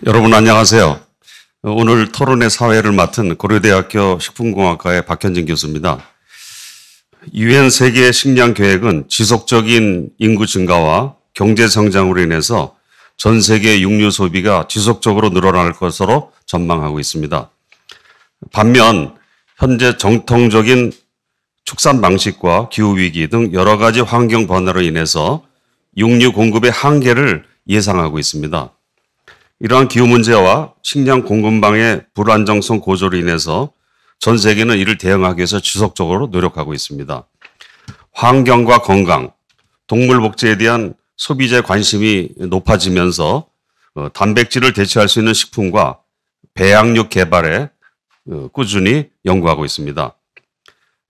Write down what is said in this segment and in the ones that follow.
여러분 안녕하세요. 오늘 토론회 사회를 맡은 고려대학교 식품공학과의 박현진 교수입니다. 유엔 세계 식량 계획은 지속적인 인구 증가와 경제 성장으로 인해서 전 세계 육류 소비가 지속적으로 늘어날 것으로 전망하고 있습니다. 반면 현재 정통적인 축산 방식과 기후위기 등 여러 가지 환경 변화로 인해서 육류 공급의 한계를 예상하고 있습니다. 이러한 기후 문제와 식량 공급망의 불안정성 고조로 인해서 전 세계는 이를 대응하기 위해서 지속적으로 노력하고 있습니다. 환경과 건강, 동물 복제에 대한 소비자의 관심이 높아지면서 단백질을 대체할 수 있는 식품과 배양육 개발에 꾸준히 연구하고 있습니다.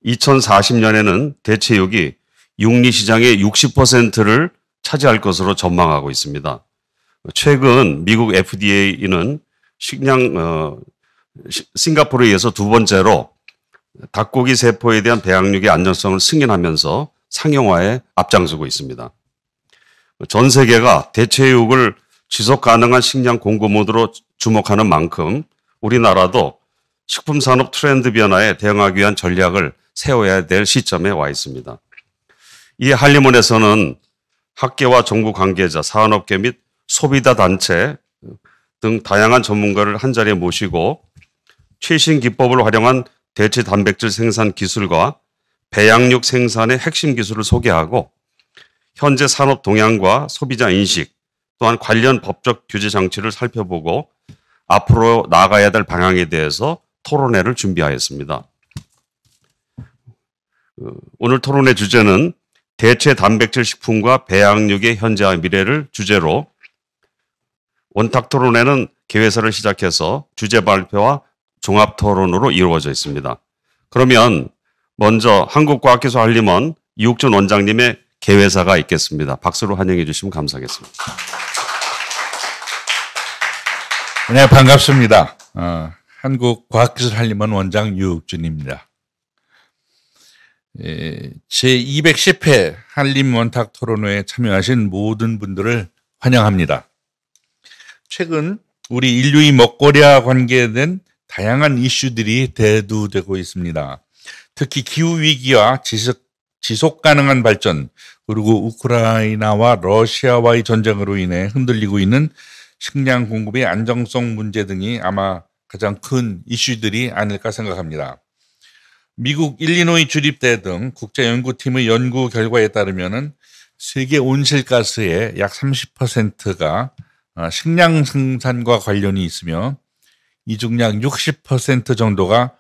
2040년에는 대체육이 육류 시장의 60%를 차지할 것으로 전망하고 있습니다. 최근 미국 FDA는 싱가포르에 이어서 두 번째로 닭고기 세포에 대한 배양육의 안전성을 승인하면서 상용화에 앞장서고 있습니다. 전 세계가 대체육을 지속 가능한 식량 공급 모드로 주목하는 만큼 우리나라도 식품 산업 트렌드 변화에 대응하기 위한 전략을 세워야 될 시점에 와 있습니다. 이에 한림원에서는 학계와 정부 관계자, 산업계 및 소비자 단체 등 다양한 전문가를 한자리에 모시고 최신 기법을 활용한 대체 단백질 생산 기술과 배양육 생산의 핵심 기술을 소개하고 현재 산업 동향과 소비자 인식 또한 관련 법적 규제 장치를 살펴보고 앞으로 나아가야 될 방향에 대해서 토론회를 준비하였습니다. 오늘 토론회 주제는 대체 단백질 식품과 배양육의 현재와 미래를 주제로 원탁 토론회는 개회사를 시작해서 주제 발표와 종합 토론으로 이루어져 있습니다. 그러면 먼저 한국과학기술 한림원 이욱준 원장님의 개회사가 있겠습니다. 박수로 환영해 주시면 감사하겠습니다. 네, 반갑습니다. 한국과학기술 한림원 원장 이욱준입니다. 제210회 한림원탁 토론회에 참여하신 모든 분들을 환영합니다. 최근 우리 인류의 먹거리와 관계된 다양한 이슈들이 대두되고 있습니다. 특히 기후위기와 지속 가능한 발전, 그리고 우크라이나와 러시아와의 전쟁으로 인해 흔들리고 있는 식량 공급의 안정성 문제 등이 아마 가장 큰 이슈들이 아닐까 생각합니다. 미국 일리노이 주립대 등 국제연구팀의 연구 결과에 따르면 세계 온실가스의 약 30%가 식량 생산과 관련이 있으며 이 중 약 60% 정도가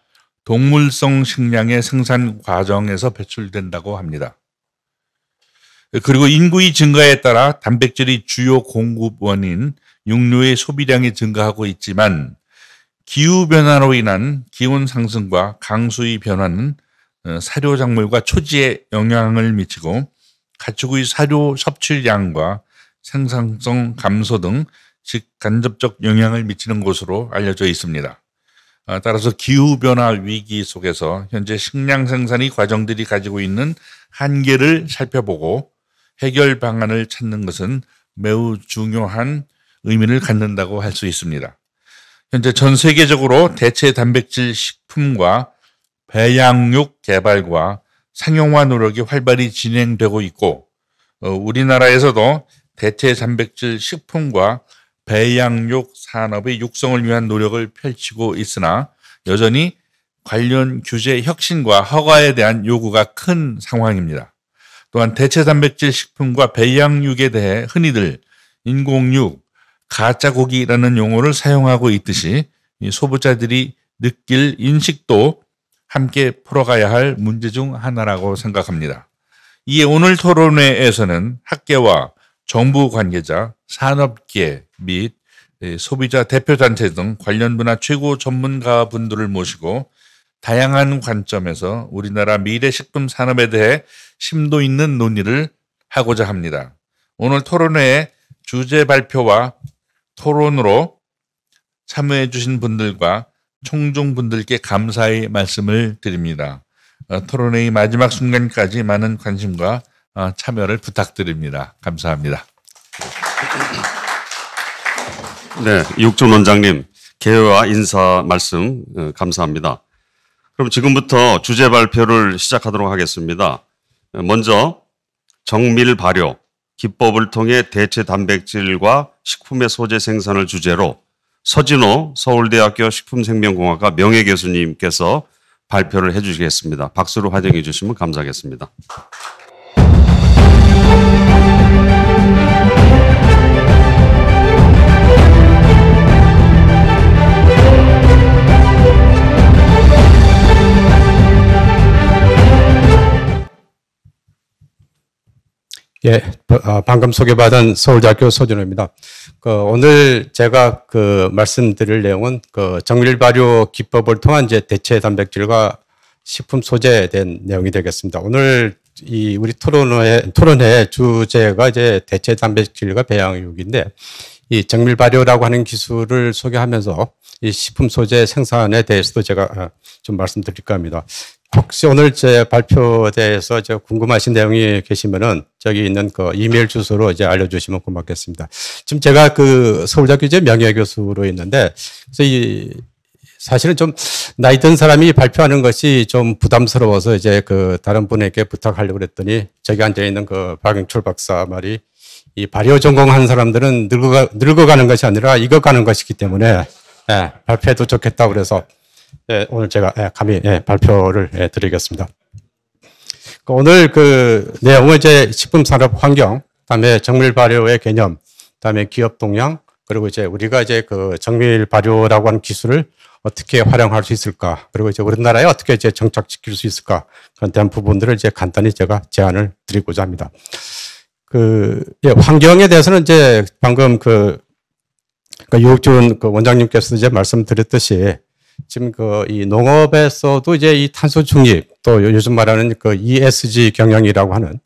동물성 식량의 생산 과정에서 배출된다고 합니다. 그리고 인구의 증가에 따라 단백질의 주요 공급원인 육류의 소비량이 증가하고 있지만 기후변화로 인한 기온 상승과 강수의 변화는 사료 작물과 초지에 영향을 미치고 가축의 사료 섭취량과 생산성 감소 등 직간접적 영향을 미치는 것으로 알려져 있습니다. 따라서 기후변화 위기 속에서 현재 식량 생산의 과정들이 가지고 있는 한계를 살펴보고 해결 방안을 찾는 것은 매우 중요한 의미를 갖는다고 할 수 있습니다. 현재 전 세계적으로 대체 단백질 식품과 배양육 개발과 상용화 노력이 활발히 진행되고 있고 우리나라에서도 대체 단백질 식품과 배양육 산업의 육성을 위한 노력을 펼치고 있으나 여전히 관련 규제 혁신과 허가에 대한 요구가 큰 상황입니다. 또한 대체 단백질 식품과 배양육에 대해 흔히들 인공육, 가짜고기라는 용어를 사용하고 있듯이 소비자들이 느낄 인식도 함께 풀어가야 할 문제 중 하나라고 생각합니다. 이에 오늘 토론회에서는 학계와 정부 관계자, 산업계 및 소비자 대표단체 등 관련 분야 최고 전문가분들을 모시고 다양한 관점에서 우리나라 미래 식품 산업에 대해 심도 있는 논의를 하고자 합니다. 오늘 토론회에 주제 발표와 토론으로 참여해 주신 분들과 총중분들께 감사의 말씀을 드립니다. 토론회의 마지막 순간까지 많은 관심과 참여를 부탁드립니다. 감사합니다. 네, 이욱준 원장님 개요와 인사 말씀 감사합니다. 그럼 지금부터 주제 발표를 시작하도록 하겠습니다. 먼저 정밀 발효, 기법을 통해 대체 단백질과 식품의 소재 생산을 주제로 서진호 서울대학교 식품생명공학과 명예교수님께서 발표를 해 주시겠습니다. 박수로 환영해 주시면 감사하겠습니다. 예, 방금 소개받은 서울대학교 서진호입니다. 오늘 제가 말씀드릴 내용은 정밀 발효 기법을 통한 이제 대체 단백질과 식품 소재에 대한 내용이 되겠습니다. 오늘 우리 토론회 주제가 이제 대체 단백질과 배양육인데, 이 정밀 발효라고 하는 기술을 소개하면서 이 식품 소재 생산에 대해서도 제가 좀 말씀드릴까 합니다. 혹시 오늘 제 발표에 대해서 궁금하신 내용이 계시면은 저기 있는 이메일 주소로 이제 알려주시면 고맙겠습니다. 지금 제가 서울대학교 이제 명예교수로 있는데, 그래서 사실은 좀 나이 든 사람이 발표하는 것이 좀 부담스러워서 이제 다른 분에게 부탁하려고 그랬더니 저기 앉아 있는 박영철 박사 말이 이 발효 전공한 사람들은 늙어가는 것이 아니라 익어가는 것이기 때문에 발표해도 좋겠다고 그래서 오늘 제가 감히 발표를 드리겠습니다. 오늘 내용은 이제 식품산업 환경, 그다음에 정밀 발효의 개념, 그다음에 기업 동향, 그리고 이제 우리가 이제 정밀 발효라고 하는 기술을 어떻게 활용할 수 있을까, 그리고 이제 우리나라에 어떻게 이제 정착시킬 수 있을까, 그런 대한 부분들을 이제 간단히 제가 제안을 드리고자 합니다. 환경에 대해서는 이제 방금 이욱준 원장님께서 이제 말씀드렸듯이 지금 이 농업에서도 이제 이 탄소 중립, 또 요즘 말하는 ESG 경영이라고 하는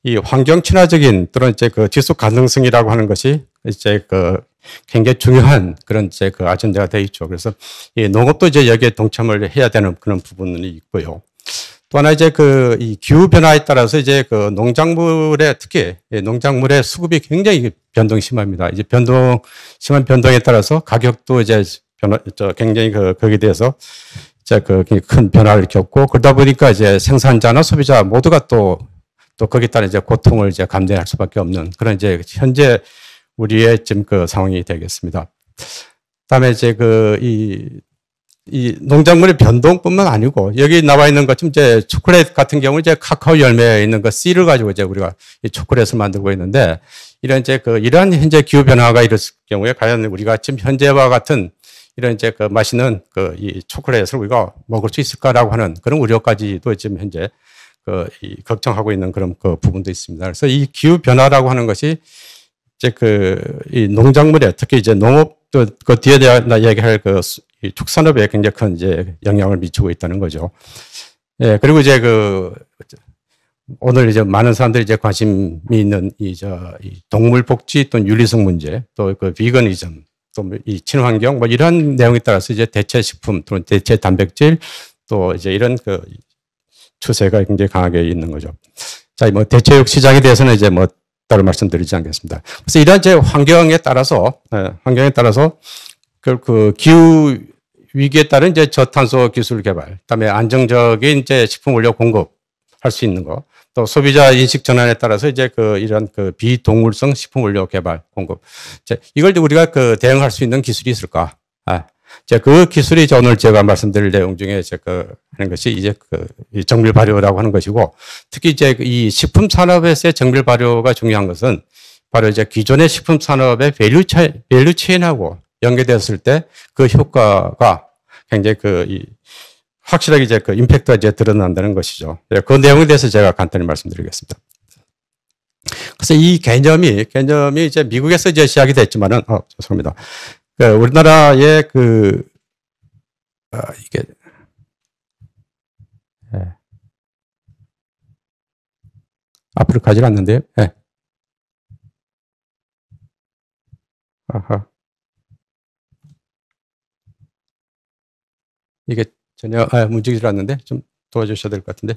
이 환경 친화적인 또는 이제 지속 가능성이라고 하는 것이 이제 굉장히 중요한 그런 이제 아젠다가 되어 있죠. 그래서 이 농업도 이제 여기에 동참을 해야 되는 그런 부분이 있고요. 또 하나 이제 이 기후 변화에 따라서 이제 농작물의 특히 농작물의 수급이 굉장히 변동이 심합니다. 이제 심한 변동에 따라서 가격도 이제 굉장히 거기에 대해서 큰 변화를 겪고, 그러다 보니까 이제 생산자나 소비자 모두가 또 거기에 따라 이제 고통을 이제 감내할 수밖에 없는 그런 이제 현재 우리의 지금 상황이 되겠습니다. 다음에 이제 이 농작물의 변동뿐만 아니고 여기 나와 있는 것처럼 이제 초콜릿 같은 경우 이제 카카오 열매에 있는 씨를 가지고 이제 우리가 이 초콜릿을 만들고 있는데, 이런 이제 이러한 현재 기후 변화가 일어났을 경우에 과연 우리가 지금 현재와 같은 이런 이제 맛있는 이 초콜릿을 우리가 먹을 수 있을까라고 하는 그런 우려까지도 지금 현재 걱정하고 있는 그런 부분도 있습니다. 그래서 이 기후 변화라고 하는 것이 이제 이 농작물에 특히 이제 농업도 뒤에 나 얘기할 이 축산업에 굉장히 큰 이제 영향을 미치고 있다는 거죠. 예, 그리고 이제 오늘 이제 많은 사람들이 이제 관심이 있는 이 동물 복지 또는 윤리성 문제, 또 비거니즘, 또 이 친환경 이런 내용에 따라서 이제 대체 식품 또는 대체 단백질 또 이제 이런 추세가 굉장히 강하게 있는 거죠. 자, 대체육 시장에 대해서는 이제 따로 말씀드리지 않겠습니다. 그래서 이런 이제 환경에 따라서 기후 위기에 따른 이제 저탄소 기술 개발, 그다음에 안정적인 이제 식품 원료 공급할 수 있는 거, 또 소비자 인식 전환에 따라서 이제 이런 비동물성 식품 원료 개발 공급, 이걸 우리가 대응할 수 있는 기술이 있을까? 그 기술이 이제 오늘 제가 말씀드릴 내용 중에 하는 것이 이제 이 정밀 발효라고 하는 것이고, 특히 이제 이 식품 산업에서의 정밀 발효가 중요한 것은 바로 이제 기존의 식품 산업의 밸류체인하고 연계되었을 때 그 효과가 굉장히 확실하게 이제 임팩트가 이제 드러난다는 것이죠. 그 내용에 대해서 제가 간단히 말씀드리겠습니다. 그래서 이 개념이 이제 미국에서 이제 시작이 됐지만은, 죄송합니다. 우리나라의 이게, 앞으로 가지 않는데요. 아하. 이게 전혀 움직이지 않는데 좀 도와주셔야 될 것 같은데.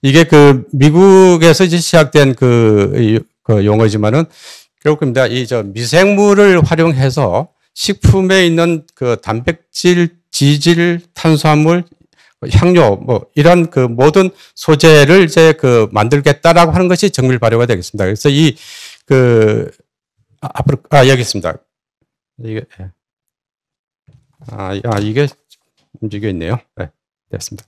이게 미국에서 이제 시작된 용어지만은 결국입니다. 이 미생물을 활용해서 식품에 있는 그 단백질, 지질, 탄수화물, 향료, 뭐, 이런 그 모든 소재를 이제 그 만들겠다라고 하는 것이 정밀 발효가 되겠습니다. 그래서 앞으로, 여기 있습니다. 이게, 이게 움직여 있네요. 네, 됐습니다.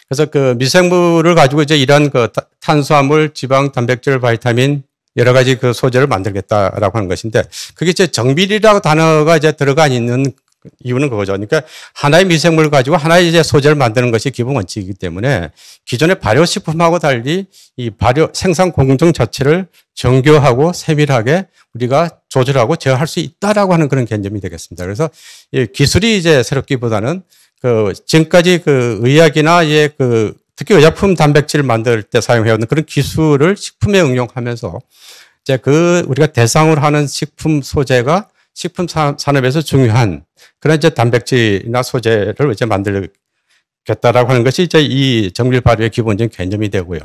그래서 그 미생물을 가지고 이제 이런 그 탄수화물, 지방, 단백질, 바이타민, 여러 가지 그 소재를 만들겠다라고 하는 것인데, 그게 이제 정밀이라고 단어가 이제 들어가 있는 이유는 그거죠. 그러니까 하나의 미생물을 가지고 하나의 이제 소재를 만드는 것이 기본 원칙이기 때문에 기존의 발효식품하고 달리 이 발효 생산 공정 자체를 정교하고 세밀하게 우리가 조절하고 제어할 수 있다라고 하는 그런 개념이 되겠습니다. 그래서 이 기술이 이제 새롭기보다는 그 지금까지 그 의약이나 특히 의약품 단백질을 만들 때 사용해오는 그런 기술을 식품에 응용하면서 이제 우리가 대상으로 하는 식품 소재가 식품 산업에서 중요한 그런 이제 단백질이나 소재를 이제 만들겠다라고 하는 것이 이제 이 정밀 발효의 기본적인 개념이 되고요.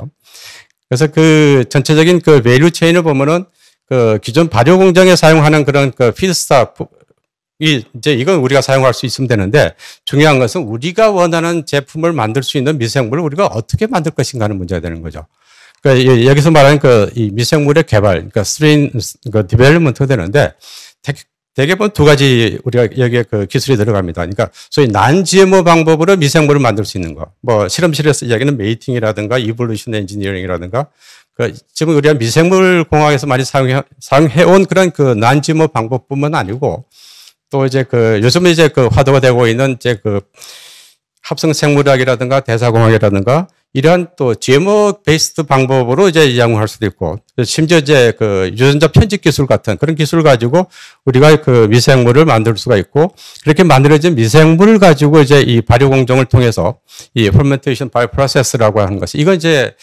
그래서 그 전체적인 그 밸류 체인을 보면은 그 기존 발효 공정에 사용하는 그런 그 피드스탁 이제 이건 우리가 사용할 수 있으면 되는데 중요한 것은 우리가 원하는 제품을 만들 수 있는 미생물을 우리가 어떻게 만들 것인가 하는 문제가 되는 거죠. 그러니까 여기서 말하는 이 미생물의 개발, 그러니까 스트레인, 디벨롭먼트가 되는데 대개 보면 두 가지 우리가 여기에 그 기술이 들어갑니다. 그러니까 소위 난GMO 방법으로 미생물을 만들 수 있는 거. 뭐 실험실에서 이야기하는 메이팅이라든가 이볼루션 엔지니어링이라든가 지금 우리가 미생물 공학에서 많이 사용해온 그런 그 난GMO 방법뿐만 아니고 또 이제 요즘에 이제 화두가 되고 있는 이제 합성 생물학이라든가 대사공학이라든가 이러한 또 GMO 베이스드 방법으로 이제 이용할 수도 있고 심지어 이제 유전자 편집 기술 같은 그런 기술을 가지고 우리가 미생물을 만들 수가 있고 그렇게 만들어진 미생물을 가지고 이제 이 발효 공정을 통해서 이 fermentation by process라고 하는 것이 이건 이제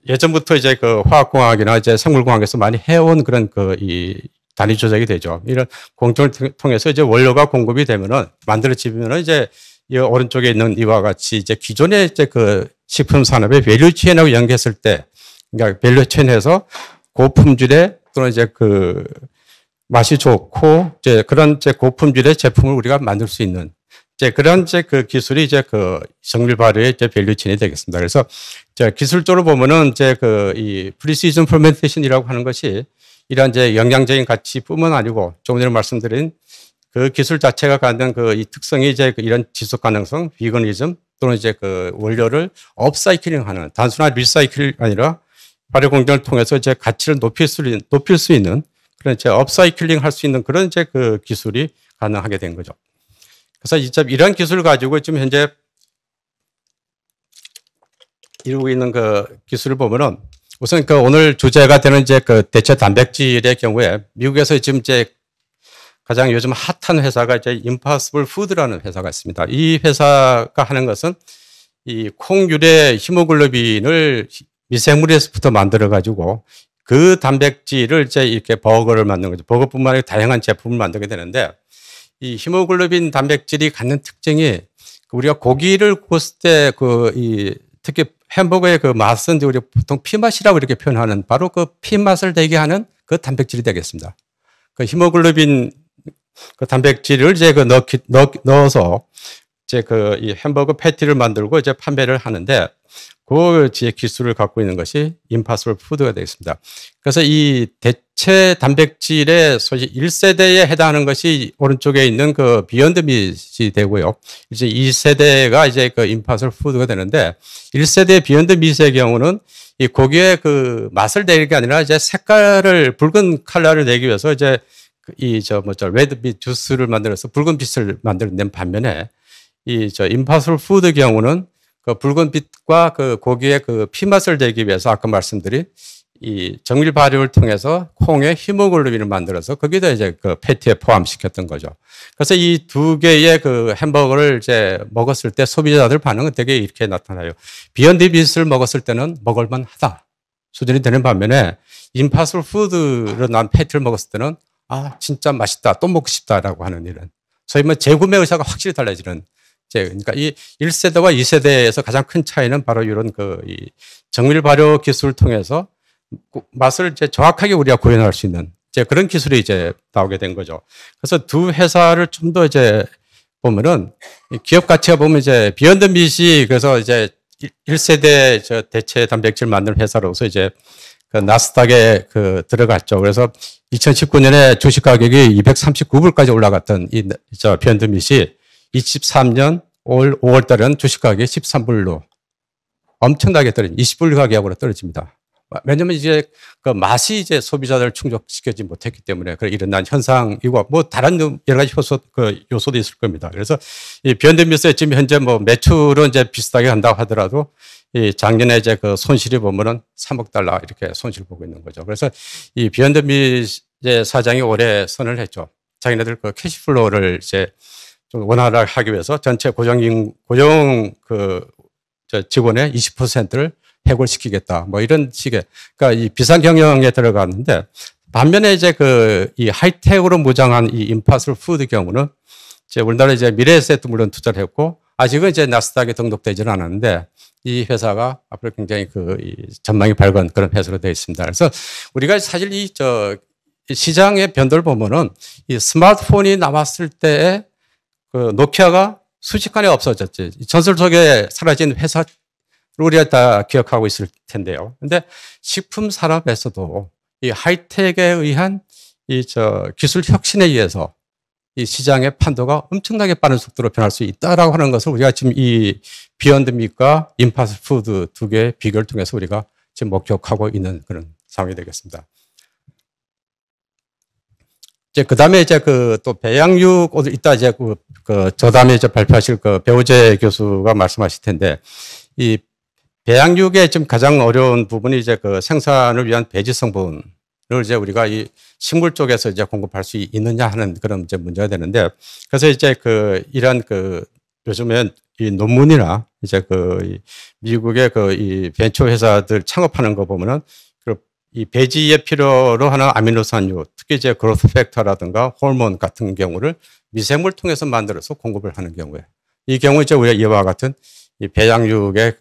예전부터 이제 화학공학이나 이제 생물공학에서 많이 해온 그런 이 단위 조작이 되죠. 이런 공정을 통해서 이제 원료가 공급이 되면은 만들어지면은 이제 이 오른쪽에 있는 이와 같이 이제 기존의 이제 식품 산업의 밸류 체인하고 연계했을 때, 그러니까 밸류 체인에서 고품질의 또는 이제 맛이 좋고 이제 그런 이제 고품질의 제품을 우리가 만들 수 있는 이제 그런 이제 기술이 이제 정밀 발효의 이제 밸류 체인이 되겠습니다. 그래서 이제 기술적으로 보면은 이제 이 프리시즌 퍼멘테이션이라고 하는 것이 이런 이제 영양적인 가치뿐만 아니고 조금 전에 말씀드린 그 기술 자체가 갖는 이 특성이 이제 이런 지속 가능성, 비거니즘 또는 이제 원료를 업사이클링하는 단순한 리사이클이 아니라 발효 공정을 통해서 이제 가치를 높일 수 있는 그런 이제 업사이클링 할 수 있는 그런 이제 기술이 가능하게 된 거죠. 그래서 이제 이런 기술을 가지고 지금 현재 이루고 있는 기술을 보면은 우선 오늘 주제가 되는 이제 대체 단백질의 경우에 미국에서 지금 이제 가장 요즘 핫한 회사가 이제 임파서블 푸드라는 회사가 있습니다. 이 회사가 하는 것은 이 콩 유래 히모글로빈을 미생물에서부터 만들어 가지고 그 단백질을 이제 이렇게 버거를 만드는 거죠. 버거뿐만 아니라 다양한 제품을 만들게 되는데 이 히모글로빈 단백질이 갖는 특징이 우리가 고기를 구웠을 때 특히 햄버거의 맛은 우리가 보통 피맛이라고 이렇게 표현하는 바로 피맛을 내게 하는 단백질이 되겠습니다. 히모글로빈 단백질을 이제 넣어서 이제 이 햄버거 패티를 만들고 이제 판매를 하는데 그 기술을 갖고 있는 것이 임파서블 푸드가 되겠습니다. 그래서 이 대체 단백질의 소위 1세대에 해당하는 것이 오른쪽에 있는 비욘드 밋이 되고요. 이제 2세대가 이제 임파서블 푸드가 되는데 1세대 비욘드 밋의 경우는 이 고기의 맛을 내는 게 아니라 이제 색깔을 붉은 컬러를 내기 위해서 이제 레드빛 주스를 만들어서 붉은 빛을 만들어낸 반면에 임파서블 푸드 경우는 붉은 빛과 고기의 피맛을 내기 위해서 아까 말씀드린 이 정밀 발효를 통해서 콩의 히모글로빈을 만들어서 거기다 이제 패티에 포함시켰던 거죠. 그래서 이 두 개의 햄버거를 이제 먹었을 때 소비자들 반응은 되게 이렇게 나타나요. 비욘드 밋을 먹었을 때는 먹을만 하다 수준이 되는 반면에 임파서블 푸드로 난 패티를 먹었을 때는 진짜 맛있다. 또 먹고 싶다라고 하는 이런. 소위 재구매 의사가 확실히 달라지는. 그러니까 이 1세대와 2세대에서 가장 큰 차이는 바로 이런 이 정밀 발효 기술을 통해서 맛을 이제 정확하게 우리가 구현할 수 있는 이제 그런 기술이 이제 나오게 된 거죠. 그래서 두 회사를 좀 더 이제 보면은 기업 가치가 보면 이제 비욘드 밋이 그래서 이제 1세대 저 대체 단백질 만드는 회사로서 이제 그 나스닥에 그 들어갔죠. 그래서 2019년에 주식 가격이 239불까지 올라갔던 저 비욘드 밋이 23년 5월 달에는 주식 가격이 13불로 엄청나게 떨어진 20불 가격으로 떨어집니다. 왜냐면 이제 그 맛이 이제 소비자들을 충족시키지 못했기 때문에 그런 일어난 현상이고 뭐 다른 여러 가지 요소도 있을 겁니다. 그래서 이 비욘드 밋의 지금 현재 뭐 매출은 이제 비슷하게 한다고 하더라도 이 작년에 이제 그 손실이 보면은 3억 달러 이렇게 손실 보고 있는 거죠. 그래서 이 비욘드 밋의 사장이 올해 선언을 했죠. 자기네들 그 캐시플로우를 이제 좀 원활하게 위해서 전체 고정 저 직원의 20%를 해골시키겠다. 뭐 이런 식의, 그러니까 이 비상 경영에 들어갔는데 반면에 이제 이 하이텍으로 무장한 이 임파서블 푸드 경우는 이제 우리나라 이제 미래에셋도 물론 투자를 했고 아직은 이제 나스닥에 등록되지는 않았는데 이 회사가 앞으로 굉장히 이 전망이 밝은 그런 회사로 되어 있습니다. 그래서 우리가 사실 이 시장의 변도를 보면은 이 스마트폰이 나왔을 때에 그 노키아가 순식간에 없어졌지. 전설 속에 사라진 회사 우리가 다 기억하고 있을 텐데요. 근데 식품 산업에서도 이 하이텍에 의한 기술 혁신에 의해서 이 시장의 판도가 엄청나게 빠른 속도로 변할 수 있다라고 하는 것을 우리가 지금 이 비욘드 밋과 임파서블 푸드 두 개의 비교를 통해서 우리가 지금 목격하고 있는 그런 상황이 되겠습니다. 이제 그 다음에 이제 또 배양육, 오늘 이따 이제 저 다음에 이제 발표하실 배우재 교수가 말씀하실 텐데 이 배양육의 지금 가장 어려운 부분이 이제 생산을 위한 배지 성분을 이제 우리가 이 식물 쪽에서 이제 공급할 수 있느냐 하는 그런 이제 문제가 되는데 그래서 이제 이런 요즘엔 이 논문이나 이제 미국의 이 벤처 회사들 창업하는 거 보면은 이 배지에 필요로 하는 아미노산유, 특히 이제 그로스 팩터라든가 호르몬 같은 경우를 미생물 통해서 만들어서 공급을 하는 경우에 이 경우 이제 우리가 이와 같은 이 배양육의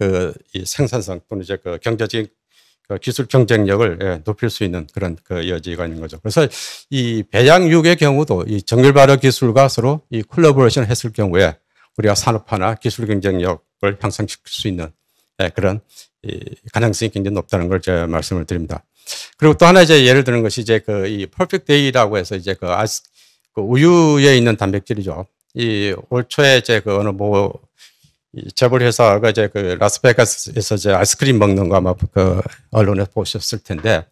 이 생산성 또는 이제 경제적인 기술 경쟁력을 높일 수 있는 그런 여지가 있는 거죠. 그래서 이 배양육의 경우도 이 정밀 발효 기술과 서로 이 콜라보레이션 했을 경우에 우리가 산업화나 기술 경쟁력을 향상시킬 수 있는 그런 가능성이 굉장히 높다는 걸 제가 말씀을 드립니다. 그리고 또 하나 이제 예를 드는 것이 이제 이 퍼펙트 데이라고 해서 이제 우유에 있는 단백질이죠. 이 올 초에 이제 어느 이 재벌 회사가 이제 라스베가스에서 이제 아이스크림 먹는 거 아마 언론에 보셨을 텐데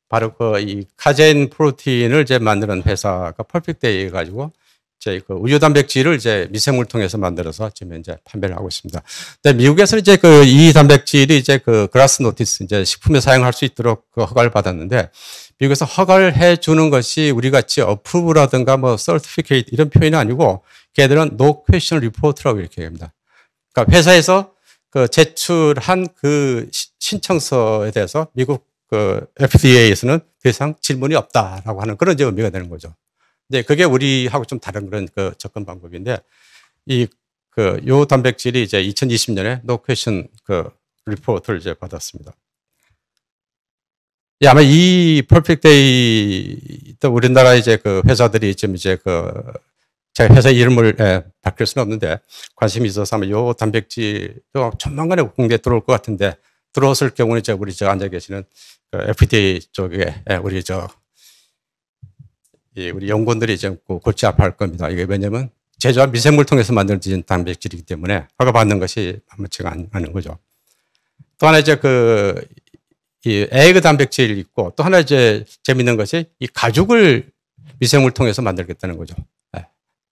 바로 이 카제인 프로틴을 이제 만드는 회사가 퍼펙트 데이 가지고 이제 우유 단백질을 이제 미생물 통해서 만들어서 지금 이제 판매를 하고 있습니다. 근데 미국에서는 이제 이 단백질이 이제 글라스 노티스 이제 식품에 사용할 수 있도록 허가를 받았는데 미국에서 허가를 해 주는 것이 우리 같이 어프로브라든가 뭐 서티피케이트 이런 표현이 아니고 걔들은 no question report라고 이렇게 합니다. 그러니까 회사에서 제출한 신청서에 대해서 미국 FDA에서는 더 이상 질문이 없다라고 하는 그런 이제 의미가 되는 거죠. 이제 그게 우리하고 좀 다른 그런 접근 방법인데 요 단백질이 이제 2020년에 no question 리포트를 이제 받았습니다. 예, 아마 이 퍼펙트 데이 또 우리나라 이제 회사들이 지금 이제 제가 회사 이름을 밝힐 수는 없는데 관심이 있어서 아마 요 단백질도 조만간에 국내에 들어올 것 같은데 들어왔을 경우는 이제 우리 앉아 계시는 FDA 쪽에 우리 연구원들이 이제 골치 아파할 겁니다. 이게 왜냐면 제조한 미생물 통해서 만들어진 단백질이기 때문에 허가받는 것이 만만치가 않은 거죠. 또 하나 이제 이 에그 단백질이 있고 또 하나 이제 재밌는 것이 이 가죽을 미생물 통해서 만들겠다는 거죠.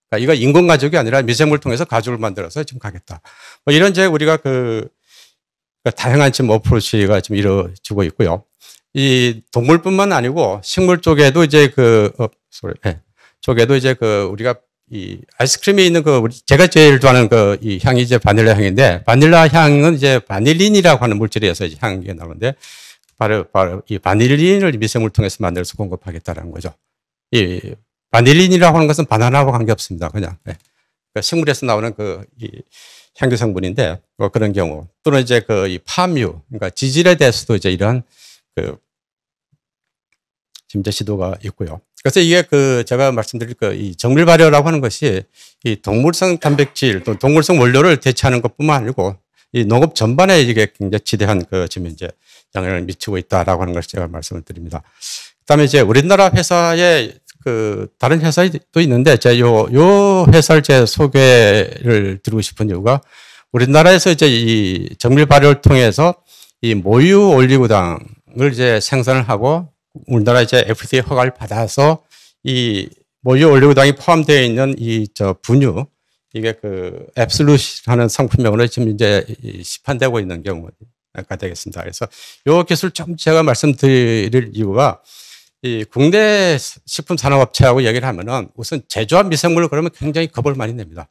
그러니까 이거 인공 가죽이 아니라 미생물 통해서 가죽을 만들어서 지금 가겠다. 뭐 이런 이제 우리가 다양한 지금 어프로치가 지금 이루어지고 있고요. 이 동물뿐만 아니고 식물 쪽에도 이제 쪽에도 이제 우리가 이 아이스크림에 있는 제가 제일 좋아하는 이 향이 이제 바닐라 향인데 바닐라 향은 이제 바닐린이라고 하는 물질에서 이제 향이 나오는데 바로 이 바닐린을 미생물 통해서 만들어서 공급하겠다라는 거죠. 이 바닐린이라고 하는 것은 바나나하고 관계없습니다. 그냥 그러니까 식물에서 나오는 이 향기 성분인데 뭐 그런 경우 또는 이제 이 팜유 그러니까 지질에 대해서도 이제 이런 지금 이제 시도가 있고요. 그래서 이게 제가 말씀드릴 이 정밀 발효라고 하는 것이 이 동물성 단백질 또 동물성 원료를 대체하는 것뿐만 아니고 이 농업 전반에 이게 굉장히 지대한 지금 이제 영향을 미치고 있다라고 하는 것을 제가 말씀을 드립니다. 그다음에 이제 우리나라 회사에 다른 회사도 있는데 제가 요 회사를 제 소개를 드리고 싶은 이유가 우리나라에서 이제 이 정밀 발효를 통해서 이 모유 올리고당을 이제 생산을 하고 우리나라 이제 FDA 허가를 받아서 이 모유 올리고당이 포함되어 있는 분유 이게 앱솔루트하는 상품명으로 지금 이제 시판되고 있는 경우가 되겠습니다. 그래서 요 기술 좀 제가 말씀드릴 이유가 이 국내 식품 산업업체하고 얘기를 하면은 우선 제조한 미생물을 그러면 굉장히 겁을 많이 냅니다.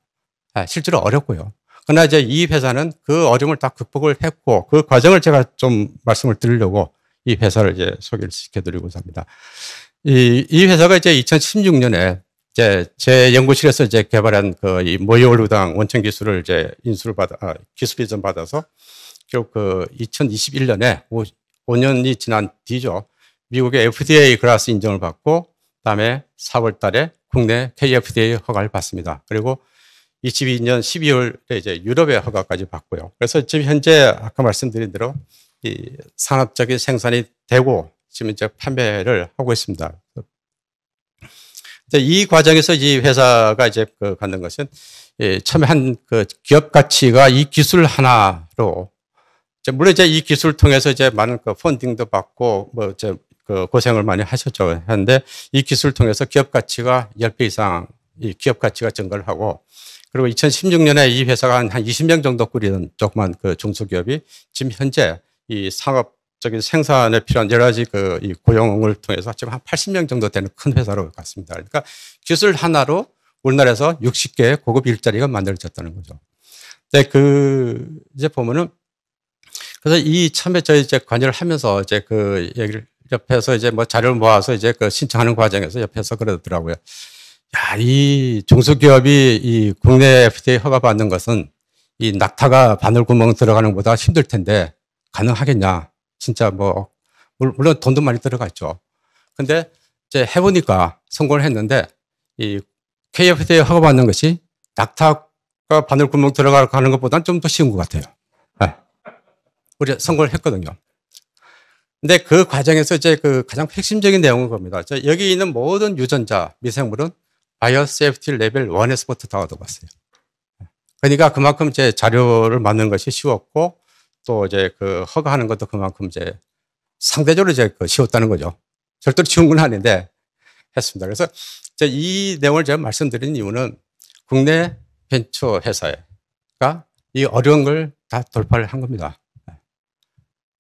실제로 어렵고요. 그러나 이제 이 회사는 그 어려움을 다 극복을 했고 그 과정을 제가 좀 말씀을 드리려고 이 회사를 이제 소개를 시켜드리고자 합니다. 이 회사가 이제 2016년에 이제 제 연구실에서 이제 개발한 이 모유 올리고당 원천 기술을 이제 기술 이전 받아서 결국 2021년에 5년이 지난 뒤죠. 미국의 FDA 클래스 인정을 받고 그다음에 4월 달에 국내 KFDA 허가를 받습니다. 그리고 22년 12월에 이제 유럽의 허가까지 받고요. 그래서 지금 현재 아까 말씀드린 대로 이 산업적인 생산이 되고 지금 이제 판매를 하고 있습니다. 이 과정에서 이 회사가 이제 갖는 것은 처음에 한 기업 가치가 이 기술 하나로 물론 이제 이 기술을 통해서 이제 많은 펀딩도 받고 고생을 많이 하셨죠. 하는데 이 기술을 통해서 기업 가치가 10배 이상 이 기업 가치가 증가를 하고 그리고 2016년에 이 회사가 한 20명 정도 꾸리는 조그만 중소기업이 지금 현재 이 상업적인 생산에 필요한 여러 가지 이 고용을 통해서 지금 한 80명 정도 되는 큰 회사로 갔습니다. 그러니까 기술 하나로 우리나라에서 60개의 고급 일자리가 만들어졌다는 거죠. 근데 이제 보면은 그래서 이 처음에 저희 이제 관여를 하면서 이제 얘기를 옆에서 이제 자료를 모아서 이제 신청하는 과정에서 옆에서 그러더라고요. 야, 이 중소기업이 이 국내 FDA 허가 받는 것은 이 낙타가 바늘구멍 들어가는 것보다 힘들 텐데 가능하겠냐. 진짜 물론 돈도 많이 들어갔죠. 근데 이제 해보니까 성공을 했는데 이 KFDA 허가 받는 것이 낙타가 바늘구멍 들어가는 것보다는 좀 더 쉬운 것 같아요. 네. 우리 성공을 했거든요. 근데 그 과정에서 이제 가장 핵심적인 내용은 겁니다. 여기 있는 모든 유전자 미생물은 바이오 세이프티 레벨 1에서부터 다 얻어봤어요. 그러니까 그만큼 이제 자료를 만드는 것이 쉬웠고 또 이제 허가하는 것도 그만큼 이제 상대적으로 이제 쉬웠다는 거죠. 절대로 쉬운 건 아닌데 했습니다. 그래서 이 내용을 제가 말씀드린 이유는 국내 벤처 회사가 이 어려운 걸 다 돌파를 한 겁니다.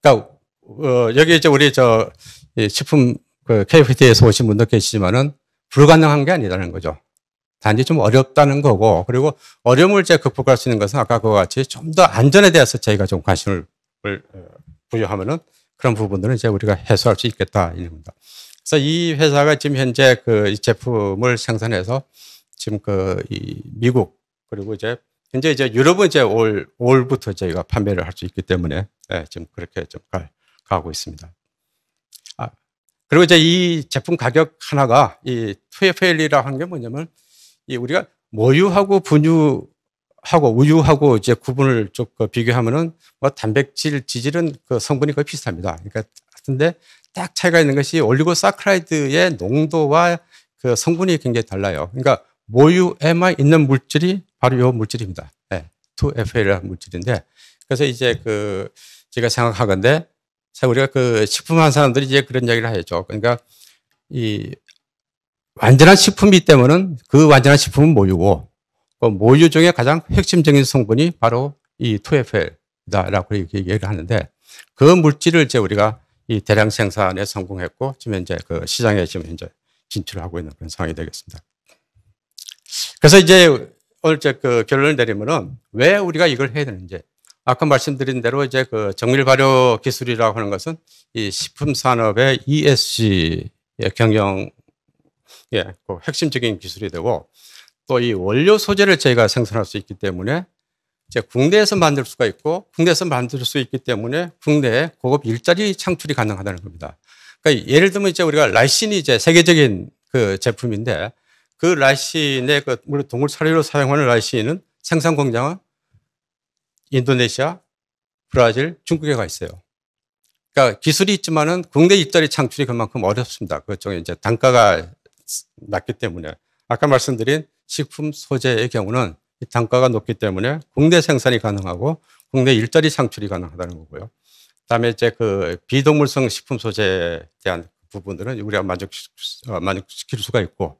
그러니까 여기 이제 우리 식품 KFD에서 오신 분도 계시지만은 불가능한 게 아니라는 거죠. 단지 좀 어렵다는 거고, 그리고 어려움을 이제 극복할 수 있는 것은 아까 그와 같이 좀 더 안전에 대해서 저희가 좀 관심을 부여하면은 그런 부분들은 이제 우리가 해소할 수 있겠다 이런 겁니다. 그래서 이 회사가 지금 현재 이 제품을 생산해서 지금 이 미국 그리고 이제 현재 이제 유럽은 이제 올부터 저희가 판매를 할 수 있기 때문에 지금 그렇게 좀 가고 있습니다. 그리고 이제 이 제품 가격 하나가 이 2FL이라고 하는 게 뭐냐면 이 우리가 모유하고 분유하고 우유하고 이제 구분을 좀 비교하면은 단백질 지질은 성분이 거의 비슷합니다. 그러니까 근데 딱 차이가 있는 것이 올리고사카라이드의 농도와 성분이 굉장히 달라요. 그러니까 모유에만 있는 물질이 바로 이 물질입니다. 2FL이라는 물질인데 그래서 이제 제가 생각하건데 우리가 식품하는 사람들이 이제 그런 이야기를 하죠. 그러니까 이 완전한 식품이 때문에 그 완전한 식품은 모유고 모유 중에 가장 핵심적인 성분이 바로 이 2FL이다라고 얘기를 하는데 그 물질을 이제 우리가 이 대량 생산에 성공했고 지금 현재 시장에 지금 현재 진출하고 있는 그런 상황이 되겠습니다. 그래서 이제 오늘 이제 결론을 내리면은 왜 우리가 이걸 해야 되는지 아까 말씀드린 대로 이제 정밀 발효 기술이라고 하는 것은 이 식품 산업의 ESG의 경영의 핵심적인 기술이 되고 또 이 원료 소재를 저희가 생산할 수 있기 때문에 이제 국내에서 만들 수가 있고 국내에서 만들 수 있기 때문에 국내에 고급 일자리 창출이 가능하다는 겁니다. 그러니까 예를 들면 이제 우리가 라이신이 이제 세계적인 그 제품인데 그 라이신의 그 물론 동물 사료로 사용하는 라이신은 생산 공장은 인도네시아, 브라질, 중국에 가 있어요. 그러니까 기술이 있지만은 국내 일자리 창출이 그만큼 어렵습니다. 그쪽에 이제 단가가 낮기 때문에 아까 말씀드린 식품 소재의 경우는 이 단가가 높기 때문에 국내 생산이 가능하고 국내 일자리 창출이 가능하다는 거고요. 그다음에 이제 그 비동물성 식품 소재에 대한 부분들은 우리가 만족시킬 수가 있고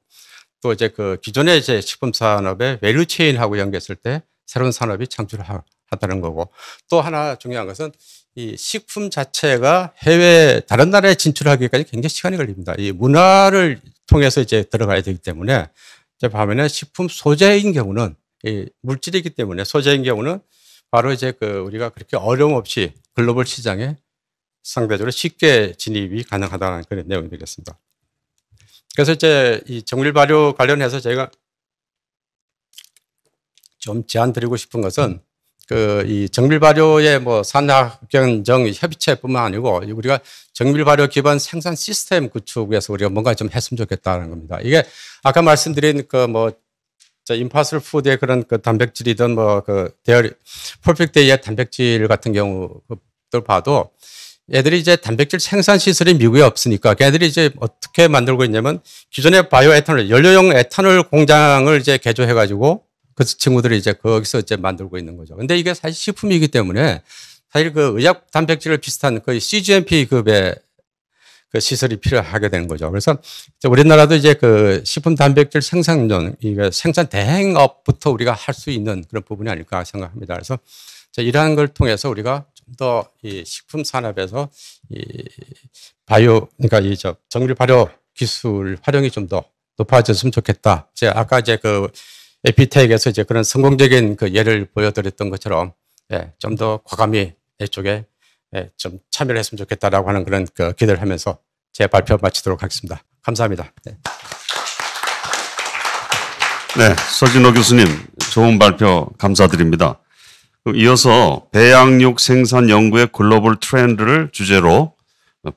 또 이제 그 기존의 이제 식품 산업의 밸류 체인하고 연계했을 때 새로운 산업이 창출하다는 거고 또 하나 중요한 것은 이 식품 자체가 해외 다른 나라에 진출하기까지 굉장히 시간이 걸립니다. 이 문화를 통해서 이제 들어가야 되기 때문에 이제 반면에 식품 소재인 경우는 이 물질이기 때문에 소재인 경우는 바로 이제 그 우리가 그렇게 어려움 없이 글로벌 시장에 상대적으로 쉽게 진입이 가능하다는 그런 내용이 되겠습니다. 그래서 이제 이 정밀 발효 관련해서 제가 좀 제안 드리고 싶은 것은 그 이 정밀 발효의 뭐 산학견정 협의체뿐만 아니고 우리가 정밀 발효 기반 생산 시스템 구축에서 우리가 뭔가 좀 했으면 좋겠다는 겁니다. 이게 아까 말씀드린 그 뭐 임파서블 푸드의 그런 그 단백질이든 뭐 그 퍼펙트데이의 단백질 같은 경우들 봐도 애들이 이제 단백질 생산 시설이 미국에 없으니까 걔들이 이제 어떻게 만들고 있냐면 기존의 바이오 에탄올, 연료용 에탄올 공장을 이제 개조해가지고 그 친구들이 이제 거기서 이제 만들고 있는 거죠. 근데 이게 사실 식품이기 때문에 사실 그 의약 단백질을 비슷한 거의 CGMP급의 그 시설이 필요하게 되는 거죠. 그래서 우리나라도 이제 그 식품 단백질 생산용, 이게 생산 대행업부터 우리가 할 수 있는 그런 부분이 아닐까 생각합니다. 그래서 이러한 걸 통해서 우리가 좀 더 이 식품 산업에서 이 바이오, 그러니까 이 정밀 발효 기술 활용이 좀 더 높아졌으면 좋겠다. 아까 이제 그 에피텍에서 이제 그런 성공적인 그 예를 보여드렸던 것처럼 좀 더 과감히 이쪽에 좀 참여를 했으면 좋겠다라고 하는 그런 그 기대를 하면서 제 발표 마치도록 하겠습니다. 감사합니다. 네, 서진호 교수님 좋은 발표 감사드립니다. 이어서 배양육 생산 연구의 글로벌 트렌드를 주제로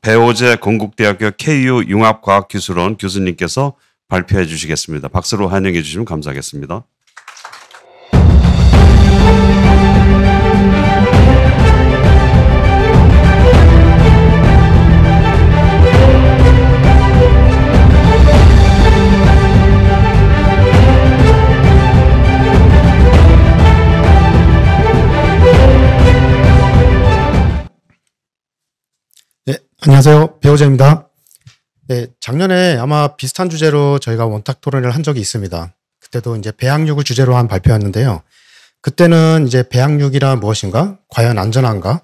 배오제 건국대학교 KU 융합과학기술원 교수님께서 발표해 주시겠습니다. 박수로 환영해 주시면 감사하겠습니다. 네, 안녕하세요. 배오제입니다. 네, 작년에 아마 비슷한 주제로 저희가 원탁 토론을 한 적이 있습니다. 그때도 이제 배양육을 주제로 한 발표였는데요. 그때는 이제 배양육이란 무엇인가, 과연 안전한가,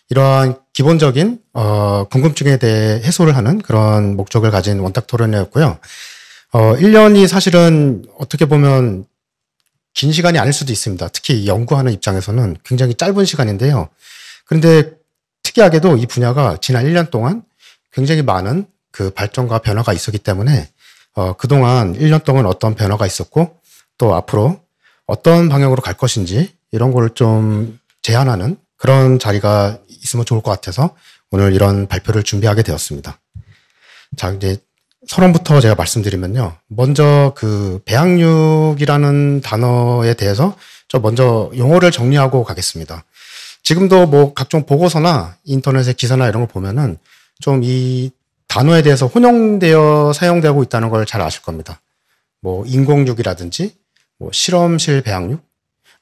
이러한 기본적인 궁금증에 대해 해소를 하는 그런 목적을 가진 원탁 토론이었고요. 1년이 사실은 어떻게 보면 긴 시간이 아닐 수도 있습니다. 특히 연구하는 입장에서는 굉장히 짧은 시간인데요. 그런데 특이하게도 이 분야가 지난 1년 동안 굉장히 많은 그 발전과 변화가 있었기 때문에 그동안 1년 동안 어떤 변화가 있었고 또 앞으로 어떤 방향으로 갈 것인지 이런 걸 좀 제안하는 그런 자리가 있으면 좋을 것 같아서 오늘 이런 발표를 준비하게 되었습니다. 자, 이제 서론부터 제가 말씀드리면요. 먼저 그 배양육이라는 단어에 대해서 좀 먼저 용어를 정리하고 가겠습니다. 지금도 뭐 각종 보고서나 인터넷의 기사나 이런 걸 보면은 좀 이 단어에 대해서 혼용되어 사용되고 있다는 걸 잘 아실 겁니다. 뭐 인공육이라든지 뭐 실험실 배양육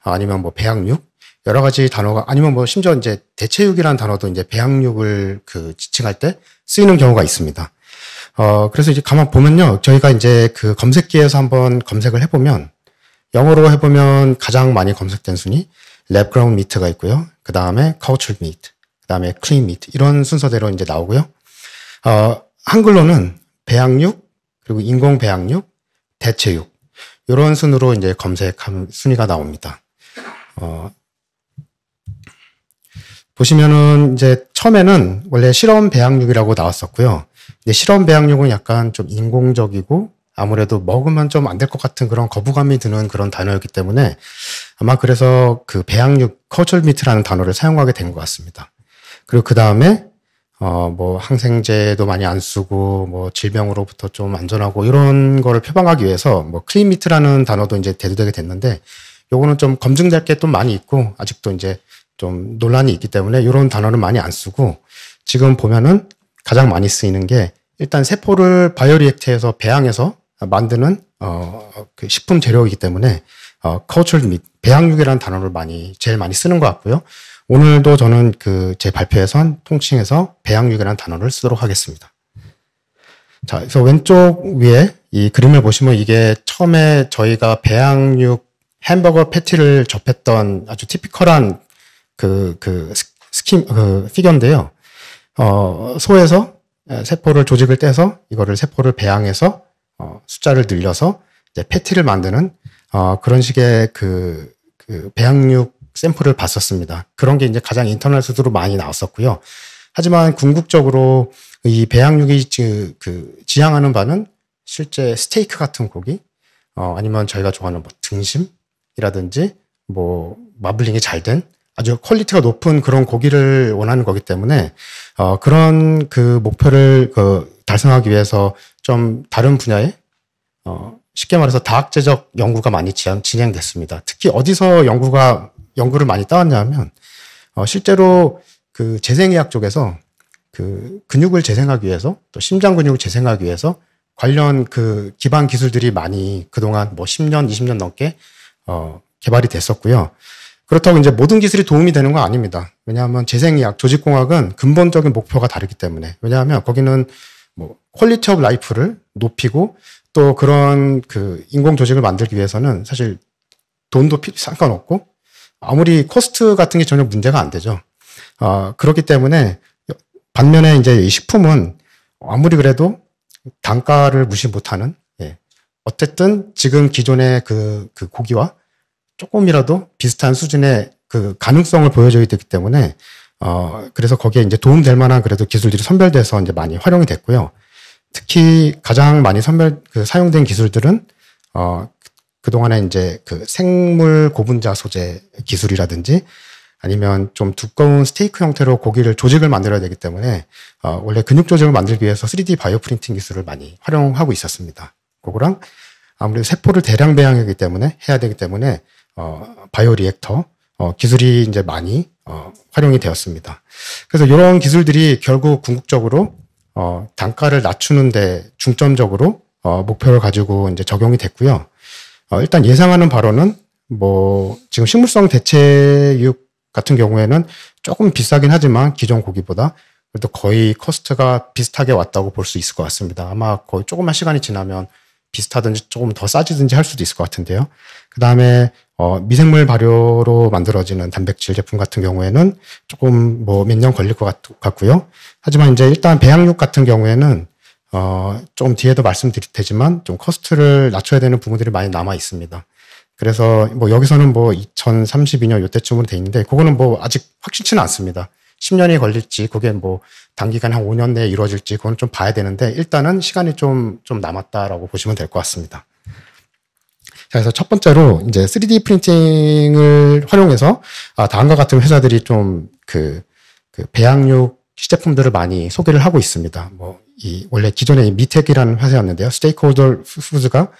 아니면 뭐 배양육 여러 가지 단어가 아니면 뭐 심지어 이제 대체육이라는 단어도 이제 배양육을 그 지칭할 때 쓰이는 경우가 있습니다. 그래서 이제 가만 보면요. 저희가 이제 그 검색기에서 한번 검색을 해보면 영어로 해보면 가장 많이 검색된 순위 랩 그라운드 미트가 있고요. 그 다음에 cultured meat, 그 다음에 clean meat 이런 순서대로 이제 나오고요. 한글로는 배양육, 그리고 인공 배양육, 대체육 이런 순으로 이제 검색한 순위가 나옵니다. 보시면은 이제 처음에는 원래 실험 배양육이라고 나왔었고요. 근데 실험 배양육은 약간 좀 인공적이고 아무래도 먹으면 좀 안 될 것 같은 그런 거부감이 드는 그런 단어였기 때문에 아마 그래서 그 배양육 cultured meat라는 단어를 사용하게 된 것 같습니다. 그리고 그 다음에 뭐 항생제도 많이 안 쓰고 뭐 질병으로부터 좀 안전하고 이런 거를 표방하기 위해서 뭐 클린 미트라는 단어도 이제 대두되게 됐는데 요거는 좀 검증될 게 좀 많이 있고 아직도 이제 좀 논란이 있기 때문에 이런 단어는 많이 안 쓰고 지금 보면은 가장 많이 쓰이는 게 일단 세포를 바이오리액터에서 배양해서 만드는 그 식품 재료이기 때문에 cultured meat, 배양육이라는 단어를 제일 많이 쓰는 것 같고요. 오늘도 저는 그 제 발표에선 통칭해서 배양육이라는 단어를 쓰도록 하겠습니다. 자, 그래서 왼쪽 위에 이 그림을 보시면 이게 처음에 저희가 배양육 햄버거 패티를 접했던 아주 티피컬한 피겨인데요. 소에서 세포를 조직을 떼서 이거를 세포를 배양해서 숫자를 늘려서 이제 패티를 만드는 그런 식의 그 배양육 샘플을 봤었습니다. 그런 게 이제 가장 인터넷으로 많이 나왔었고요. 하지만 궁극적으로 이 배양육이 지향하는 바는 실제 스테이크 같은 고기, 아니면 저희가 좋아하는 뭐 등심이라든지 뭐 마블링이 잘 된 아주 퀄리티가 높은 그런 고기를 원하는 거기 때문에 그런 그 목표를 달성하기 위해서 좀 다른 분야에 쉽게 말해서 다학제적 연구가 많이 진행됐습니다. 특히 어디서 연구를 많이 따왔냐면 실제로 그 재생의학 쪽에서 그 근육을 재생하기 위해서 또 심장 근육을 재생하기 위해서 관련 그 기반 기술들이 많이 그동안 뭐 10년, 20년 넘게 개발이 됐었고요. 그렇다고 이제 모든 기술이 도움이 되는 건 아닙니다. 왜냐하면 재생의학, 조직공학은 근본적인 목표가 다르기 때문에. 왜냐하면 거기는 뭐 퀄리티 오브 라이프를 높이고 또 그런 그 인공 조직을 만들기 위해서는 사실 돈도 상관없고 아무리 코스트 같은 게 전혀 문제가 안 되죠. 그렇기 때문에 반면에 이제 이 식품은 아무리 그래도 단가를 무시 못하는, 어쨌든 지금 기존의 그 고기와 조금이라도 비슷한 수준의 그 가능성을 보여줘야 되기 때문에, 그래서 거기에 이제 도움될 만한 그래도 기술들이 선별돼서 이제 많이 활용이 됐고요. 특히 가장 많이 사용된 기술들은, 그동안에 이제 그 생물 고분자 소재 기술이라든지 아니면 좀 두꺼운 스테이크 형태로 고기를 조직을 만들어야 되기 때문에 원래 근육 조직을 만들기 위해서 3D 바이오 프린팅 기술을 많이 활용하고 있었습니다. 그거랑 아무래도 세포를 대량 배양하기 때문에 해야 되기 때문에 바이오 리액터 기술이 이제 많이 활용이 되었습니다. 그래서 이런 기술들이 결국 궁극적으로 단가를 낮추는데 중점적으로 목표를 가지고 이제 적용이 됐고요. 일단 예상하는 바로는 뭐 지금 식물성 대체육 같은 경우에는 조금 비싸긴 하지만 기존 고기보다 그래도 거의 코스트가 비슷하게 왔다고 볼 수 있을 것 같습니다. 아마 거의 조금만 시간이 지나면 비슷하든지 조금 더 싸지든지 할 수도 있을 것 같은데요. 그 다음에 미생물 발효로 만들어지는 단백질 제품 같은 경우에는 조금 뭐 몇 년 걸릴 것 같고요. 하지만 이제 일단 배양육 같은 경우에는 좀 뒤에도 말씀드릴 테지만 좀 코스트를 낮춰야 되는 부분들이 많이 남아 있습니다. 그래서 뭐 여기서는 뭐 2032년 이때쯤으로 돼 있는데 그거는 뭐 아직 확실치는 않습니다. 10년이 걸릴지 그게 뭐 단기간 한 5년 내에 이루어질지 그건 좀 봐야 되는데 일단은 시간이 좀 남았다라고 보시면 될 것 같습니다. 자, 그래서 첫 번째로 이제 3D 프린팅을 활용해서 다음과 같은 회사들이 좀 그 배양육 시제품들을 많이 소개를 하고 있습니다. 뭐 원래 기존에 미텍이라는 회사였는데요. 스테이크홀더 푸드가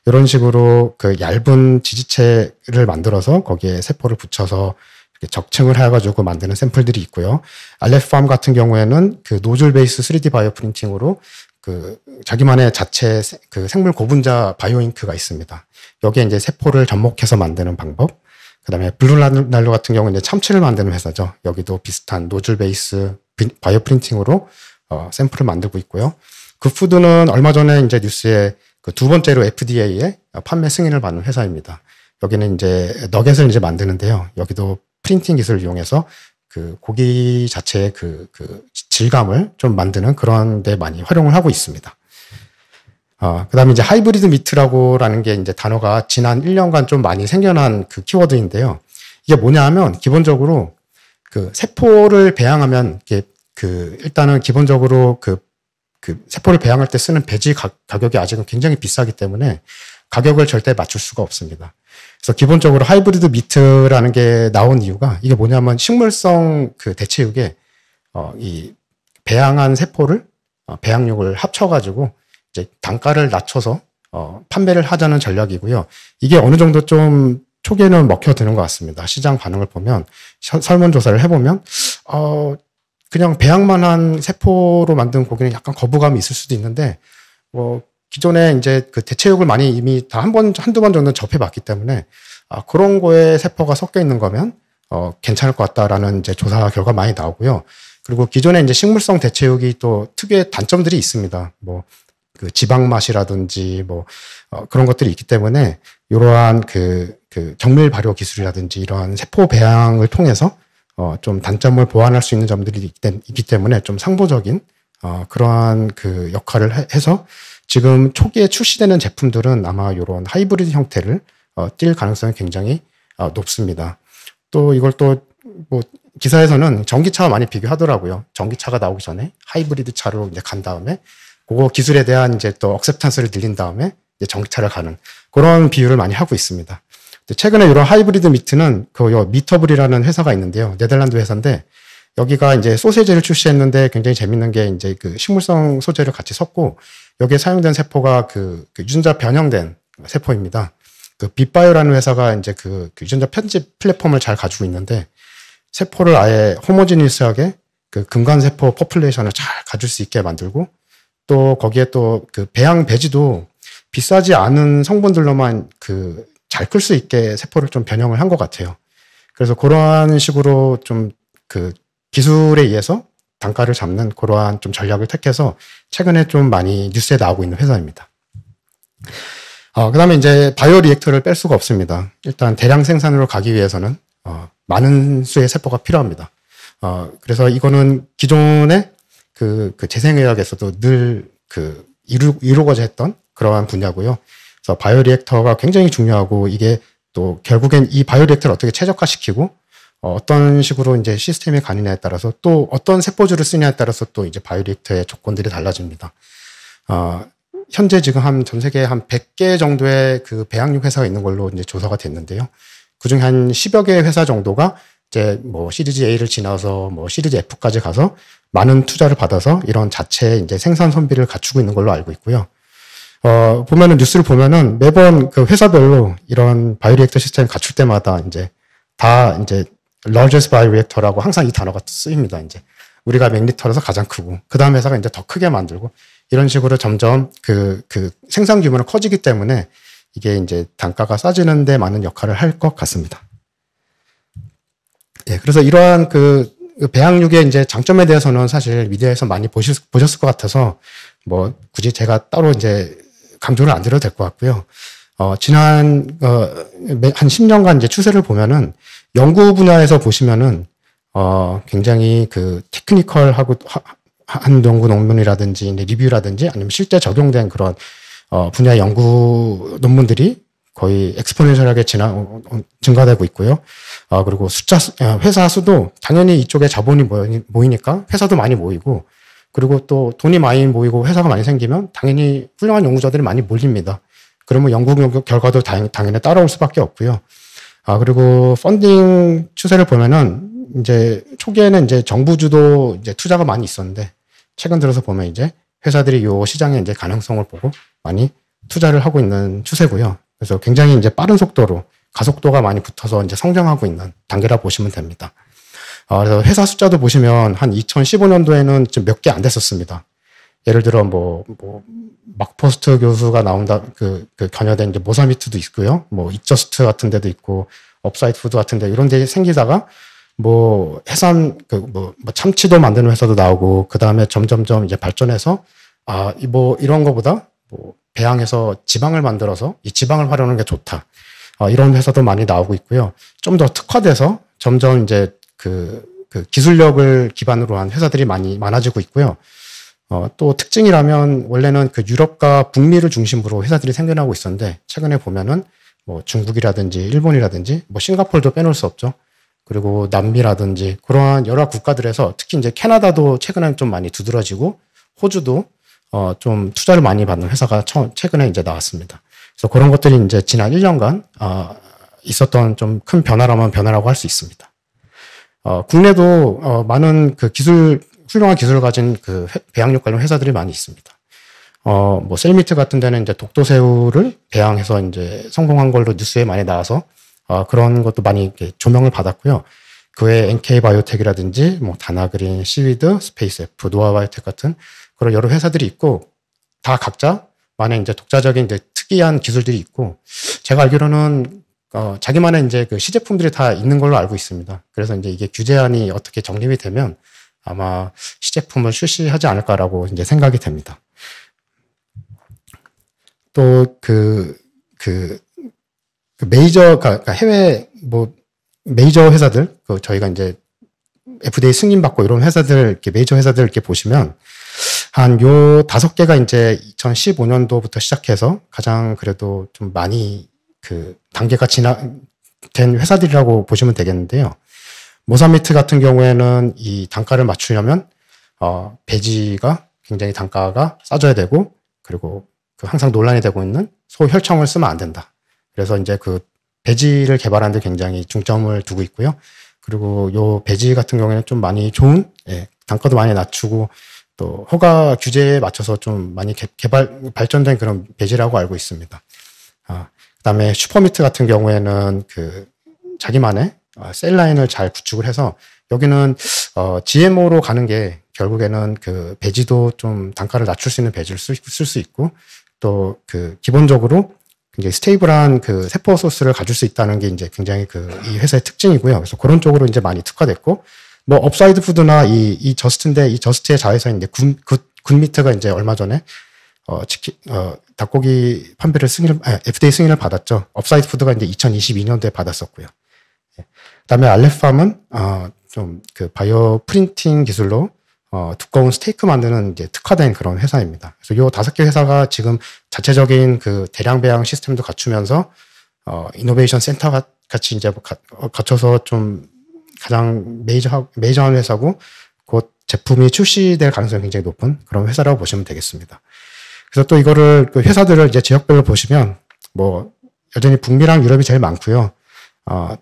이런 식으로 그 얇은 지지체를 만들어서 거기에 세포를 붙여서 이렇게 적층을 해가지고 만드는 샘플들이 있고요. 알레팜 같은 경우에는 그 노즐 베이스 3D 바이오 프린팅으로 그 자기만의 자체 그 생물 고분자 바이오 잉크가 있습니다. 여기에 이제 세포를 접목해서 만드는 방법. 그다음에 블루날로 같은 경우는 이제 참치를 만드는 회사죠. 여기도 비슷한 노즐 베이스 바이오 프린팅으로 샘플을 만들고 있고요. 그 푸드는 얼마 전에 이제 뉴스에 그 두 번째로 FDA에 판매 승인을 받는 회사입니다. 여기는 이제 너겟을 이제 만드는데요. 여기도 프린팅 기술을 이용해서 그 고기 자체의 그 질감을 좀 만드는 그런 데 많이 활용을 하고 있습니다. 그 다음에 이제 하이브리드 미트라는 게 이제 단어가 지난 1년간 좀 많이 생겨난 그 키워드인데요. 이게 뭐냐 하면 기본적으로 그 세포를 배양하면 이게 일단은 기본적으로 그 세포를 배양할 때 쓰는 배지 가격이 아직은 굉장히 비싸기 때문에 가격을 절대 맞출 수가 없습니다. 그래서 기본적으로 하이브리드 미트라는 게 나온 이유가 이게 뭐냐면 식물성 그 대체육에 이 배양한 세포를 배양육을 합쳐가지고 이제 단가를 낮춰서 판매를 하자는 전략이고요. 이게 어느 정도 좀 초기에는 먹혀드는 것 같습니다. 시장 반응을 보면 설문조사를 해보면 그냥 배양만 한 세포로 만든 고기는 약간 거부감이 있을 수도 있는데 기존에 이제 그 대체육을 많이 이미 다 한두 번 정도 접해봤기 때문에 그런 거에 세포가 섞여 있는 거면 괜찮을 것 같다라는 이제 조사 결과 많이 나오고요. 그리고 기존에 이제 식물성 대체육이 또 특유의 단점들이 있습니다. 그 지방 맛이라든지 그런 것들이 있기 때문에 이러한 그 정밀 발효 기술이라든지 이러한 세포 배양을 통해서 좀 단점을 보완할 수 있는 점들이 있기 때문에 좀 상보적인 그러한 그 역할을 해서 지금 초기에 출시되는 제품들은 아마 이런 하이브리드 형태를 띌 가능성이 굉장히 높습니다. 또 이걸 또 기사에서는 전기차와 많이 비교하더라고요. 전기차가 나오기 전에 하이브리드 차로 이제 간 다음에 그거 기술에 대한 이제 또 억셉턴스를 늘린 다음에 이제 전기차를 가는 그런 비유를 많이 하고 있습니다. 최근에 이런 하이브리드 미트는 미터블이라는 회사가 있는데요. 네덜란드 회사인데 여기가 이제 소세지를 출시했는데 굉장히 재밌는 게 이제 그 식물성 소재를 같이 섞고 여기에 사용된 세포가 그 유전자 변형된 세포입니다. 그 빗바이오라는 회사가 이제 그 유전자 편집 플랫폼을 잘 가지고 있는데 세포를 아예 호모지니스하게 그 금관세포 포퓰레이션을 잘 가질 수 있게 만들고 또 거기에 또 그 배양 배지도 비싸지 않은 성분들로만 그 잘 클 수 있게 세포를 좀 변형을 한 것 같아요. 그래서 그러한 식으로 좀 그 기술에 의해서 단가를 잡는 그러한 좀 전략을 택해서 최근에 좀 많이 뉴스에 나오고 있는 회사입니다. 그 다음에 이제 바이오 리액터를 뺄 수가 없습니다. 일단 대량 생산으로 가기 위해서는 많은 수의 세포가 필요합니다. 그래서 이거는 기존의 그 재생의학에서도 늘 이루어져 했던 그러한 분야고요. 그래서 바이오 리액터가 굉장히 중요하고 이게 또 결국엔 이 바이오 리액터를 어떻게 최적화시키고 어떤 식으로 이제 시스템이 가느냐에 따라서 또 어떤 세포주를 쓰냐에 따라서 또 이제 바이오 리액터의 조건들이 달라집니다. 현재 지금 전 세계에 한 100개 정도의 그 배양육 회사가 있는 걸로 이제 조사가 됐는데요. 그중에 한 10여 개의 회사 정도가 이제 시리즈 A를 지나서 시리즈 F까지 가서 많은 투자를 받아서 이런 자체 이제 생산 선비를 갖추고 있는 걸로 알고 있고요. 보면은 뉴스를 보면은 매번 그 회사별로 이런 바이오리액터 시스템을 갖출 때마다 이제 다 이제 largest bioreactor라고 항상 이 단어가 쓰입니다. 이제 우리가 맥리터로서 가장 크고 그 다음 회사가 이제 더 크게 만들고 이런 식으로 점점 그 생산 규모는 커지기 때문에 이게 이제 단가가 싸지는 데 많은 역할을 할 것 같습니다. 예, 그래서 이러한 그 배양육의 이제 장점에 대해서는 사실 미디어에서 많이 보셨을 것 같아서 굳이 제가 따로 이제 강조를 안 드려도 될 것 같고요. 지난 한 10년간 이제 추세를 보면은 연구 분야에서 보시면은 굉장히 그 테크니컬하고 한 연구 논문이라든지 리뷰라든지 아니면 실제 적용된 그런 분야 연구 논문들이 거의 엑스포넨셜하게 증가되고 있고요. 그리고 회사 수도 당연히 이쪽에 자본이 모이니까 회사도 많이 모이고 그리고 또 돈이 많이 모이고 회사가 많이 생기면 당연히 훌륭한 연구자들이 많이 몰립니다. 그러면 연구 결과도 당연히 따라올 수밖에 없고요. 그리고 펀딩 추세를 보면은 이제 초기에는 이제 정부 주도 이제 투자가 많이 있었는데 최근 들어서 보면 이제 회사들이 요 시장의 이제 가능성을 보고 많이 투자를 하고 있는 추세고요. 그래서 굉장히 이제 빠른 속도로 가속도가 많이 붙어서 이제 성장하고 있는 단계라 보시면 됩니다. 그래서 회사 숫자도 보시면 한 2015년도에는 좀 몇 개 안 됐었습니다. 예를 들어 막포스트 교수가 나온다 그 견여된 이제 모사미트도 있고요. 이저스트 같은 데도 있고 업사이드 푸드 같은 데 이런 데 생기다가 해산 참치도 만드는 회사도 나오고 그다음에 점점점 이제 발전해서 이런 거보다 배양해서 지방을 만들어서 이 지방을 활용하는 게 좋다. 이런 회사도 많이 나오고 있고요. 좀 더 특화돼서 점점 이제 그 기술력을 기반으로 한 회사들이 많아지고 있고요. 또 특징이라면 원래는 그 유럽과 북미를 중심으로 회사들이 생겨나고 있었는데 최근에 보면은 중국이라든지 일본이라든지 싱가포르도 빼놓을 수 없죠. 그리고 남미라든지 그러한 여러 국가들에서 특히 이제 캐나다도 최근에 좀 많이 두드러지고 호주도 좀 투자를 많이 받는 회사가 최근에 이제 나왔습니다. 그래서 그런 것들이 이제 지난 1년간 있었던 좀 큰 변화라고 할 수 있습니다. 국내도 많은 그 기술 훌륭한 기술을 가진 그 배양육 관련 회사들이 많이 있습니다. 뭐 셀미트 같은 데는 이제 독도새우를 배양해서 이제 성공한 걸로 뉴스에 많이 나와서 그런 것도 많이 이렇게 조명을 받았고요. 그 외에 NK바이오텍이라든지 뭐 다나그린, 시위드, 스페이스F, 노아바이오텍 같은 그런 여러 회사들이 있고 다 각자 만의 이제 독자적인 이제 특이한 기술들이 있고 제가 알기로는 자기만의 이제 그 시제품들이 다 있는 걸로 알고 있습니다. 그래서 이제 이게 규제안이 어떻게 정립이 되면 아마 시제품을 출시하지 않을까라고 이제 생각이 됩니다. 또 메이저, 그러니까 해외 뭐 메이저 회사들, 저희가 이제 FDA 승인받고 이런 회사들, 이렇게 메이저 회사들 이렇게 보시면 한 요 5개가 이제 2015년도부터 시작해서 가장 그래도 좀 많이 그 단계가 된 회사들이라고 보시면 되겠는데요. 모사미트 같은 경우에는 이 단가를 맞추려면 배지가 굉장히 단가가 싸져야 되고 그리고 그 항상 논란이 되고 있는 소혈청을 쓰면 안 된다. 그래서 이제 그 배지를 개발하는 데 굉장히 중점을 두고 있고요. 그리고 요 배지 같은 경우에는 좀 많이 좋은, 단가도 많이 낮추고 또 허가 규제에 맞춰서 좀 많이 발전된 그런 배지라고 알고 있습니다. 그다음에 슈퍼미트 같은 경우에는 그 자기만의 셀라인을 잘 구축을 해서 여기는 GMO로 가는 게 결국에는 그 배지도 좀 단가를 낮출 수 있는 배지를 쓸 수 있고 또 그 기본적으로 굉장히 스테이블한 그 세포 소스를 가질 수 있다는 게 이제 굉장히 이 회사의 특징이고요. 그래서 그런 쪽으로 이제 많이 특화됐고 뭐 업사이드 푸드나 이 저스트인데 이 저스트의 자회사 이제 굿미트가 이제 얼마 전에 닭고기 판매를 FDA 승인을 받았죠. 업사이드 푸드가 이제 2022년도에 받았었고요. 그다음에 알레팜은 좀 그 바이오 프린팅 기술로 두꺼운 스테이크 만드는 이제 특화된 그런 회사입니다. 그래서 요 5개 회사가 지금 자체적인 그 대량 배양 시스템도 갖추면서 이노베이션 센터 같이 이제 갖춰서 좀 가장 메이저한 회사고 곧 제품이 출시될 가능성이 굉장히 높은 그런 회사라고 보시면 되겠습니다. 그래서 또 이거를 그 회사들을 이제 지역별로 보시면 뭐 여전히 북미랑 유럽이 제일 많고요.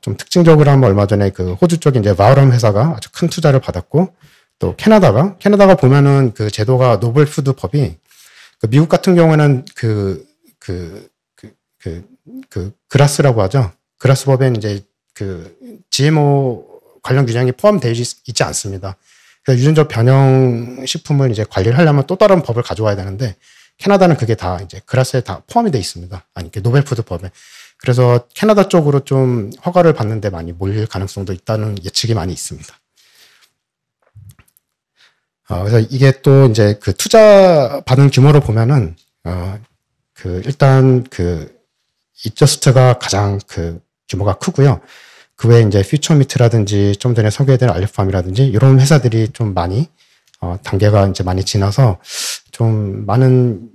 좀 특징적으로 하면 얼마 전에 그 호주 쪽에 이제 바우럼 회사가 아주 큰 투자를 받았고 또 캐나다가 보면은 그 제도가 노벨 푸드 법이 그 미국 같은 경우에는 그라스라고 하죠. 그라스 법에는 이제 그 GMO 관련 규정이 포함되어 있지 않습니다. 그래서 유전적 변형 식품을 이제 관리를 하려면 또 다른 법을 가져와야 되는데 캐나다는 그게 다 이제 그라스에 다 포함이 돼 있습니다. 아니, 노벨 푸드 법에. 그래서 캐나다 쪽으로 좀 허가를 받는데 많이 몰릴 가능성도 있다는 예측이 많이 있습니다. 그래서 이게 또 이제 그 투자 받은 규모로 보면은, 일단 이저스트가 가장 규모가 크고요. 그 외에 이제 퓨처미트라든지 좀 전에 소개해드린 알레팜이라든지 이런 회사들이 좀 많이, 단계가 이제 많이 지나서 좀 많은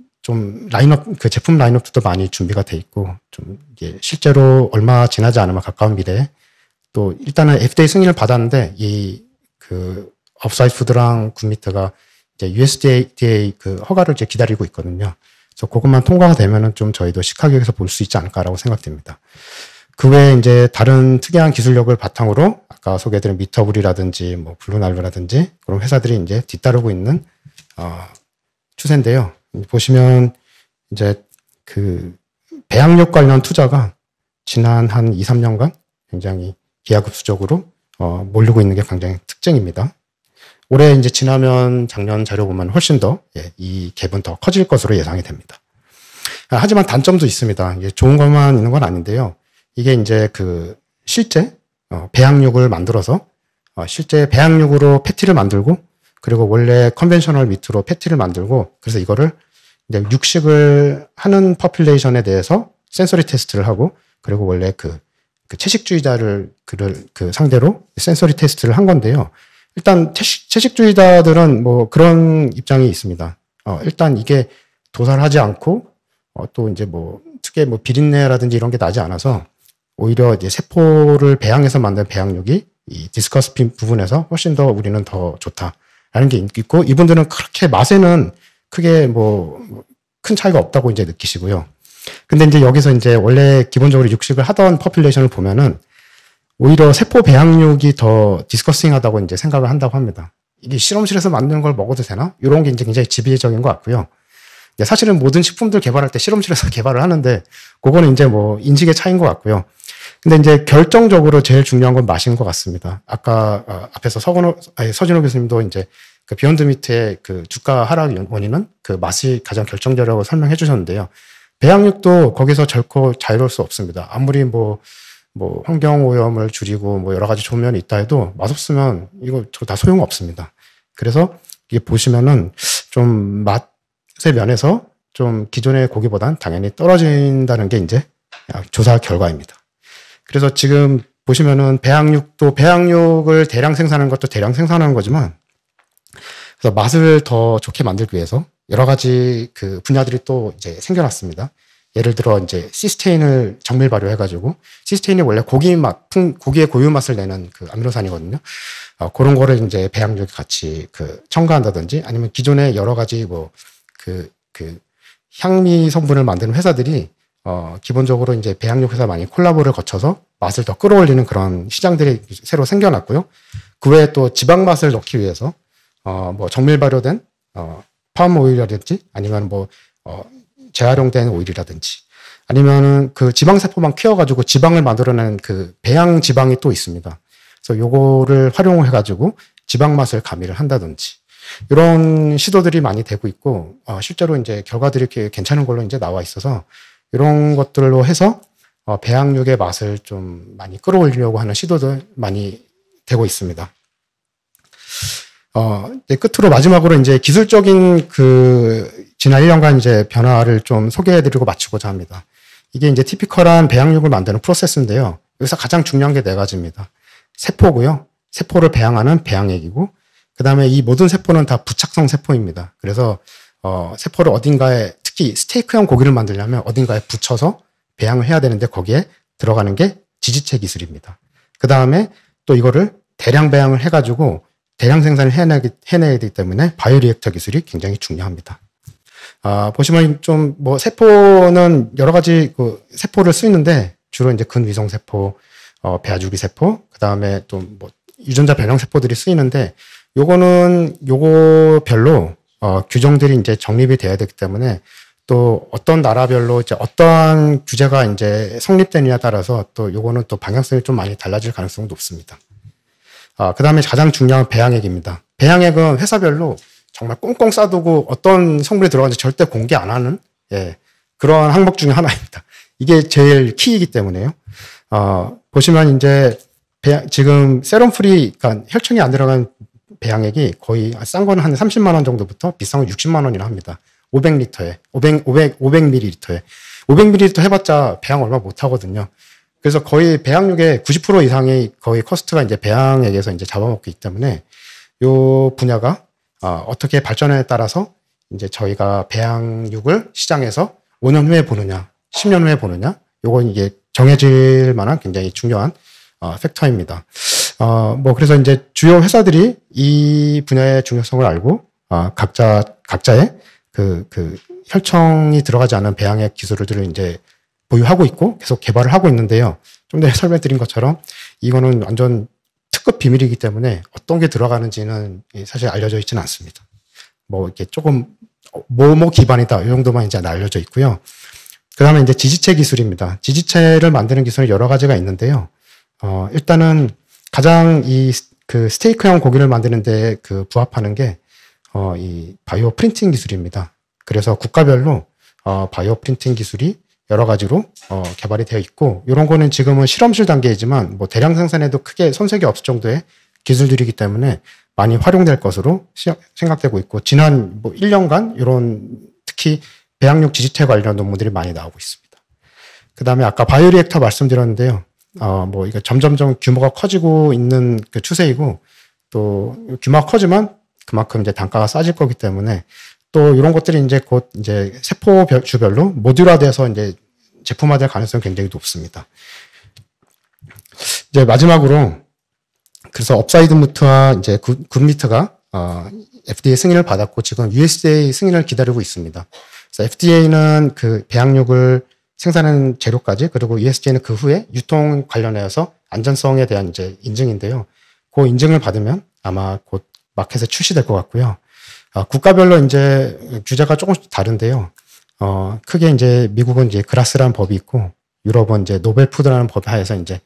라인업, 제품 라인업도 많이 준비가 돼 있고, 좀 이게 실제로 얼마 지나지 않으면 가까운 미래에 또 일단은 FDA 승인을 받았는데 업사이드 푸드랑 굿미트가 이제 USDA 허가를 이제 기다리고 있거든요. 그래서 그것만 통과가 되면은 좀 저희도 시카고에서 볼 수 있지 않을까라고 생각됩니다. 그 외에 이제 다른 특이한 기술력을 바탕으로 아까 소개해드린 미터블이라든지 뭐 블루날브라든지 그런 회사들이 이제 뒤따르고 있는 추세인데요. 보시면 이제 배양육 관련 투자가 지난 한 2, 3년간 굉장히 기하급수적으로 몰리고 있는 게 굉장히 특징입니다. 올해 이제 지나면 작년 자료 보면 훨씬 더 이 갭은 더 커질 것으로 예상이 됩니다. 하지만 단점도 있습니다. 이게 좋은 것만 있는 건 아닌데요. 이게 이제 실제 배양육을 만들어서 실제 배양육으로 패티를 만들고 그리고 원래 컨벤셔널 미트로 패티를 만들고 그래서 이거를 이제 육식을 하는 퍼퓰레이션에 대해서 센서리 테스트를 하고 그리고 원래 채식주의자를 상대로 센서리 테스트를 한 건데요. 일단 채식주의자들은 뭐 그런 입장이 있습니다. 일단 이게 도살을 하지 않고 또 이제 뭐 특유의 뭐 비린내라든지 이런 게 나지 않아서 오히려 이제 세포를 배양해서 만든 배양육이 이 디스커스 부분에서 훨씬 더 우리는 더 좋다라는 게 있고 이분들은 그렇게 맛에는 크게 뭐 큰 차이가 없다고 이제 느끼시고요. 근데 이제 여기서 이제 원래 기본적으로 육식을 하던 퍼퓰레이션을 보면은 오히려 세포 배양육이 더 디스커싱하다고 이제 생각을 한다고 합니다. 이게 실험실에서 만드는 걸 먹어도 되나? 이런 게 이제 굉장히 지배적인 것 같고요. 사실은 모든 식품들 개발할 때 실험실에서 개발을 하는데 그거는 이제 뭐 인식의 차이인 것 같고요. 근데 이제 결정적으로 제일 중요한 건 맛인 것 같습니다. 아까 앞에서 서진호 교수님도 이제 그 비욘드 미트의 그 주가 하락 원인은 그 맛이 가장 결정적이라고 설명해 주셨는데요. 배양육도 거기서 결코 자유로울 수 없습니다. 아무리 뭐 환경 오염을 줄이고 뭐 여러 가지 좋은 면이 있다 해도 맛없으면 이거 다 소용 없습니다. 그래서 이게 보시면은 좀 맛의 면에서 좀 기존의 고기보단 당연히 떨어진다는 게 이제 조사 결과입니다. 그래서 지금 보시면은 배양육을 대량 생산하는 것도 대량 생산하는 거지만 그래서 맛을 더 좋게 만들기 위해서 여러 가지 그 분야들이 또 이제 생겨났습니다. 예를 들어 이제 시스테인을 정밀 발효해가지고 시스테인이 원래 고기의 고유 맛을 내는 그 아미노산이거든요. 그런 거를 이제 배양육에 같이 그 첨가한다든지 아니면 기존의 여러 가지 뭐 그 향미 성분을 만드는 회사들이 기본적으로 이제 배양육 회사 많이 콜라보를 거쳐서 맛을 더 끌어올리는 그런 시장들이 새로 생겨났고요. 그 외에 또 지방 맛을 넣기 위해서 뭐 정밀 발효된 팜 오일이라든지 아니면 뭐 재활용된 오일이라든지 아니면은 그 지방 세포만 키워가지고 지방을 만들어내는 그 배양 지방이 또 있습니다. 그래서 요거를 활용해가지고 지방 맛을 가미를 한다든지 이런 시도들이 많이 되고 있고 실제로 이제 결과들이 이렇게 괜찮은 걸로 이제 나와 있어서 이런 것들로 해서 배양육의 맛을 좀 많이 끌어올리려고 하는 시도들 많이 되고 있습니다. 이제 끝으로 마지막으로 이제 기술적인 그 지난 1년간 이제 변화를 좀 소개해드리고 마치고자 합니다. 이게 이제 티피컬한 배양육을 만드는 프로세스인데요. 여기서 가장 중요한 게 4가지입니다. 세포고요. 세포를 배양하는 배양액이고, 그 다음에 이 모든 세포는 다 부착성 세포입니다. 그래서 세포를 어딘가에 특히 스테이크형 고기를 만들려면 어딘가에 붙여서 배양을 해야 되는데 거기에 들어가는 게 지지체 기술입니다. 그 다음에 또 이거를 대량 배양을 해가지고 대량 생산을 해내야 되기 때문에 바이오리액터 기술이 굉장히 중요합니다. 보시면 좀 뭐 세포는 여러 가지 그 세포를 쓰이는데 주로 이제 근위성 세포, 배아주기 세포, 그 다음에 또 뭐 유전자 변형 세포들이 쓰이는데 요거별로 규정들이 이제 정립이 돼야 되기 때문에 또 어떤 나라별로 이제 어떠한 규제가 이제 성립되느냐에 따라서 또 요거는 또 방향성이 좀 많이 달라질 가능성이 높습니다. 그 다음에 가장 중요한 배양액입니다. 배양액은 회사별로 정말 꽁꽁 싸두고 어떤 성분이 들어가는지 절대 공개 안 하는 그런 항목 중에 하나입니다. 이게 제일 키이기 때문에요. 보시면 이제 지금 세럼 프리, 그러니까 혈청이 안 들어간 배양액이 거의 싼 거는 한 30만 원 정도부터 비싼 건 60만 원이나 합니다. 500ml에 500ml 해봤자 배양 얼마 못 하거든요. 그래서 거의 배양육의 90% 이상의 거의 커스트가 이제 배양액에서 이제 잡아먹기 때문에 요 분야가 어떻게 발전에 따라서 이제 저희가 배양육을 시장에서 5년 후에 보느냐, 10년 후에 보느냐, 요건 이게 정해질 만한 굉장히 중요한 팩터입니다. 뭐 그래서 이제 주요 회사들이 이 분야의 중요성을 알고 각자의 그 혈청이 들어가지 않은 배양액 기술들을 이제 보유하고 있고 계속 개발을 하고 있는데요. 좀 전에 설명드린 것처럼 이거는 완전 특급 비밀이기 때문에 어떤 게 들어가는지는 사실 알려져 있지는 않습니다. 뭐 이렇게 조금 뭐뭐 기반이다 이 정도만 이제 알려져 있고요. 그 다음에 이제 지지체 기술입니다. 지지체를 만드는 기술은 여러 가지가 있는데요. 일단은 가장 그 스테이크형 고기를 만드는데 그 부합하는 게 이 바이오 프린팅 기술입니다. 그래서 국가별로 바이오 프린팅 기술이 여러 가지로 개발이 되어 있고 이런 거는 지금은 실험실 단계이지만 뭐 대량 생산에도 크게 손색이 없을 정도의 기술들이기 때문에 많이 활용될 것으로 생각되고 있고 지난 뭐 1년간 이런 특히 배양육 지지체 관련 논문들이 많이 나오고 있습니다. 그 다음에 아까 바이오리액터 말씀드렸는데요. 뭐 이거 점점점 규모가 커지고 있는 그 추세이고 또 규모가 커지면 그만큼 이제 단가가 싸질 거기 때문에 또 이런 것들이 이제 곧 이제 세포 주별로 모듈화돼서 이제 제품화될 가능성이 굉장히 높습니다. 이제 마지막으로 그래서 업사이드 무트와 이제 굿미트가 FDA 승인을 받았고 지금 USDA 승인을 기다리고 있습니다. 그래서 FDA는 그 배양육을 생산하는 재료까지 그리고 USDA는 그 후에 유통 관련해서 안전성에 대한 이제 인증인데요. 그 인증을 받으면 아마 곧 마켓에 출시될 것 같고요. 국가별로 이제 규제가 조금씩 다른데요. 크게 이제 미국은 이제 그라스라는 법이 있고 유럽은 이제 노벨푸드라는 법 하에서 이제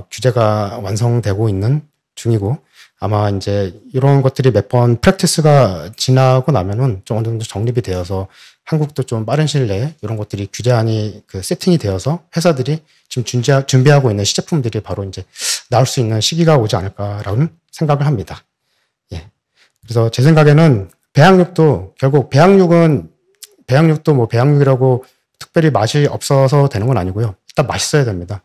규제가 완성되고 있는 중이고 아마 이제 이런 것들이 몇 번 프랙티스가 지나고 나면은 좀 어느 정도 정립이 되어서 한국도 좀 빠른 시일 내에 이런 것들이 규제안이 그 세팅이 되어서 회사들이 지금 준비하고 있는 시제품들이 바로 이제 나올 수 있는 시기가 오지 않을까라는 생각을 합니다. 예. 그래서 제 생각에는 배양육도 결국 배양육도 뭐 배양육이라고 특별히 맛이 없어서 되는 건 아니고요. 일단 맛있어야 됩니다.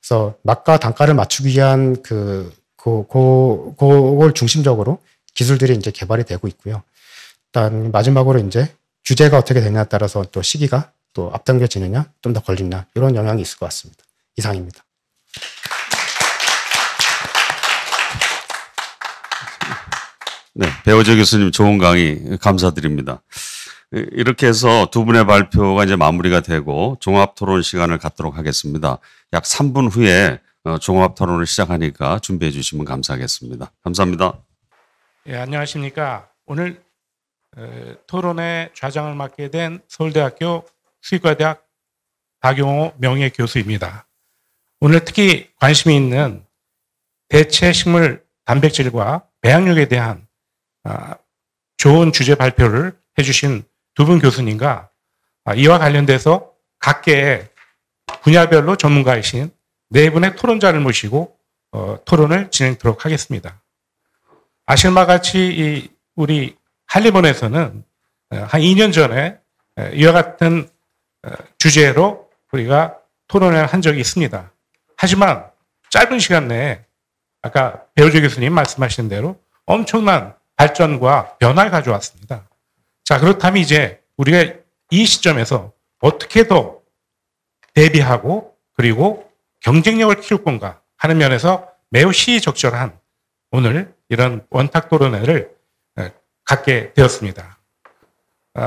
그래서 맛과 단가를 맞추기 위한 그걸 중심적으로 기술들이 이제 개발이 되고 있고요. 일단 마지막으로 이제 규제가 어떻게 되냐에 따라서 또 시기가 또 앞당겨지느냐, 좀 더 걸리냐 이런 영향이 있을 것 같습니다. 이상입니다. 네, 배우재 교수님 좋은 강의 감사드립니다. 이렇게 해서 두 분의 발표가 이제 마무리가 되고 종합 토론 시간을 갖도록 하겠습니다. 약 3분 후에 종합 토론을 시작하니까 준비해 주시면 감사하겠습니다. 감사합니다. 예, 안녕하십니까. 오늘 토론의 좌장을 맡게 된 서울대학교 수의과대학 박용호 명예교수입니다. 오늘 특히 관심이 있는 대체 식물 단백질과 배양육에 대한 좋은 주제 발표를 해주신 두 분 교수님과 이와 관련돼서 각계의 분야별로 전문가이신 네 분의 토론자를 모시고 토론을 진행하도록 하겠습니다. 아실 바 같이 우리 한림원에서는 한 2년 전에 이와 같은 주제로 우리가 토론을 한 적이 있습니다. 하지만 짧은 시간 내에 아까 배우재 교수님 말씀하신 대로 엄청난 발전과 변화를 가져왔습니다. 자, 그렇다면 이제 우리가 이 시점에서 어떻게 더 대비하고 그리고 경쟁력을 키울 건가 하는 면에서 매우 시의적절한 오늘 이런 원탁 토론회를 갖게 되었습니다.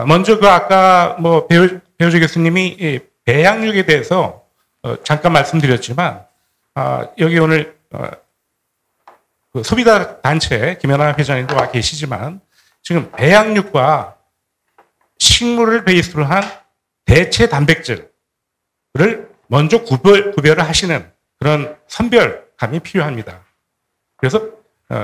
먼저 아까 배우재 교수님이 배양육에 대해서 잠깐 말씀드렸지만 여기 오늘 그 소비자 단체 김연아 회장님도 와 계시지만 지금 배양육과 식물을 베이스로 한 대체 단백질을 먼저 구별을 하시는 그런 선별감이 필요합니다. 그래서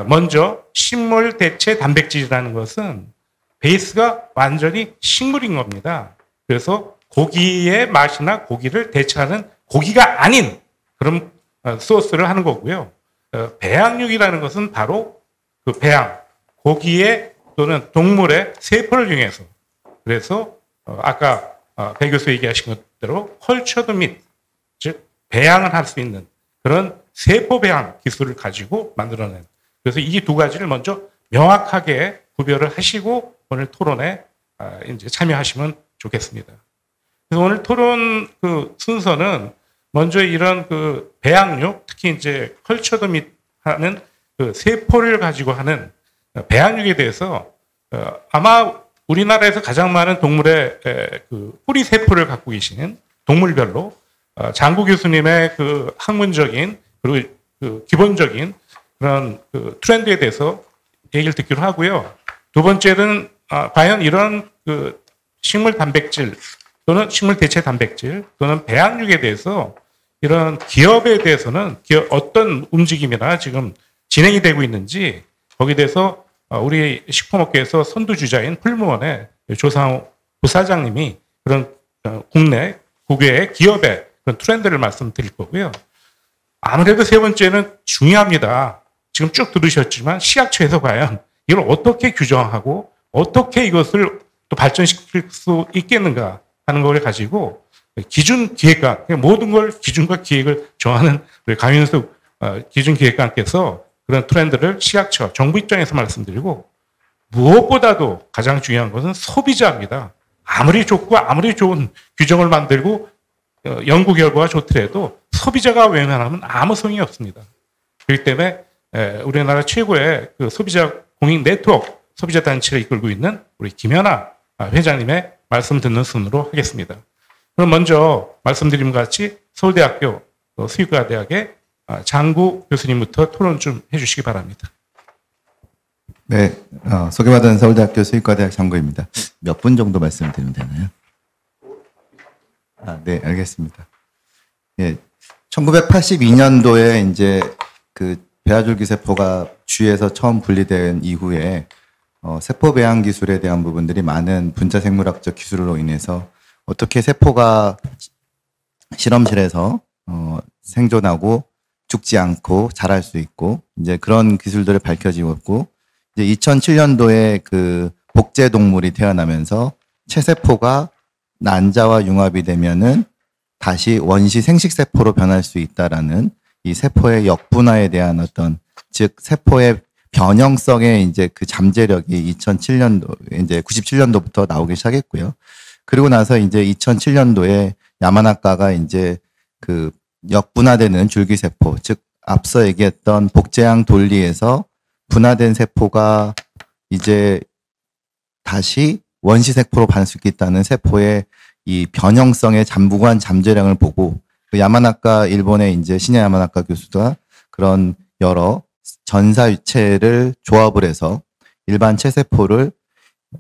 먼저 식물 대체 단백질이라는 것은 베이스가 완전히 식물인 겁니다. 그래서 고기의 맛이나 고기를 대체하는 고기가 아닌 그런 소스를 하는 거고요. 배양육이라는 것은 바로 그 배양, 고기의 또는 동물의 세포를 이용해서 그래서 아까 배 교수 얘기하신 것대로 컬처드 밋, 즉 배양을 할 수 있는 그런 세포 배양 기술을 가지고 만들어낸 그래서 이 두 가지를 먼저 명확하게 구별을 하시고 오늘 토론에 이제 참여하시면 좋겠습니다. 그래서 오늘 토론 그 순서는 먼저 이런 그 배양육, 특히 이제 컬처드 밋 하는 그 세포를 가지고 하는 배양육에 대해서 아마 우리나라에서 가장 많은 동물의 그 뿌리 세포를 갖고 계시는 동물별로 장구 교수님의 그 학문적인 그리고 그 기본적인 그런 그 트렌드에 대해서 얘기를 듣기로 하고요. 두 번째는 과연 이런 그 식물 단백질 또는 식물 대체 단백질 또는 배양육에 대해서 이런 기업에 대해서는 어떤 움직임이나 지금 진행이 되고 있는지 거기에 대해서 우리 식품업계에서 선두주자인 풀무원의 조상우 부사장님이 그런 국내 국외의 기업의 그런 트렌드를 말씀드릴 거고요. 아무래도 세 번째는 중요합니다. 지금 쭉 들으셨지만 식약처에서 과연 이걸 어떻게 규정하고 어떻게 이것을 또 발전시킬 수 있겠는가 하는 걸 가지고 기준 기획관, 모든 걸 기준과 기획을 정하는 우리 강윤숙 기준 기획관께서 그런 트렌드를 식약처, 정부 입장에서 말씀드리고 무엇보다도 가장 중요한 것은 소비자입니다. 아무리 좋고 아무리 좋은 규정을 만들고 연구 결과가 좋더라도 소비자가 외면하면 아무 소용이 없습니다. 그렇기 때문에 우리나라 최고의 그 소비자 공익 네트워크 소비자 단체를 이끌고 있는 우리 김연아 회장님의 말씀 듣는 순으로 하겠습니다. 그럼 먼저 말씀드린 것 같이 서울대학교 수의과대학의 장구 교수님부터 토론 좀 해주시기 바랍니다. 네, 소개받은 서울대학교 수의과대학 장고입니다. 몇 분 정도 말씀드리면 되나요? 네, 알겠습니다. 예, 1982년도에 이제 그 배아줄기 세포가 쥐에서 처음 분리된 이후에 세포 배양 기술에 대한 부분들이 많은 분자 생물학적 기술로 인해서 어떻게 세포가 실험실에서 생존하고 죽지 않고 자랄 수 있고 이제 그런 기술들을 밝혀지었고 이제 2007년도에 그 복제 동물이 태어나면서 체세포가 난자와 융합이 되면은 다시 원시 생식 세포로 변할 수 있다라는 이 세포의 역분화에 대한 어떤 즉 세포의 변형성의 이제 그 잠재력이 2007년도 이제 97년도부터 나오기 시작했고요. 그리고 나서 이제 2007년도에 야마나카가 이제 그 역분화되는 줄기세포, 즉 앞서 얘기했던 복제양 돌리에서 분화된 세포가 이제 다시 원시세포로 변할 수 있다는 세포의 이 변형성의 무관 잠재력을 보고 그 야마나카 일본의 이제 시냐 야마나카 교수가 그런 여러 전사유체를 조합을 해서 일반 체세포를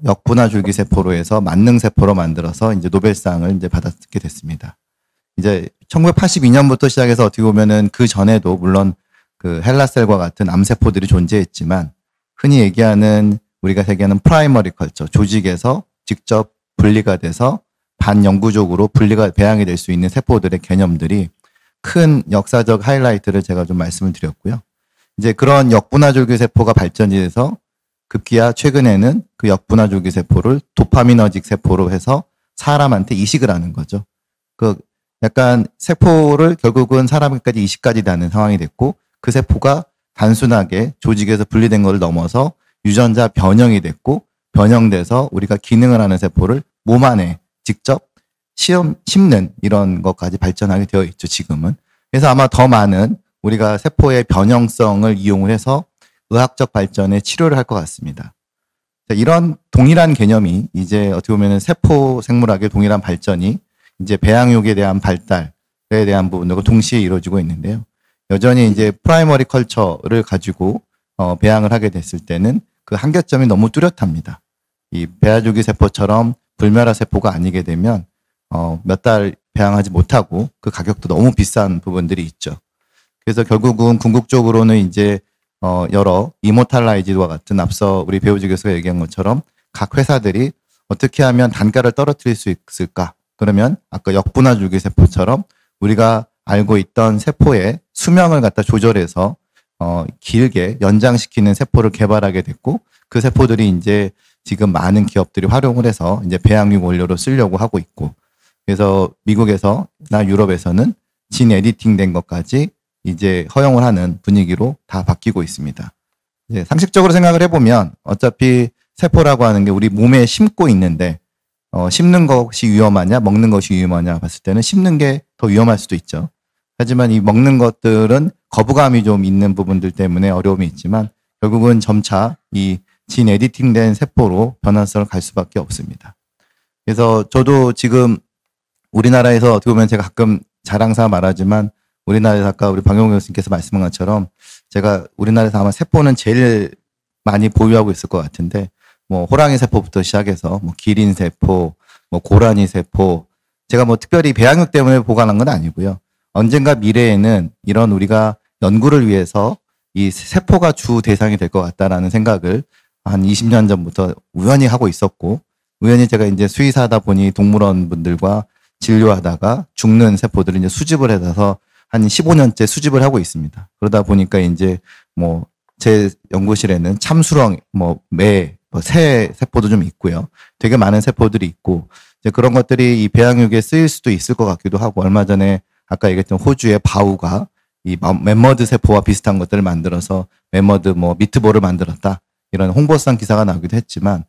역분화 줄기세포로 해서 만능세포로 만들어서 이제 노벨상을 이제 받게 됐습니다. 이제 1982년부터 시작해서 어떻게 보면은 그 전에도 물론 그 헬라셀과 같은 암세포들이 존재했지만 흔히 얘기하는 우리가 얘기하는 프라이머리 컬처 조직에서 직접 분리가 돼서 반영구적으로 분리가 배양이 될 수 있는 세포들의 개념들이 큰 역사적 하이라이트를 제가 좀 말씀을 드렸고요. 이제 그런 역분화 줄기세포가 발전이 돼서 급기야 최근에는 그 역분화 줄기세포를 도파미너직 세포로 해서 사람한테 이식을 하는 거죠. 그 약간 세포를 결국은 사람까지 이식까지 나는 상황이 됐고 그 세포가 단순하게 조직에서 분리된 걸 넘어서 유전자 변형이 됐고 변형돼서 우리가 기능을 하는 세포를 몸 안에 직접 심는 이런 것까지 발전하게 되어 있죠, 지금은. 그래서 아마 더 많은 우리가 세포의 변형성을 이용을 해서 의학적 발전에 치료를 할 것 같습니다. 이런 동일한 개념이 이제 어떻게 보면 세포 생물학의 동일한 발전이 이제 배양육에 대한 발달에 대한 부분들과 동시에 이루어지고 있는데요. 여전히 이제 프라이머리 컬처를 가지고 배양을 하게 됐을 때는 그 한계점이 너무 뚜렷합니다. 이 배아줄기 세포처럼 불멸화 세포가 아니게 되면 몇 달 배양하지 못하고 그 가격도 너무 비싼 부분들이 있죠. 그래서 결국은 궁극적으로는 이제 여러 이모탈라이즈와 같은 앞서 우리 배우지 교수가 얘기한 것처럼 각 회사들이 어떻게 하면 단가를 떨어뜨릴 수 있을까? 그러면 아까 역분화 줄기 세포처럼 우리가 알고 있던 세포의 수명을 갖다 조절해서 길게 연장시키는 세포를 개발하게 됐고 그 세포들이 이제 지금 많은 기업들이 활용을 해서 이제 배양육 원료로 쓰려고 하고 있고 그래서 미국에서나 유럽에서는 진 에디팅 된 것까지 이제 허용을 하는 분위기로 다 바뀌고 있습니다. 이제 상식적으로 생각을 해보면 어차피 세포라고 하는 게 우리 몸에 심고 있는데 심는 것이 위험하냐 먹는 것이 위험하냐 봤을 때는 심는 게 더 위험할 수도 있죠. 하지만 이 먹는 것들은 거부감이 좀 있는 부분들 때문에 어려움이 있지만 결국은 점차 이 진 에디팅된 세포로 변환성을 갈 수밖에 없습니다. 그래서 저도 지금 우리나라에서 어떻게 보면 제가 가끔 자랑삼아 말하지만 우리나라에서 아까 우리 박용호 교수님께서 말씀한 것처럼 제가 우리나라에서 아마 세포는 제일 많이 보유하고 있을 것 같은데 뭐 호랑이 세포부터 시작해서 뭐 기린 세포, 뭐 고라니 세포 제가 뭐 특별히 배양육 때문에 보관한 건 아니고요. 언젠가 미래에는 이런 우리가 연구를 위해서 이 세포가 주 대상이 될 것 같다라는 생각을 한 20년 전부터 우연히 하고 있었고 우연히 제가 이제 수의사다 보니 동물원 분들과 진료하다가 죽는 세포들을 이제 수집을 해서 한 15년째 수집을 하고 있습니다. 그러다 보니까 이제 뭐 제 연구실에는 참수렁, 뭐 매, 새 세포도 좀 있고요. 되게 많은 세포들이 있고 이제 그런 것들이 이 배양육에 쓰일 수도 있을 것 같기도 하고 얼마 전에 아까 얘기했던 호주의 바우가 이 멤머드 세포와 비슷한 것들을 만들어서 멤머드 뭐 미트볼을 만들었다 이런 홍보성 기사가 나오기도 했지만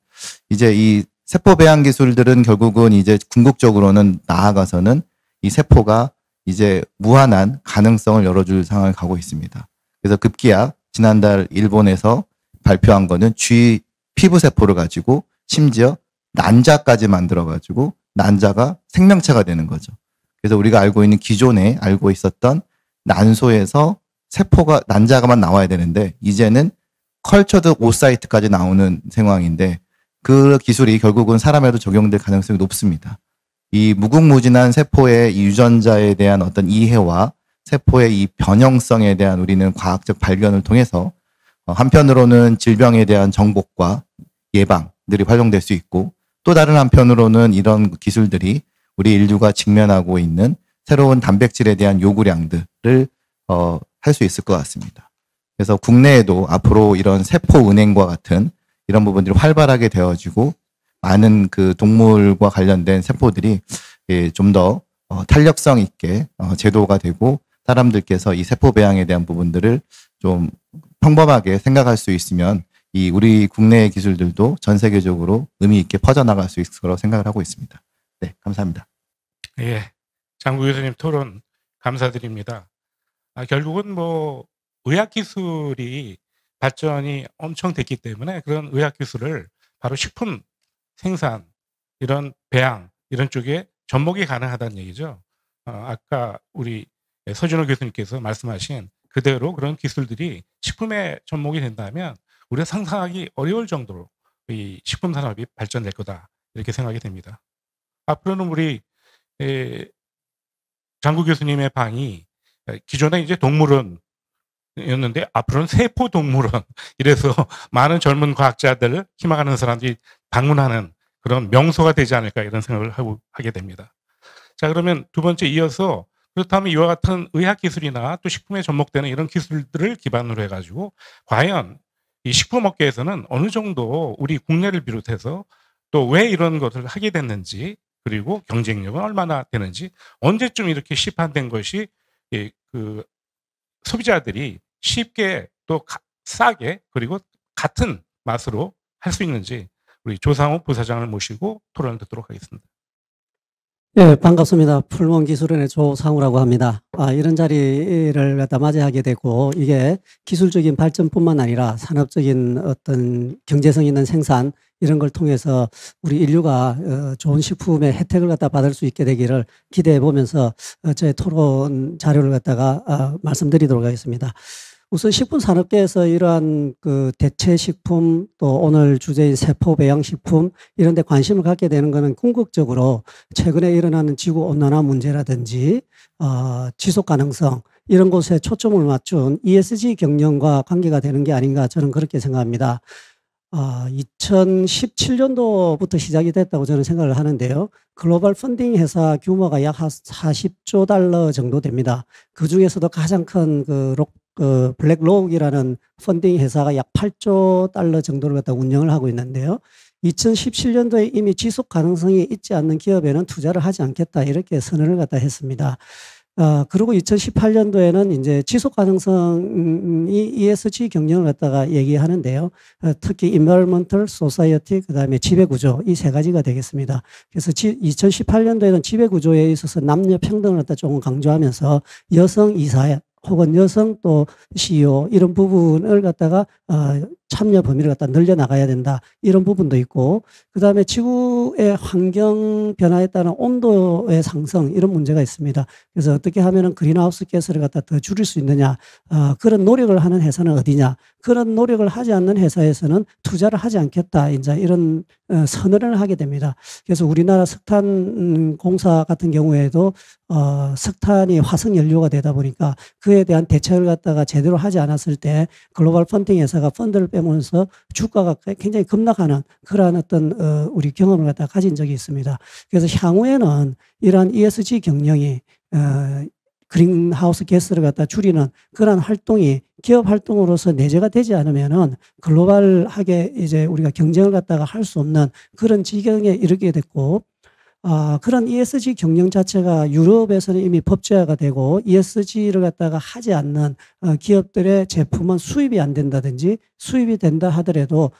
이제 이 세포 배양 기술들은 결국은 이제 궁극적으로는 나아가서는 이 세포가 이제 무한한 가능성을 열어줄 상황을 가고 있습니다. 그래서 급기야 지난달 일본에서 발표한 거는 쥐 피부 세포를 가지고 심지어 난자까지 만들어 가지고 난자가 생명체가 되는 거죠. 그래서 우리가 알고 있는 기존에 알고 있었던 난소에서 세포가 난자가만 나와야 되는데 이제는 컬처드 오사이트까지 나오는 상황인데 그 기술이 결국은 사람에도 적용될 가능성이 높습니다. 이 무궁무진한 세포의 이 유전자에 대한 어떤 이해와 세포의 이 변형성에 대한 우리는 과학적 발견을 통해서 한편으로는 질병에 대한 정복과 예방들이 활용될 수 있고 또 다른 한편으로는 이런 기술들이 우리 인류가 직면하고 있는 새로운 단백질에 대한 요구량들을 할 수 있을 것 같습니다. 그래서 국내에도 앞으로 이런 세포 은행과 같은 이런 부분들이 활발하게 되어지고 많은 그 동물과 관련된 세포들이 좀 더 탄력성 있게 제도가 되고 사람들께서 이 세포 배양에 대한 부분들을 좀 평범하게 생각할 수 있으면 이 우리 국내의 기술들도 전 세계적으로 의미 있게 퍼져나갈 수 있을 거라고 생각을 하고 있습니다. 네, 감사합니다. 예, 장구 교수님 토론 감사드립니다. 결국은 뭐 의학 기술이 발전이 엄청 됐기 때문에 그런 의학 기술을 바로 식품 생산, 이런 배양 이런 쪽에 접목이 가능하다는 얘기죠. 아까 우리 서준호 교수님께서 말씀하신 그대로 그런 기술들이 식품에 접목이 된다면 우리가 상상하기 어려울 정도로 이 식품 산업이 발전될 거다 이렇게 생각이 됩니다. 앞으로는 우리 장구 교수님의 방이 기존에 이제 동물원이었는데 앞으로는 세포 동물원 이래서 많은 젊은 과학자들 희망하는 사람들이 방문하는 그런 명소가 되지 않을까 이런 생각을 하게 됩니다. 자, 그러면 두 번째 이어서 그렇다면 이와 같은 의학 기술이나 또 식품에 접목되는 이런 기술들을 기반으로 해가지고 과연 이 식품업계에서는 어느 정도 우리 국내를 비롯해서 또 왜 이런 것을 하게 됐는지 그리고 경쟁력은 얼마나 되는지 언제쯤 이렇게 시판된 것이 그 소비자들이 쉽게 또 싸게 그리고 같은 맛으로 할 수 있는지 우리 조상욱 부사장을 모시고 토론을 듣도록 하겠습니다. 예, 반갑습니다. 풀몬기술원의 조상우라고 합니다. 이런 자리를 갖다 맞이하게 되고 이게 기술적인 발전뿐만 아니라 산업적인 어떤 경제성 있는 생산 이런 걸 통해서 우리 인류가 좋은 식품의 혜택을 갖다 받을 수 있게 되기를 기대해 보면서 제 토론 자료를 갖다가 말씀드리도록 하겠습니다. 우선 식품산업계에서 이러한 그 대체식품 또 오늘 주제인 세포 배양식품 이런 데 관심을 갖게 되는 것은 궁극적으로 최근에 일어나는 지구온난화 문제라든지 지속 가능성 이런 곳에 초점을 맞춘 ESG 경영과 관계가 되는 게 아닌가 저는 그렇게 생각합니다. 2017년도부터 시작이 됐다고 저는 생각을 하는데요. 글로벌 펀딩 회사 규모가 약 40조 달러 정도 됩니다. 그 중에서도 가장 큰 블랙록이라는 펀딩 회사가 약 8조 달러 정도를 갖다 운영을 하고 있는데요. 2017년도에 이미 지속 가능성이 있지 않는 기업에는 투자를 하지 않겠다 이렇게 선언을 갖다 했습니다. 그리고 2018년도에는 이제 지속 가능성이 ESG 경영을 갖다가 얘기하는데요. 특히 Environmental, Society, 그 다음에 지배구조 이 세 가지가 되겠습니다. 그래서 2018년도에는 지배구조에 있어서 남녀 평등을 갖다 조금 강조하면서 여성 이사 혹은 여성 또 CEO 이런 부분을 갖다가 참여 범위를 갖다 늘려나가야 된다. 이런 부분도 있고 그다음에 지구의 환경 변화에 따른 온도의 상승 이런 문제가 있습니다. 그래서 어떻게 하면은 그린하우스 가스를 갖다 더 줄일 수 있느냐 그런 노력을 하는 회사는 어디냐 그런 노력을 하지 않는 회사에서는 투자를 하지 않겠다. 이제 이런 선언을 하게 됩니다. 그래서 우리나라 석탄 공사 같은 경우에도 석탄이 화석 연료가 되다 보니까 그에 대한 대책을 갖다가 제대로 하지 않았을 때 글로벌 펀딩 회사가 펀드를 빼면서 주가가 굉장히 급락하는 그러한 어떤 우리 경험을 갖다 가진 적이 있습니다. 그래서 향후에는 이러한 ESG 경영이 그린하우스 가스를 갖다 줄이는 그런 활동이 기업 활동으로서 내재가 되지 않으면은 글로벌하게 이제 우리가 경쟁을 갖다가 할 수 없는 그런 지경에 이르게 됐고 그런 ESG 경영 자체가 유럽에서는 이미 법제화가 되고 ESG를 갖다가 하지 않는 기업들의 제품은 수입이 안 된다든지 수입이 된다 하더라도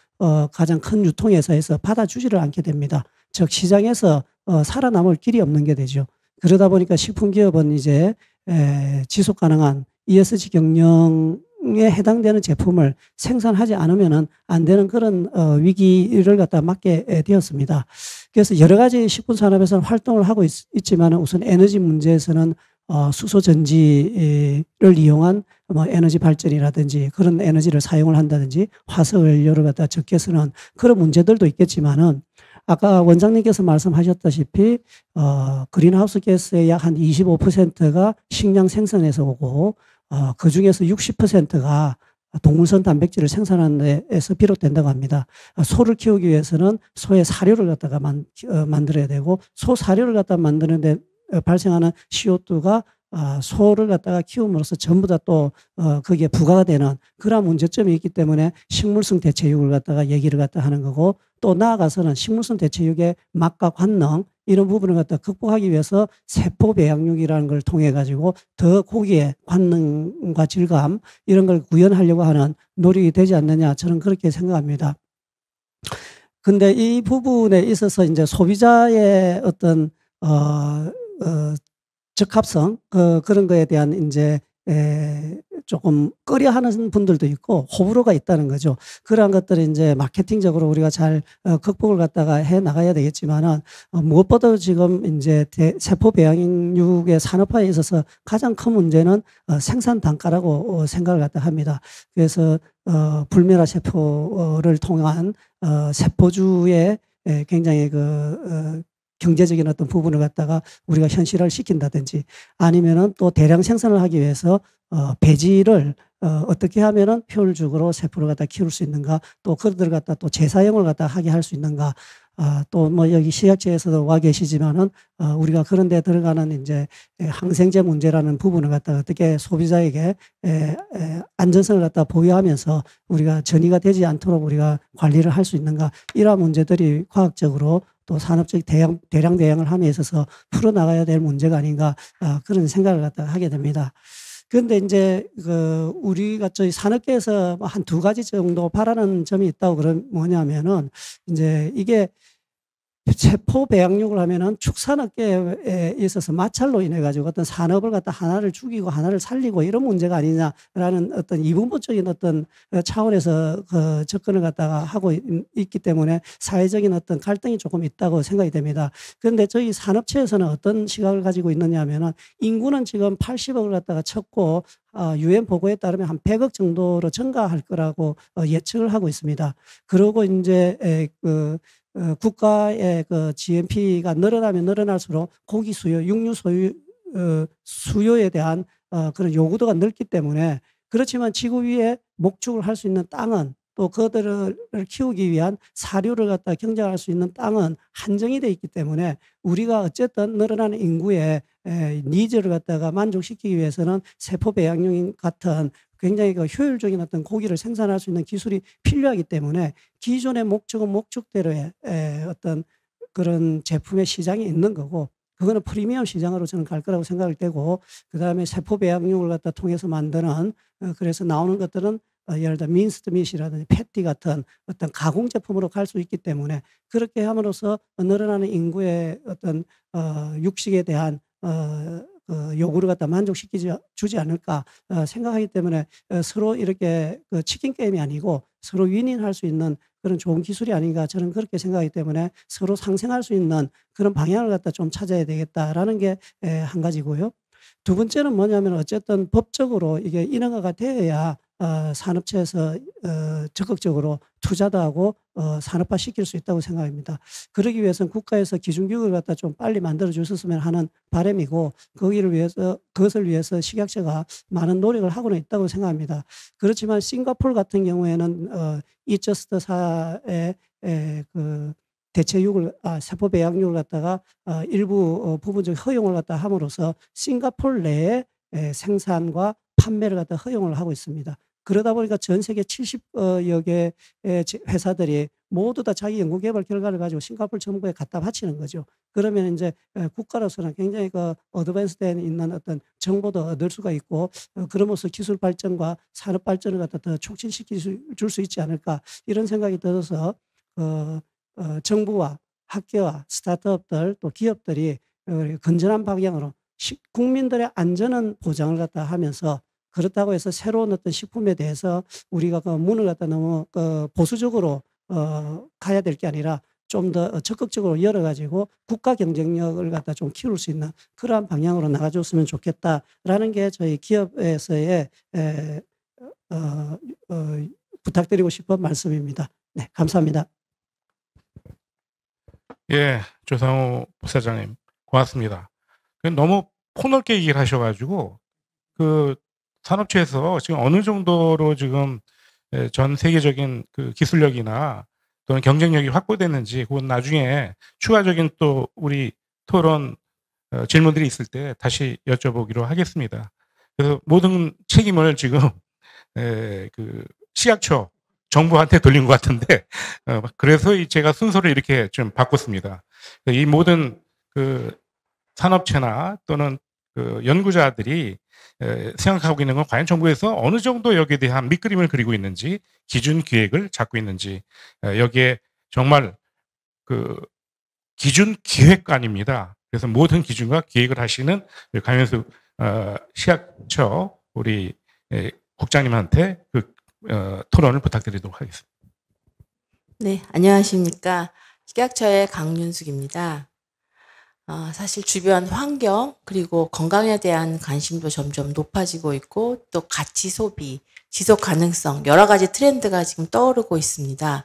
가장 큰 유통회사에서 받아주지를 않게 됩니다. 즉 시장에서 살아남을 길이 없는 게 되죠. 그러다 보니까 식품기업은 이제 지속 가능한 ESG 경영에 해당되는 제품을 생산하지 않으면 안 되는 그런 위기를 갖다 맞게 되었습니다. 그래서 여러 가지 식품 산업에서는 활동을 하고 있지만 우선 에너지 문제에서는 수소 전지를 이용한 뭐 에너지 발전이라든지 그런 에너지를 사용을 한다든지 화석연료를 갖다 적게 쓰는 그런 문제들도 있겠지만은 아까 원장님께서 말씀하셨다시피 그린하우스 가스의 약 한 25%가 식량 생산에서 오고 그 중에서 60%가 동물성 단백질을 생산하는 데에서 비롯된다고 합니다. 소를 키우기 위해서는 소의 사료를 갖다가 만들어야 되고 소 사료를 갖다 만드는데 발생하는 CO2가 소를 갖다가 키움으로써 전부 다 또 거기에 부과가 되는 그러한 문제점이 있기 때문에 식물성 대체육을 갖다가 얘기를 갖다 하는 거고 또 나아가서는 식물성 대체육의 맛과 관능 이런 부분을 갖다 극복하기 위해서 세포 배양육이라는 걸 통해 가지고 더 고기의 관능과 질감 이런 걸 구현하려고 하는 노력이 되지 않느냐 저는 그렇게 생각합니다. 근데 이 부분에 있어서 이제 소비자의 어떤 적합성 그런 거에 대한 이제 조금 꺼려하는 분들도 있고 호불호가 있다는 거죠. 그러한 것들을 이제 마케팅적으로 우리가 잘 극복을 갖다가 해 나가야 되겠지만은 무엇보다도 지금 이제 세포 배양육의 산업화에 있어서 가장 큰 문제는 생산 단가라고 생각을 갖다 합니다. 그래서 불멸화 세포를 통한 세포주의 굉장히 경제적인 어떤 부분을 갖다가 우리가 현실화를 시킨다든지 아니면은 또 대량 생산을 하기 위해서 배지를 어떻게 하면은 효율적으로 세포를 갖다 키울 수 있는가 또 그들을 갖다 또 재사용을 갖다 하게 할 수 있는가 또 뭐 여기 시약처에서도 와 계시지만은 우리가 그런 데 들어가는 이제 항생제 문제라는 부분을 갖다 어떻게 소비자에게 안전성을 갖다 보유하면서 우리가 전이가 되지 않도록 우리가 관리를 할 수 있는가 이러한 문제들이 과학적으로 또 산업적 대량 대응을 함에 있어서 풀어나가야 될 문제가 아닌가 그런 생각을 갖다 하게 됩니다. 그런데 이제 우리가 저희 산업계에서 한 두 가지 정도 바라는 점이 있다고 그런 뭐냐면은 이제 이게 세포 배양육을 하면은 축산업계에 있어서 마찰로 인해 가지고 어떤 산업을 갖다 하나를 죽이고 하나를 살리고 이런 문제가 아니냐라는 어떤 이분법적인 어떤 차원에서 접근을 갖다가 하고 있기 때문에 사회적인 어떤 갈등이 조금 있다고 생각이 됩니다. 그런데 저희 산업체에서는 어떤 시각을 가지고 있느냐 하면은 인구는 지금 80억을 갖다가 쳤고 UN 보고에 따르면 한 100억 정도로 증가할 거라고 예측을 하고 있습니다. 그리고 이제 국가의 GNP가 늘어나면 늘어날수록 고기 수요, 육류 수요에 대한 그런 요구도가 넓기 때문에 그렇지만 지구 위에 목축을 할 수 있는 땅은 또 그들을 키우기 위한 사료를 갖다 경작할 수 있는 땅은 한정이 되어 있기 때문에 우리가 어쨌든 늘어나는 인구의 니즈를 갖다가 만족시키기 위해서는 세포 배양육 같은 굉장히 효율적인 어떤 고기를 생산할 수 있는 기술이 필요하기 때문에 기존의 목적은 목적대로의 어떤 그런 제품의 시장이 있는 거고 그거는 프리미엄 시장으로 저는 갈 거라고 생각을 되고 그다음에 세포 배양육을 갖다 통해서 만드는 그래서 나오는 것들은 예를 들어 민스트 밑이라든지 패티 같은 어떤 가공 제품으로 갈 수 있기 때문에 그렇게 함으로써 늘어나는 인구의 어떤 육식에 대한 요구를 갖다 주지 않을까 생각하기 때문에 서로 이렇게 치킨 게임이 아니고 서로 윈윈할 수 있는 그런 좋은 기술이 아닌가 저는 그렇게 생각하기 때문에 서로 상생할 수 있는 그런 방향을 갖다 좀 찾아야 되겠다라는 게 한 가지고요. 두 번째는 뭐냐면 어쨌든 법적으로 이게 인허가가 되어야 산업체에서 적극적으로 투자도 하고 산업화 시킬 수 있다고 생각합니다. 그러기 위해서는 국가에서 기준규칙을 갖다 좀 빨리 만들어 주셨으면 하는 바람이고 그것을 위해서 식약처가 많은 노력을 하고는 있다고 생각합니다. 그렇지만 싱가포르 같은 경우에는 이저스트사의 대체육을 세포 배양육을 갖다가 일부 부분적 허용을 갖다 함으로써 싱가포르 내에 생산과 판매를 갖다 허용을 하고 있습니다. 그러다 보니까 전 세계 70여 개의 회사들이 모두 다 자기 연구개발 결과를 가지고 싱가포르 정부에 갖다 바치는 거죠. 그러면 이제 국가로서는 굉장히 어드밴스된 있는 어떤 정보도 얻을 수가 있고 그러면서 기술 발전과 산업 발전을 갖다 더 촉진시킬 수 있지 않을까 이런 생각이 들어서 정부와 학교와 스타트업들 또 기업들이 건전한 방향으로 국민들의 안전한 보장을 갖다 하면서 그렇다고 해서 새로운 어떤 식품에 대해서 우리가 문을 갖다 너무 보수적으로 가야 될 게 아니라 좀 더 적극적으로 열어가지고 국가 경쟁력을 갖다 좀 키울 수 있는 그러한 방향으로 나가줬으면 좋겠다라는 게 저희 기업에서의 부탁드리고 싶은 말씀입니다. 네, 감사합니다. 예, 조상우 부사장님 고맙습니다. 너무 폭넓게 얘기를 하셔가지고 그 산업체에서 지금 어느 정도로 지금 전 세계적인 그 기술력이나 또는 경쟁력이 확보됐는지 그건 나중에 추가적인 또 우리 토론 질문들이 있을 때 다시 여쭤보기로 하겠습니다. 그래서 모든 책임을 지금 그 식약처 정부한테 돌린 것 같은데 그래서 제가 순서를 이렇게 좀 바꿨습니다. 이 모든 그 산업체나 또는 그 연구자들이 생각하고 있는 건 과연 정부에서 어느 정도 여기에 대한 밑그림을 그리고 있는지, 기준 기획을 잡고 있는지, 여기에 정말 그 기준 기획관입니다. 그래서 모든 기준과 기획을 하시는 강현수 식약처 우리 국장님한테 그 토론을 부탁드리도록 하겠습니다. 네, 안녕하십니까. 식약처의 강윤숙입니다. 사실 주변 환경 그리고 건강에 대한 관심도 점점 높아지고 있고 또 가치 소비, 지속 가능성 여러 가지 트렌드가 지금 떠오르고 있습니다.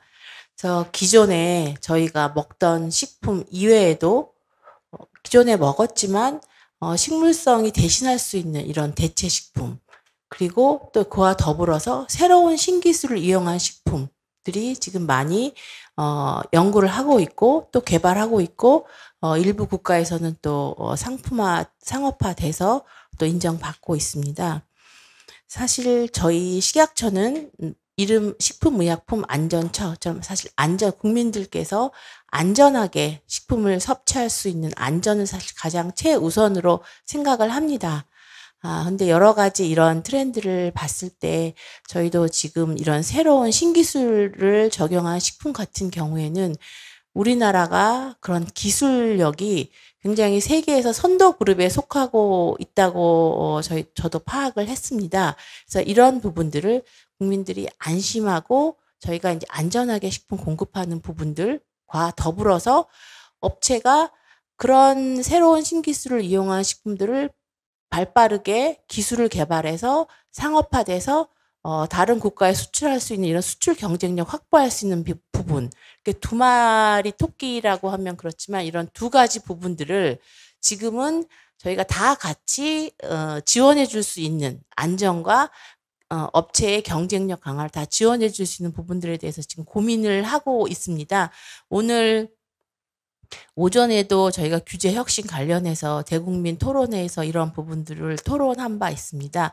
그래서 기존에 저희가 먹던 식품 이외에도 기존에 먹었지만 식물성이 대신할 수 있는 이런 대체 식품 그리고 또 그와 더불어서 새로운 신기술을 이용한 식품들이 지금 많이 연구를 하고 있고 또 개발하고 있고 일부 국가에서는 또 상업화돼서 또 인정받고 있습니다. 사실 저희 식약처는 이름 식품의약품 안전처처럼 사실 국민들께서 안전하게 식품을 섭취할 수 있는 안전을 사실 가장 최우선으로 생각을 합니다. 근데 여러 가지 이런 트렌드를 봤을 때 저희도 지금 이런 새로운 신기술을 적용한 식품 같은 경우에는 우리나라가 그런 기술력이 굉장히 세계에서 선도 그룹에 속하고 있다고 저도 파악을 했습니다. 그래서 이런 부분들을 국민들이 안심하고 저희가 이제 안전하게 식품 공급하는 부분들과 더불어서 업체가 그런 새로운 신기술을 이용한 식품들을 발빠르게 기술을 개발해서 상업화돼서 다른 국가에 수출할 수 있는 이런 수출 경쟁력 확보할 수 있는 부분. 두 마리 토끼라고 하면 그렇지만 이런 두 가지 부분들을 지금은 저희가 다 같이 지원해 줄 수 있는 안전과 업체의 경쟁력 강화를 다 지원해 줄 수 있는 부분들에 대해서 지금 고민을 하고 있습니다. 오늘 오전에도 저희가 규제 혁신 관련해서 대국민 토론회에서 이런 부분들을 토론한 바 있습니다.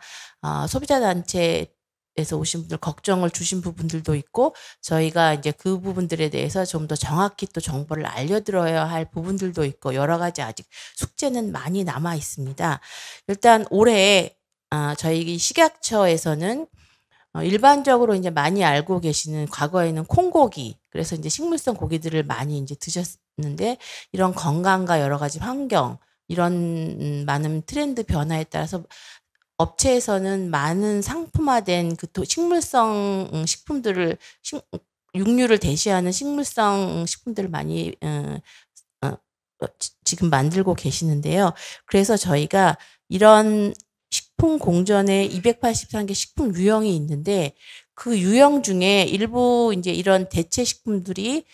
소비자단체에서 오신 분들 걱정을 주신 부분들도 있고 저희가 이제 그 부분들에 대해서 좀 더 정확히 또 정보를 알려드려야 할 부분들도 있고 여러 가지 아직 숙제는 많이 남아 있습니다. 일단 올해 저희 식약처에서는 일반적으로 이제 많이 알고 계시는 과거에는 콩고기, 그래서 이제 식물성 고기들을 많이 이제 드셨는데 이런 건강과 여러 가지 환경, 이런 많은 트렌드 변화에 따라서 업체에서는 많은 상품화된 그 식물성 식품들을 육류를 대시하는 식물성 식품들을 많이 지금 만들고 계시는데요. 그래서 저희가 이런 식품 공전에 283개 식품 유형이 있는데 그 유형 중에 일부 이제 이런 대체 식품들이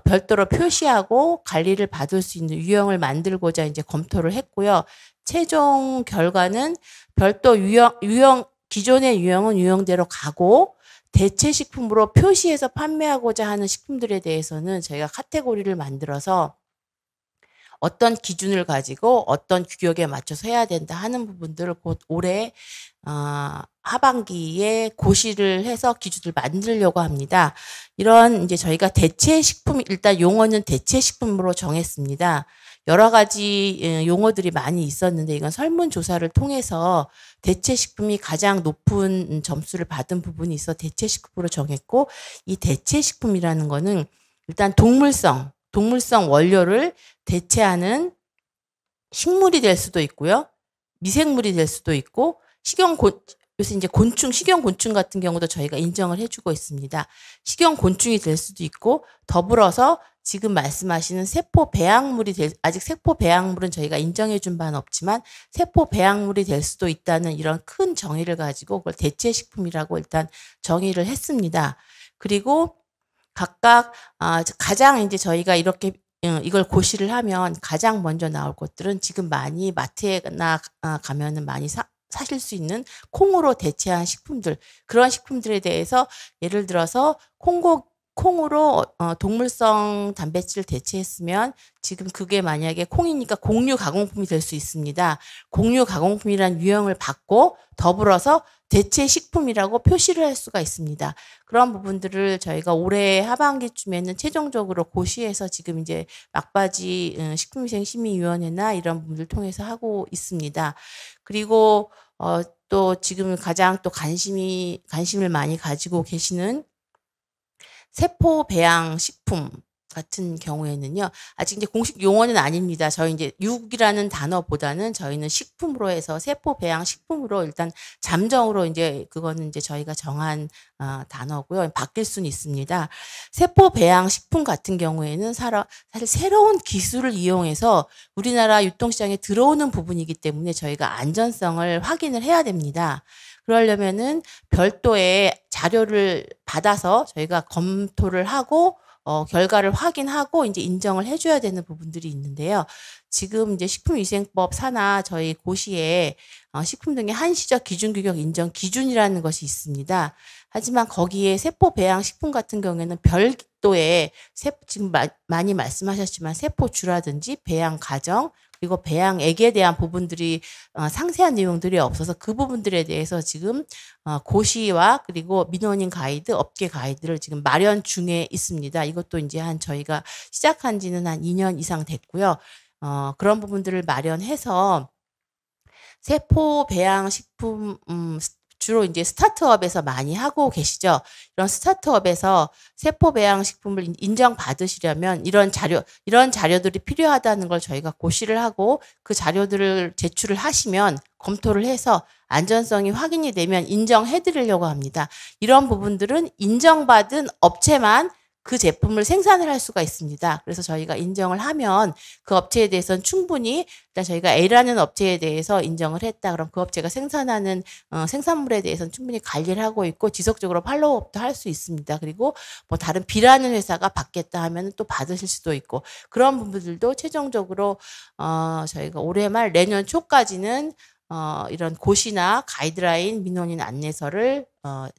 별도로 표시하고 관리를 받을 수 있는 유형을 만들고자 이제 검토를 했고요. 최종 결과는 별도 유형 기존의 유형은 유형대로 가고 대체 식품으로 표시해서 판매하고자 하는 식품들에 대해서는 저희가 카테고리를 만들어서 어떤 기준을 가지고 어떤 규격에 맞춰서 해야 된다 하는 부분들을 곧 올해 하반기에 고시를 해서 기준을 만들려고 합니다. 이런 이제 저희가 대체 식품, 일단 용어는 대체 식품으로 정했습니다. 여러 가지 용어들이 많이 있었는데 이건 설문조사를 통해서 대체 식품이 가장 높은 점수를 받은 부분이 있어 대체 식품으로 정했고, 이 대체 식품이라는 거는 일단 동물성 원료를 대체하는 식물이 될 수도 있고요. 미생물이 될 수도 있고, 요새 이제 식용곤충 같은 경우도 저희가 인정을 해주고 있습니다. 식용곤충이 될 수도 있고, 더불어서 지금 말씀하시는 세포 배양물이 아직 세포 배양물은 저희가 인정해 준 바는 없지만 세포 배양물이 될 수도 있다는 이런 큰 정의를 가지고 그걸 대체식품이라고 일단 정의를 했습니다. 그리고 각각 가장 이제 저희가 이렇게 이걸 고시를 하면 가장 먼저 나올 것들은 지금 많이 마트에나 가면은 많이 사실 수 있는 콩으로 대체한 식품들, 그런 식품들에 대해서 예를 들어서 콩으로 동물성 단백질을 대체했으면 지금 그게 만약에 콩이니까 곡류 가공품이 될 수 있습니다. 곡류 가공품이라는 유형을 받고 더불어서 대체 식품이라고 표시를 할 수가 있습니다. 그런 부분들을 저희가 올해 하반기쯤에는 최종적으로 고시해서 지금 이제 막바지 식품위생심의위원회나 이런 분들 통해서 하고 있습니다. 그리고 또 지금 가장 또 관심을 많이 가지고 계시는 세포 배양 식품 같은 경우에는요, 아직 이제 공식 용어는 아닙니다. 저희 이제 육이라는 단어보다는 저희는 식품으로 해서 세포 배양 식품으로 일단 잠정으로 이제 그거는 이제 저희가 정한 단어고요. 바뀔 수는 있습니다. 세포 배양 식품 같은 경우에는 사실 새로운 기술을 이용해서 우리나라 유통시장에 들어오는 부분이기 때문에 저희가 안전성을 확인을 해야 됩니다. 그러려면은 별도의 자료를 받아서 저희가 검토를 하고 결과를 확인하고 이제 인정을 해줘야 되는 부분들이 있는데요. 지금 이제 식품위생법 산하 저희 고시에 식품 등의 한시적 기준규격 인정 기준이라는 것이 있습니다. 하지만 거기에 세포 배양 식품 같은 경우에는 별도의 지금 많이 말씀하셨지만 세포주라든지 배양 과정 그리고 배양액에 대한 부분들이 상세한 내용들이 없어서 그 부분들에 대해서 지금 고시와 그리고 민원인 가이드, 업계 가이드를 지금 마련 중에 있습니다. 이것도 이제 저희가 시작한 지는 한 2년 이상 됐고요. 그런 부분들을 마련해서 세포 배양 식품 주로 이제 스타트업에서 많이 하고 계시죠. 이런 스타트업에서 세포 배양 식품을 인정받으시려면 이런 자료들이 필요하다는 걸 저희가 고시를 하고 그 자료들을 제출을 하시면 검토를 해서 안전성이 확인이 되면 인정해 드리려고 합니다. 이런 부분들은 인정받은 업체만 그 제품을 생산을 할 수가 있습니다. 그래서 저희가 인정을 하면 그 업체에 대해서는 충분히 일단 저희가 A라는 업체에 대해서 인정을 했다. 그럼 그 업체가 생산하는 생산물에 대해서는 충분히 관리를 하고 있고 지속적으로 팔로우업도 할 수 있습니다. 그리고 뭐 다른 B라는 회사가 받겠다 하면 또 받으실 수도 있고 그런 부분들도 최종적으로 저희가 올해 말 내년 초까지는 이런 고시나 가이드라인 민원인 안내서를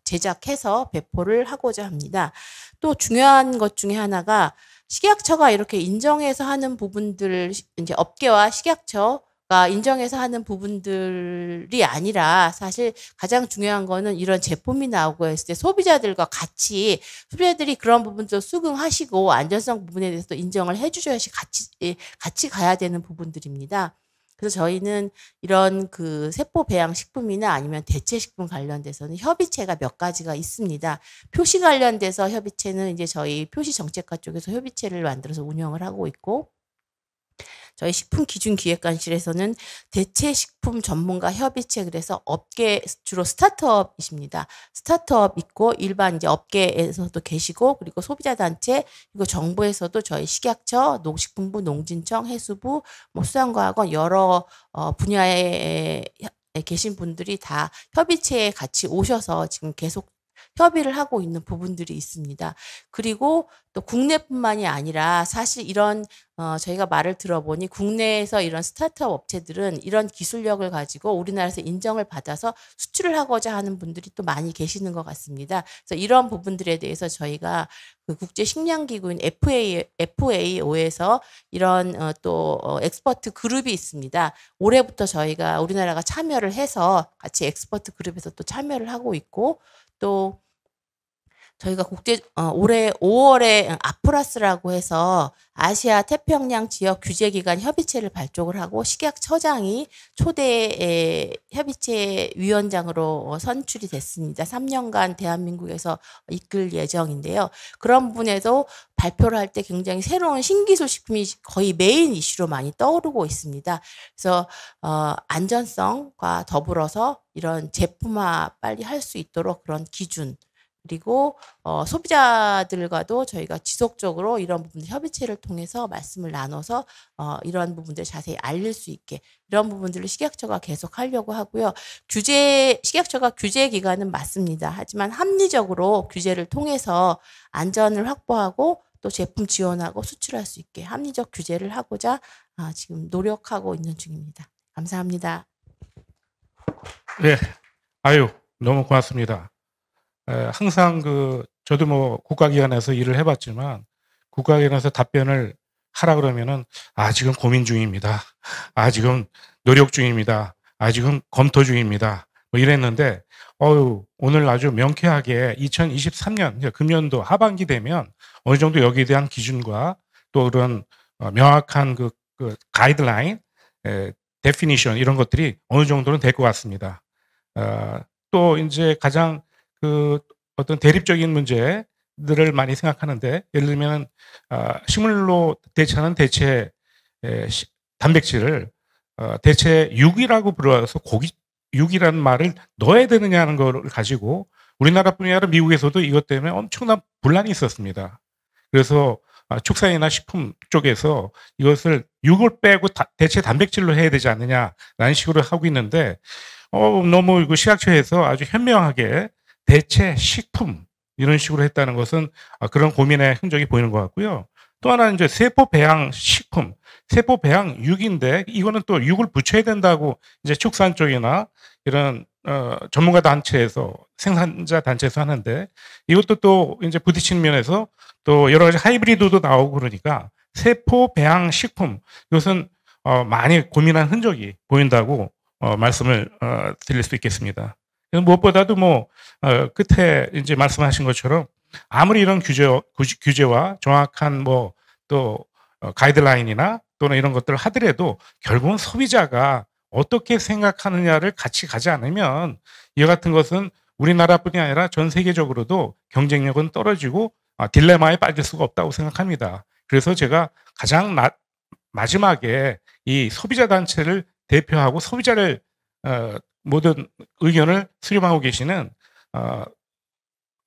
제작해서 배포를 하고자 합니다. 또 중요한 것 중에 하나가 식약처가 이렇게 인정해서 하는 부분들, 이제 업계와 식약처가 인정해서 하는 부분들이 아니라 사실 가장 중요한 거는 이런 제품이 나오고 했을 때 소비자들과 같이 소비자들이 그런 부분도 수긍하시고 안전성 부분에 대해서도 인정을 해주셔야지 같이 가야 되는 부분들입니다. 그래서 저희는 이런 그 세포 배양 식품이나 아니면 대체 식품 관련돼서는 협의체가 몇 가지가 있습니다. 표시 관련돼서 협의체는 이제 저희 표시 정책과 쪽에서 협의체를 만들어서 운영을 하고 있고 저희 식품기준기획관실에서는 대체식품 전문가 협의체 그래서 업계 주로 스타트업이십니다. 스타트업 있고 일반 이제 업계에서도 계시고 그리고 소비자단체 그리고 정부에서도 저희 식약처, 농식품부, 농진청, 해수부, 뭐 수산과학원 여러 분야에 계신 분들이 다 협의체에 같이 오셔서 지금 계속 협의를 하고 있는 부분들이 있습니다. 그리고 또 국내뿐만이 아니라 사실 이런 저희가 말을 들어보니 국내에서 이런 스타트업 업체들은 이런 기술력을 가지고 우리나라에서 인정을 받아서 수출을 하고자 하는 분들이 또 많이 계시는 것 같습니다. 그래서 이런 부분들에 대해서 저희가 그 국제식량기구인 FAO에서 이런 또 엑스퍼트 그룹이 있습니다. 올해부터 저희가 우리나라가 참여를 해서 같이 엑스퍼트 그룹에서 또 참여를 하고 있고 또 저희가 올해 5월에 아프라스라고 해서 아시아 태평양 지역 규제기관 협의체를 발족을 하고 식약처장이 초대 협의체 위원장으로 선출이 됐습니다. 3년간 대한민국에서 이끌 예정인데요. 그런 부분에도 발표를 할 때 굉장히 새로운 신기술 식품이 거의 메인 이슈로 많이 떠오르고 있습니다. 그래서 안전성과 더불어서 이런 제품화 빨리 할 수 있도록 그런 기준 그리고 소비자들과도 저희가 지속적으로 이런 부분들 협의체를 통해서 말씀을 나눠서 이러한 부분들 자세히 알릴 수 있게 이런 부분들을 식약처가 계속 하려고 하고요. 식약처가 규제 기관은 맞습니다. 하지만 합리적으로 규제를 통해서 안전을 확보하고 또 제품 지원하고 수출할 수 있게 합리적 규제를 하고자 지금 노력하고 있는 중입니다. 감사합니다. 네, 아유 너무 고맙습니다. 항상 저도 뭐 국가기관에서 일을 해봤지만 국가기관에서 답변을 하라 그러면은 지금 고민 중입니다. 지금 노력 중입니다. 지금 검토 중입니다. 뭐 이랬는데 오늘 아주 명쾌하게 2023년 금년도 하반기 되면 어느 정도 여기에 대한 기준과 또 그런 명확한 그 가이드라인, 데피니션 이런 것들이 어느 정도는 될 것 같습니다. 또 이제 가장 어떤 대립적인 문제들을 많이 생각하는데 예를 들면 식물로 대체하는 대체 단백질을 대체 육이라고 불러서 육이라는 말을 넣어야 되느냐는 걸 가지고 우리나라뿐이 아니라 미국에서도 이것 때문에 엄청난 분란이 있었습니다. 그래서 축산이나 식품 쪽에서 이것을 육을 빼고 대체 단백질로 해야 되지 않느냐라는 식으로 하고 있는데 너무 이거 식약처에서 아주 현명하게 대체 식품 이런 식으로 했다는 것은 그런 고민의 흔적이 보이는 것 같고요. 또 하나는 이제 세포 배양 식품, 세포 배양 육인데 이거는 또 육을 붙여야 된다고 이제 축산 쪽이나 이런 전문가 단체에서 생산자 단체에서 하는데 이것도 또 이제 부딪히는 면에서 또 여러 가지 하이브리드도 나오고 그러니까 세포 배양 식품 이것은 많이 고민한 흔적이 보인다고 말씀을 드릴 수 있겠습니다. 무엇보다도 뭐 끝에 이제 말씀하신 것처럼 아무리 이런 규제와 정확한 뭐 또 가이드라인이나 또는 이런 것들을 하더라도 결국은 소비자가 어떻게 생각하느냐를 같이 가지 않으면 이와 같은 것은 우리나라뿐이 아니라 전 세계적으로도 경쟁력은 떨어지고 딜레마에 빠질 수가 없다고 생각합니다. 그래서 제가 가장 마지막에 이 소비자 단체를 대표하고 소비자를 모든 의견을 수렴하고 계시는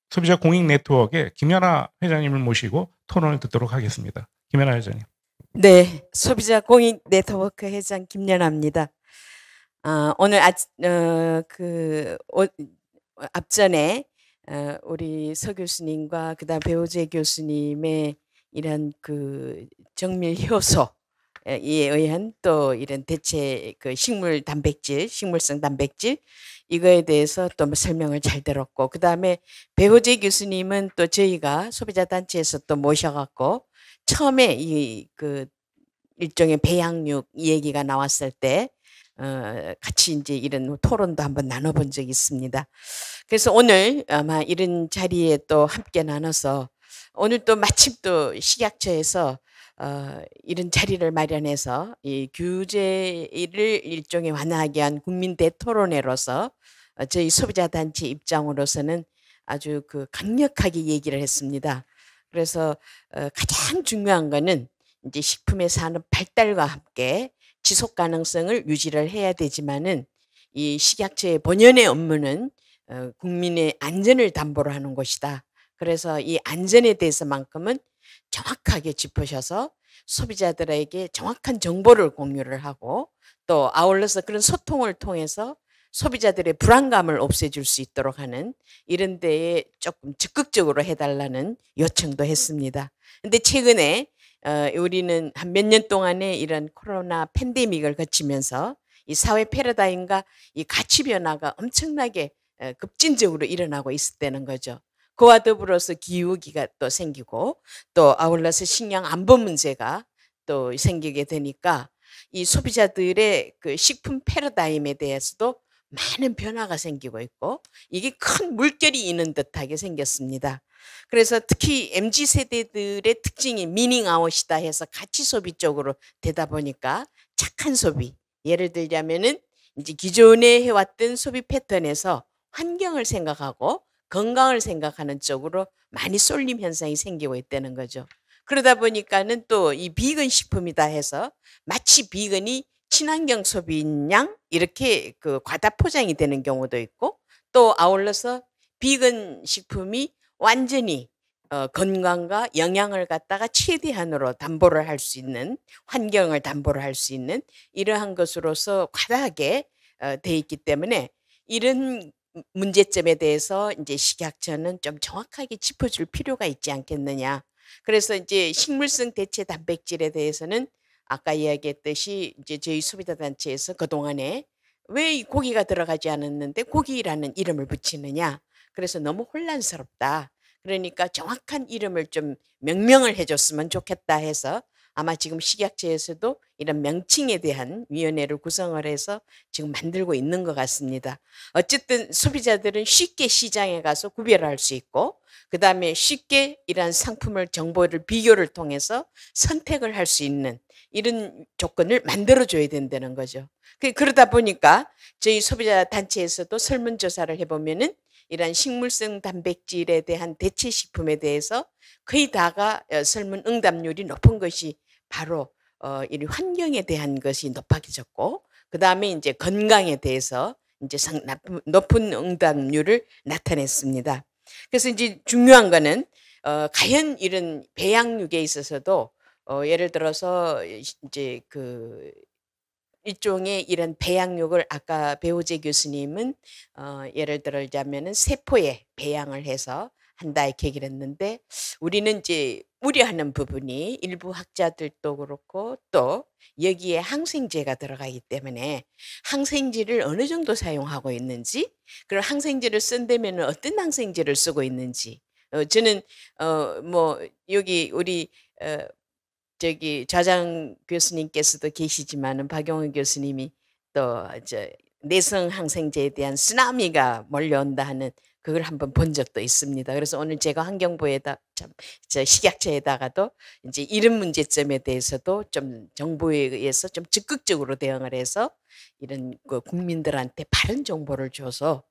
소비자 공익 네트워크의 김연아 회장님을 모시고 토론을 듣도록 하겠습니다. 김연아 회장님. 네, 소비자 공익 네트워크 회장 김연아입니다. 오늘 앞전에 우리 서 교수님과 그다음 배우재 교수님의 이런 정밀 효소에 의한 또 이런 대체 식물 단백질, 식물성 단백질 이거에 대해서 또 설명을 잘 들었고 그다음에 배우재 교수님은 또 저희가 소비자 단체에서 또 모셔갖고 처음에 일종의 배양육 이 얘기가 나왔을 때 같이 이제 이런 토론도 한번 나눠본 적이 있습니다. 그래서 오늘 아마 이런 자리에 또 함께 나눠서 오늘 또 마침 또 식약처에서 이런 자리를 마련해서 이 규제를 일종의 완화하게 한 국민 대토론회로서 저희 소비자 단체 입장으로서는 아주 강력하게 얘기를 했습니다. 그래서 가장 중요한 거는 이제 식품의 산업 발달과 함께 지속 가능성을 유지를 해야 되지만은 이 식약처의 본연의 업무는 국민의 안전을 담보로 하는 것이다. 그래서 이 안전에 대해서만큼은 정확하게 짚으셔서 소비자들에게 정확한 정보를 공유를 하고 또 아울러서 그런 소통을 통해서 소비자들의 불안감을 없애줄 수 있도록 하는 이런 데에 조금 적극적으로 해달라는 요청도 했습니다. 근데 최근에 우리는 한 몇 년 동안에 이런 코로나 팬데믹을 거치면서 이 사회 패러다임과 이 가치 변화가 엄청나게 급진적으로 일어나고 있었다는 거죠. 그와 더불어서 기후위기가 또 생기고 또 아울러서 식량 안보 문제가 또 생기게 되니까 이 소비자들의 식품 패러다임에 대해서도 많은 변화가 생기고 있고 이게 큰 물결이 있는 듯하게 생겼습니다. 그래서 특히 MZ세대들의 특징이 미닝아웃이다 해서 가치 소비 쪽으로 되다 보니까 착한 소비, 예를 들자면은 이제 기존에 해왔던 소비 패턴에서 환경을 생각하고 건강을 생각하는 쪽으로 많이 쏠림 현상이 생기고 있다는 거죠. 그러다 보니까는 또 이 비건 식품이다 해서 마치 비건이 친환경 소비인 양 이렇게 과다 포장이 되는 경우도 있고 또 아울러서 비건 식품이 완전히 건강과 영양을 갖다가 최대한으로 담보를 할 수 있는, 환경을 담보를 할 수 있는 이러한 것으로서 과다하게 돼 있기 때문에 이런 문제점에 대해서 이제 식약처는 좀 정확하게 짚어줄 필요가 있지 않겠느냐. 그래서 이제 식물성 대체 단백질에 대해서는 아까 이야기했듯이 이제 저희 소비자 단체에서 그동안에 왜 이 고기가 들어가지 않았는데 고기라는 이름을 붙이느냐. 그래서 너무 혼란스럽다. 그러니까 정확한 이름을 좀 명명을 해줬으면 좋겠다 해서 아마 지금 식약처에서도 이런 명칭에 대한 위원회를 구성을 해서 지금 만들고 있는 것 같습니다. 어쨌든 소비자들은 쉽게 시장에 가서 구별할 수 있고 그다음에 쉽게 이러한 상품을 정보를 비교를 통해서 선택을 할 수 있는 이런 조건을 만들어줘야 된다는 거죠. 그러다 보니까 저희 소비자 단체에서도 설문조사를 해보면은 이러한 식물성 단백질에 대한 대체 식품에 대해서 거의 다가 설문 응답률이 높은 것이 바로 이 환경에 대한 것이 높아졌고 그 다음에 이제 건강에 대해서 이제 높은 응답률을 나타냈습니다. 그래서 이제 중요한 거는 과연 이런 배양육에 있어서도 예를 들어서 이제 그 일종의 이런 배양육을 아까 배우재 교수님은 예를 들자면은 세포에 배양을 해서 한다 이렇게 얘기를 했는데 우리는 이제 우려하는 부분이 일부 학자들도 그렇고 또 여기에 항생제가 들어가기 때문에 항생제를 어느 정도 사용하고 있는지 그리고 항생제를 쓴다면 어떤 항생제를 쓰고 있는지 저는 뭐 여기 우리 저기 좌장 교수님께서도 계시지만은 박용훈 교수님이 또 내성 항생제에 대한 쓰나미가 몰려온다 하는 그걸 한번 본 적도 있습니다. 그래서 오늘 제가 환경부에다 저 식약처에다가도 이제 이런 문제점에 대해서도 좀 정부에 의해서 좀 적극적으로 대응을 해서 이런 그 국민들한테 바른 정보를 줘서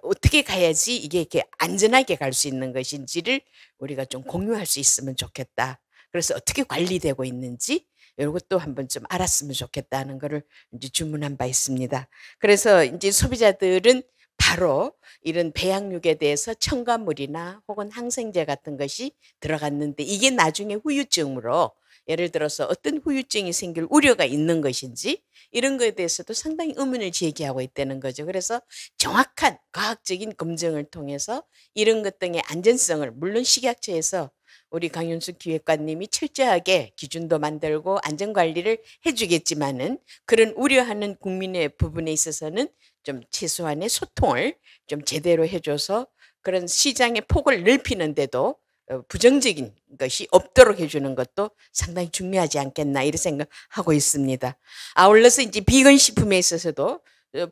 어떻게 가야지 이게 이렇게 안전하게 갈 수 있는 것인지를 우리가 좀 공유할 수 있으면 좋겠다. 그래서 어떻게 관리되고 있는지 이것도 한번 좀 알았으면 좋겠다는 거를 이제 주문한 바 있습니다. 그래서 이제 소비자들은 바로 이런 배양육에 대해서 첨가물이나 혹은 항생제 같은 것이 들어갔는데 이게 나중에 후유증으로 예를 들어서 어떤 후유증이 생길 우려가 있는 것인지 이런 거에 대해서도 상당히 의문을 제기하고 있다는 거죠. 그래서 정확한 과학적인 검증을 통해서 이런 것 등의 안전성을 물론 식약처에서 우리 강윤숙 기획관님이 철저하게 기준도 만들고 안전관리를 해주겠지만은 그런 우려하는 국민의 부분에 있어서는 좀 최소한의 소통을 좀 제대로 해줘서 그런 시장의 폭을 넓히는데도 부정적인 것이 없도록 해주는 것도 상당히 중요하지 않겠나 이런 생각하고 있습니다. 아울러서 이제 비건 식품에 있어서도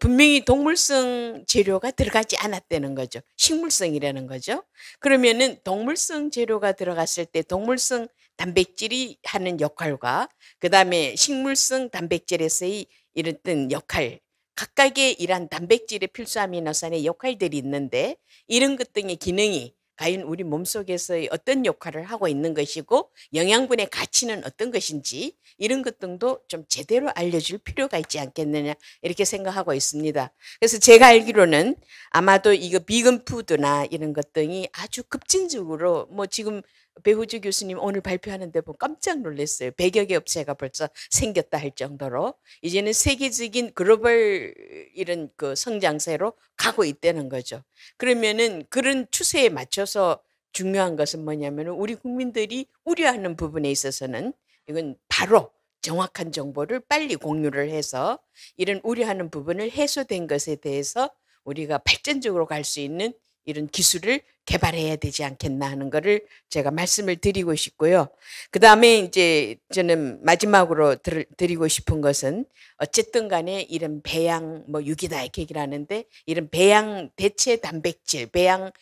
분명히 동물성 재료가 들어가지 않았다는 거죠. 식물성이라는 거죠. 그러면은 동물성 재료가 들어갔을 때 동물성 단백질이 하는 역할과 그다음에 식물성 단백질에서의 이런 역할 각각의 이러한 단백질의 필수 아미노산의 역할들이 있는데 이런 것 등의 기능이 과연 우리 몸속에서의 어떤 역할을 하고 있는 것이고 영양분의 가치는 어떤 것인지 이런 것 등도 좀 제대로 알려줄 필요가 있지 않겠느냐 이렇게 생각하고 있습니다. 그래서 제가 알기로는 아마도 이거 비건 푸드나 이런 것 등이 아주 급진적으로 뭐 지금 배우주 교수님 오늘 발표하는데 보면 깜짝 놀랐어요. 100여 개 업체가 벌써 생겼다 할 정도로 이제는 세계적인 글로벌 이런 그 성장세로 가고 있다는 거죠. 그러면은 그런 추세에 맞춰서 중요한 것은 뭐냐면 우리 국민들이 우려하는 부분에 있어서는 이건 바로 정확한 정보를 빨리 공유를 해서 이런 우려하는 부분을 해소된 것에 대해서 우리가 발전적으로 갈 수 있는 이런 기술을 개발해야 되지 않겠나 하는 거를 제가 말씀을 드리고 싶고요. 그 다음에 이제 저는 마지막으로 드리고 싶은 것은 어쨌든 간에 이런 배양 뭐 육이다 이렇게 얘기를 하는데 이런 배양 대체 단백질, 배양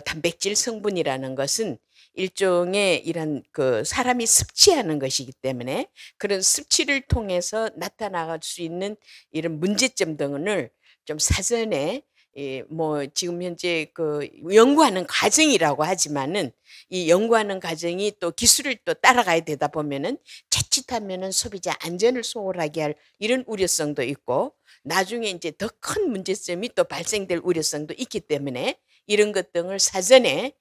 단백질 성분이라는 것은 일종의 이런 그 사람이 섭취하는 것이기 때문에 그런 섭취를 통해서 나타날 수 있는 이런 문제점 등을 좀 사전에 뭐 지금 현재 그 연구하는 과정이라고 하지만은 이 연구하는 과정이 또 기술을 또 따라가야 되다 보면은 자칫하면은 소비자 안전을 소홀하게 할 이런 우려성도 있고 나중에 이제 더 큰 문제점이 또 발생될 우려성도 있기 때문에 이런 것 등을 사전에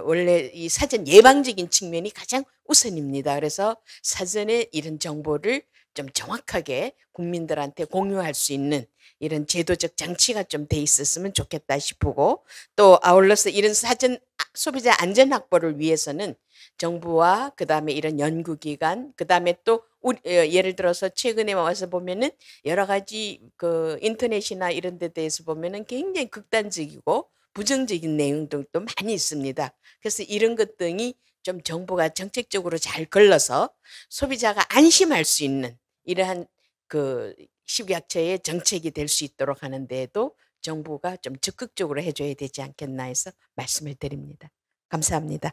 원래 이 사전 예방적인 측면이 가장 우선입니다. 그래서 사전에 이런 정보를 좀 정확하게 국민들한테 공유할 수 있는 이런 제도적 장치가 좀 돼 있었으면 좋겠다 싶고, 또 아울러서 이런 사전 소비자 안전 확보를 위해서는 정부와 그다음에 이런 연구기관, 그다음에 또 예를 들어서 최근에 와서 보면은 여러 가지 그 인터넷이나 이런 데 대해서 보면은 굉장히 극단적이고 부정적인 내용들도 많이 있습니다. 그래서 이런 것 등이 좀 정부가 정책적으로 잘 걸러서 소비자가 안심할 수 있는 이러한 그 식약처의 정책이 될 수 있도록 하는 데에도 정부가 좀 적극적으로 해줘야 되지 않겠나 해서 말씀을 드립니다. 감사합니다.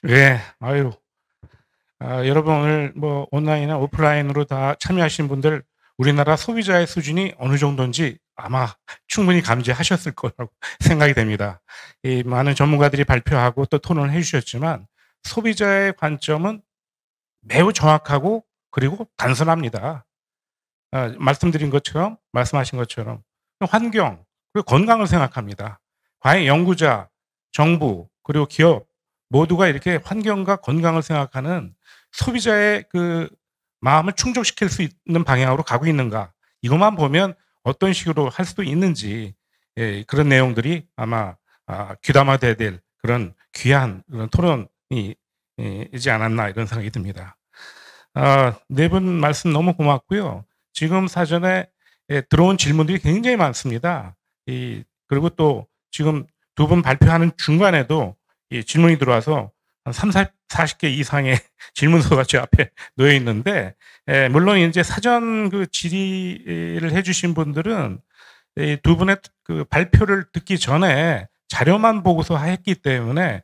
예, 아유. 여러분 오늘 뭐 온라인이나 오프라인으로 다 참여하신 분들 우리나라 소비자의 수준이 어느 정도인지 아마 충분히 감지하셨을 거라고 생각이 됩니다. 이 많은 전문가들이 발표하고 또 토론을 해주셨지만 소비자의 관점은 매우 정확하고 그리고 단순합니다. 말씀하신 것처럼 환경 그리고 건강을 생각합니다. 과연 연구자, 정부 그리고 기업 모두가 이렇게 환경과 건강을 생각하는 소비자의 그 마음을 충족시킬 수 있는 방향으로 가고 있는가? 이것만 보면 어떤 식으로 할 수도 있는지 그런 내용들이 아마 귀담아야 될 그런 귀한 그런 토론이 이지 않았나 이런 생각이 듭니다. 네 분 말씀 너무 고맙고요. 지금 사전에 들어온 질문들이 굉장히 많습니다. 그리고 또 지금 두 분 발표하는 중간에도 질문이 들어와서 한 40개 이상의 질문서가 제 앞에 놓여 있는데, 물론 이제 사전 그 질의를 해주신 분들은 두 분의 그 발표를 듣기 전에 자료만 보고서 했기 때문에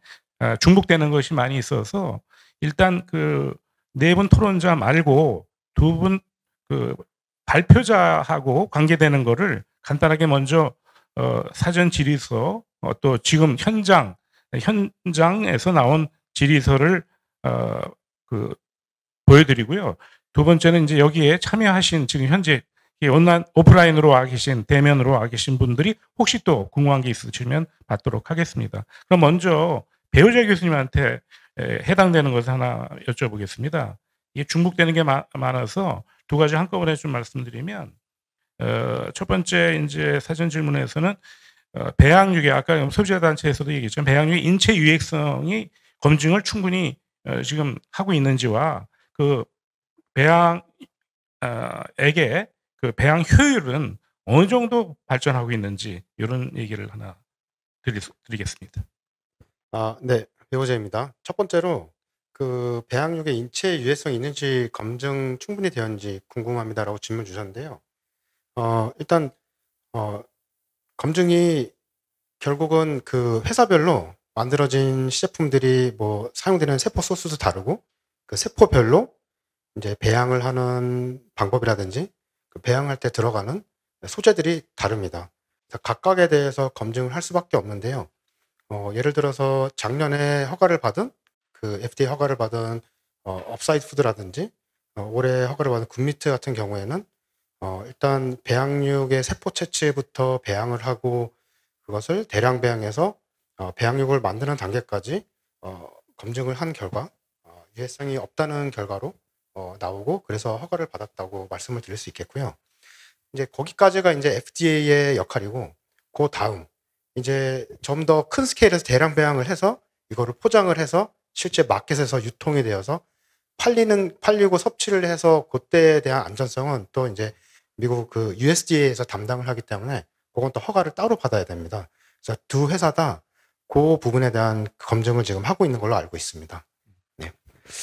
중복되는 것이 많이 있어서 일단 그 네 분 토론자 말고 두 분 그 발표자하고 관계되는 거를 간단하게 먼저 사전 질의서 또 지금 현장에서 나온 질의서를 보여드리고요. 두 번째는 이제 여기에 참여하신 지금 현재 온라인 오프라인으로 와 계신 대면으로 와 계신 분들이 혹시 또 궁금한 게 있으시면 받도록 하겠습니다. 그럼 먼저 배우자 교수님한테 해당되는 것을 하나 여쭤보겠습니다. 이게 중복되는 게 많아서 두 가지 한꺼번에 좀 말씀드리면, 첫 번째 이제 사전 질문에서는 배양육의 아까 소비자단체에서도 얘기했지만 배양육의 인체 유해성이 검증을 충분히 지금 하고 있는지와 그 배양액의 그 배양 효율은 어느 정도 발전하고 있는지 이런 얘기를 하나 드리겠습니다. 네, 배우자입니다. 첫 번째로 그 배양육의 인체 유해성이 있는지 검증 충분히 되었는지 궁금합니다라고 질문 주셨는데요. 일단 검증이 결국은 그 회사별로 만들어진 시제품들이 뭐 사용되는 세포 소스도 다르고 그 세포별로 이제 배양을 하는 방법이라든지 그 배양할 때 들어가는 소재들이 다릅니다. 그래서 각각에 대해서 검증을 할 수밖에 없는데요. 예를 들어서 작년에 허가를 받은 그 FDA 허가를 받은 업사이드 푸드라든지 올해 허가를 받은 굿미트 같은 경우에는 일단 배양육의 세포 채취부터 배양을 하고 그것을 대량 배양해서 배양육을 만드는 단계까지 검증을 한 결과 유해성이 없다는 결과로 나오고 그래서 허가를 받았다고 말씀을 드릴 수 있겠고요. 이제 거기까지가 이제 FDA의 역할이고 그 다음 이제 좀 더 큰 스케일에서 대량 배양을 해서 이거를 포장을 해서 실제 마켓에서 유통이 되어서 팔리고 섭취를 해서 그때에 대한 안전성은 또 이제 미국 그 USDA에서 담당을 하기 때문에 그건 또 허가를 따로 받아야 됩니다. 그래서 두 회사 다 그 부분에 대한 검증을 지금 하고 있는 걸로 알고 있습니다. 네.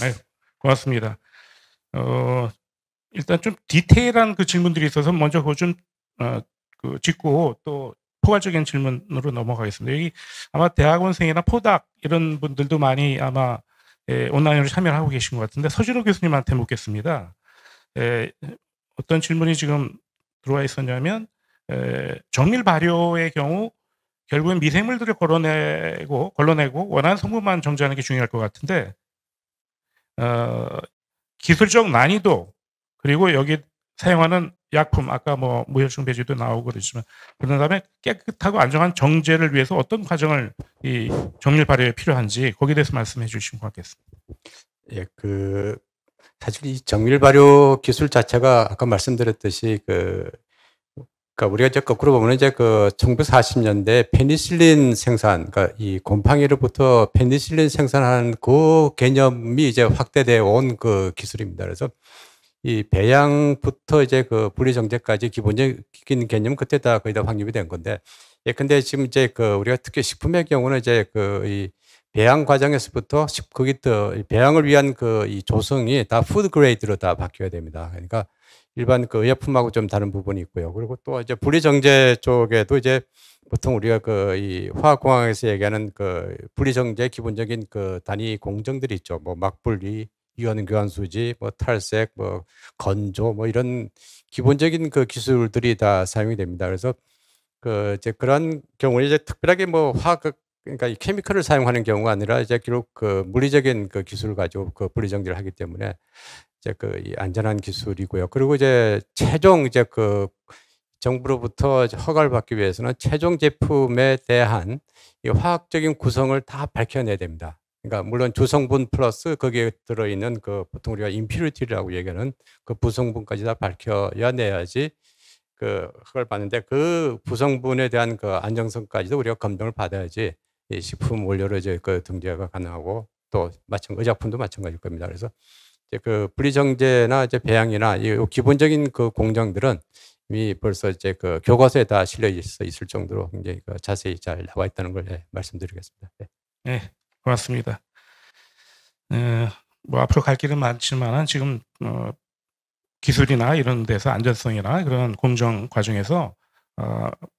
아유, 고맙습니다. 일단 좀 디테일한 그 질문들이 있어서 먼저 그거 좀 짚고 또 포괄적인 질문으로 넘어가겠습니다. 여기 아마 대학원생이나 포닥 이런 분들도 많이 아마 온라인으로 참여를 하고 계신 것 같은데 서진호 교수님한테 묻겠습니다. 어떤 질문이 지금 들어와 있었냐면 정밀 발효의 경우 결국엔 미생물들을 걸러내고 원하는 성분만 정제하는 게 중요할 것 같은데 기술적 난이도 그리고 여기 사용하는 약품, 아까 뭐 무혈중 배지도 나오고 그러지만, 그런 다음에 깨끗하고 안정한 정제를 위해서 어떤 과정을 이 정밀 발효에 필요한지 거기에 대해서 말씀해 주시면 고맙겠습니다. 예, 사실 이 정밀 발효 기술 자체가 아까 말씀드렸듯이 그러니까 우리가 이제 거꾸로 보면 이제 1940년대 페니실린 생산, 그러니까 이 곰팡이로부터 페니실린 생산하는 그 개념이 이제 확대되어 온 그 기술입니다. 그래서 이 배양부터 이제 분리정제까지 기본적인 개념은 그때 다 거의 다 확립이 된 건데, 예, 근데 지금 이제 우리가 특히 식품의 경우는 이제 이 배양 과정에서부터 거기부터 배양을 위한 이 조성이 다 푸드 그레이드로 다 바뀌어야 됩니다. 그러니까 일반 의약품하고 좀 다른 부분이 있고요. 그리고 또 이제 분리정제 쪽에도 이제 보통 우리가 이 화학공학에서 얘기하는 분리정제 기본적인 단위 공정들이 있죠. 뭐 막분리, 이온교환수지, 뭐 탈색, 뭐 건조, 뭐 이런 기본적인 기술들이 다 사용이 됩니다. 그래서 이제 그런 경우에 이제 특별하게 뭐 그러니까 이 케미컬을 사용하는 경우가 아니라 이제 결국 물리적인 기술을 가지고 분리정제를 하기 때문에 이제 이 안전한 기술이고요. 그리고 이제 최종 이제 정부로부터 허가를 받기 위해서는 최종 제품에 대한 이 화학적인 구성을 다 밝혀내야 됩니다. 그러니까 물론 주성분 플러스 거기에 들어있는 보통 우리가 임퓨리티라고 얘기하는 부성분까지 다 밝혀야 내야지 허가를 받는데, 그 부성분에 대한 안정성까지도 우리가 검증을 받아야지 이 식품 원료로 이제 등재가 가능하고, 또 의약품도 마찬가지일 겁니다. 그래서 이제 분리정제나 이제 배양이나 이 기본적인 공정들은 이미 벌써 이제 교과서에 다 실려 있을 정도로 굉장히 자세히 잘 나와 있다는 걸 말씀드리겠습니다. 네. 네, 고맙습니다. 뭐 앞으로 갈 길은 많지만 지금 기술이나 이런 데서 안전성이나 그런 공정 과정에서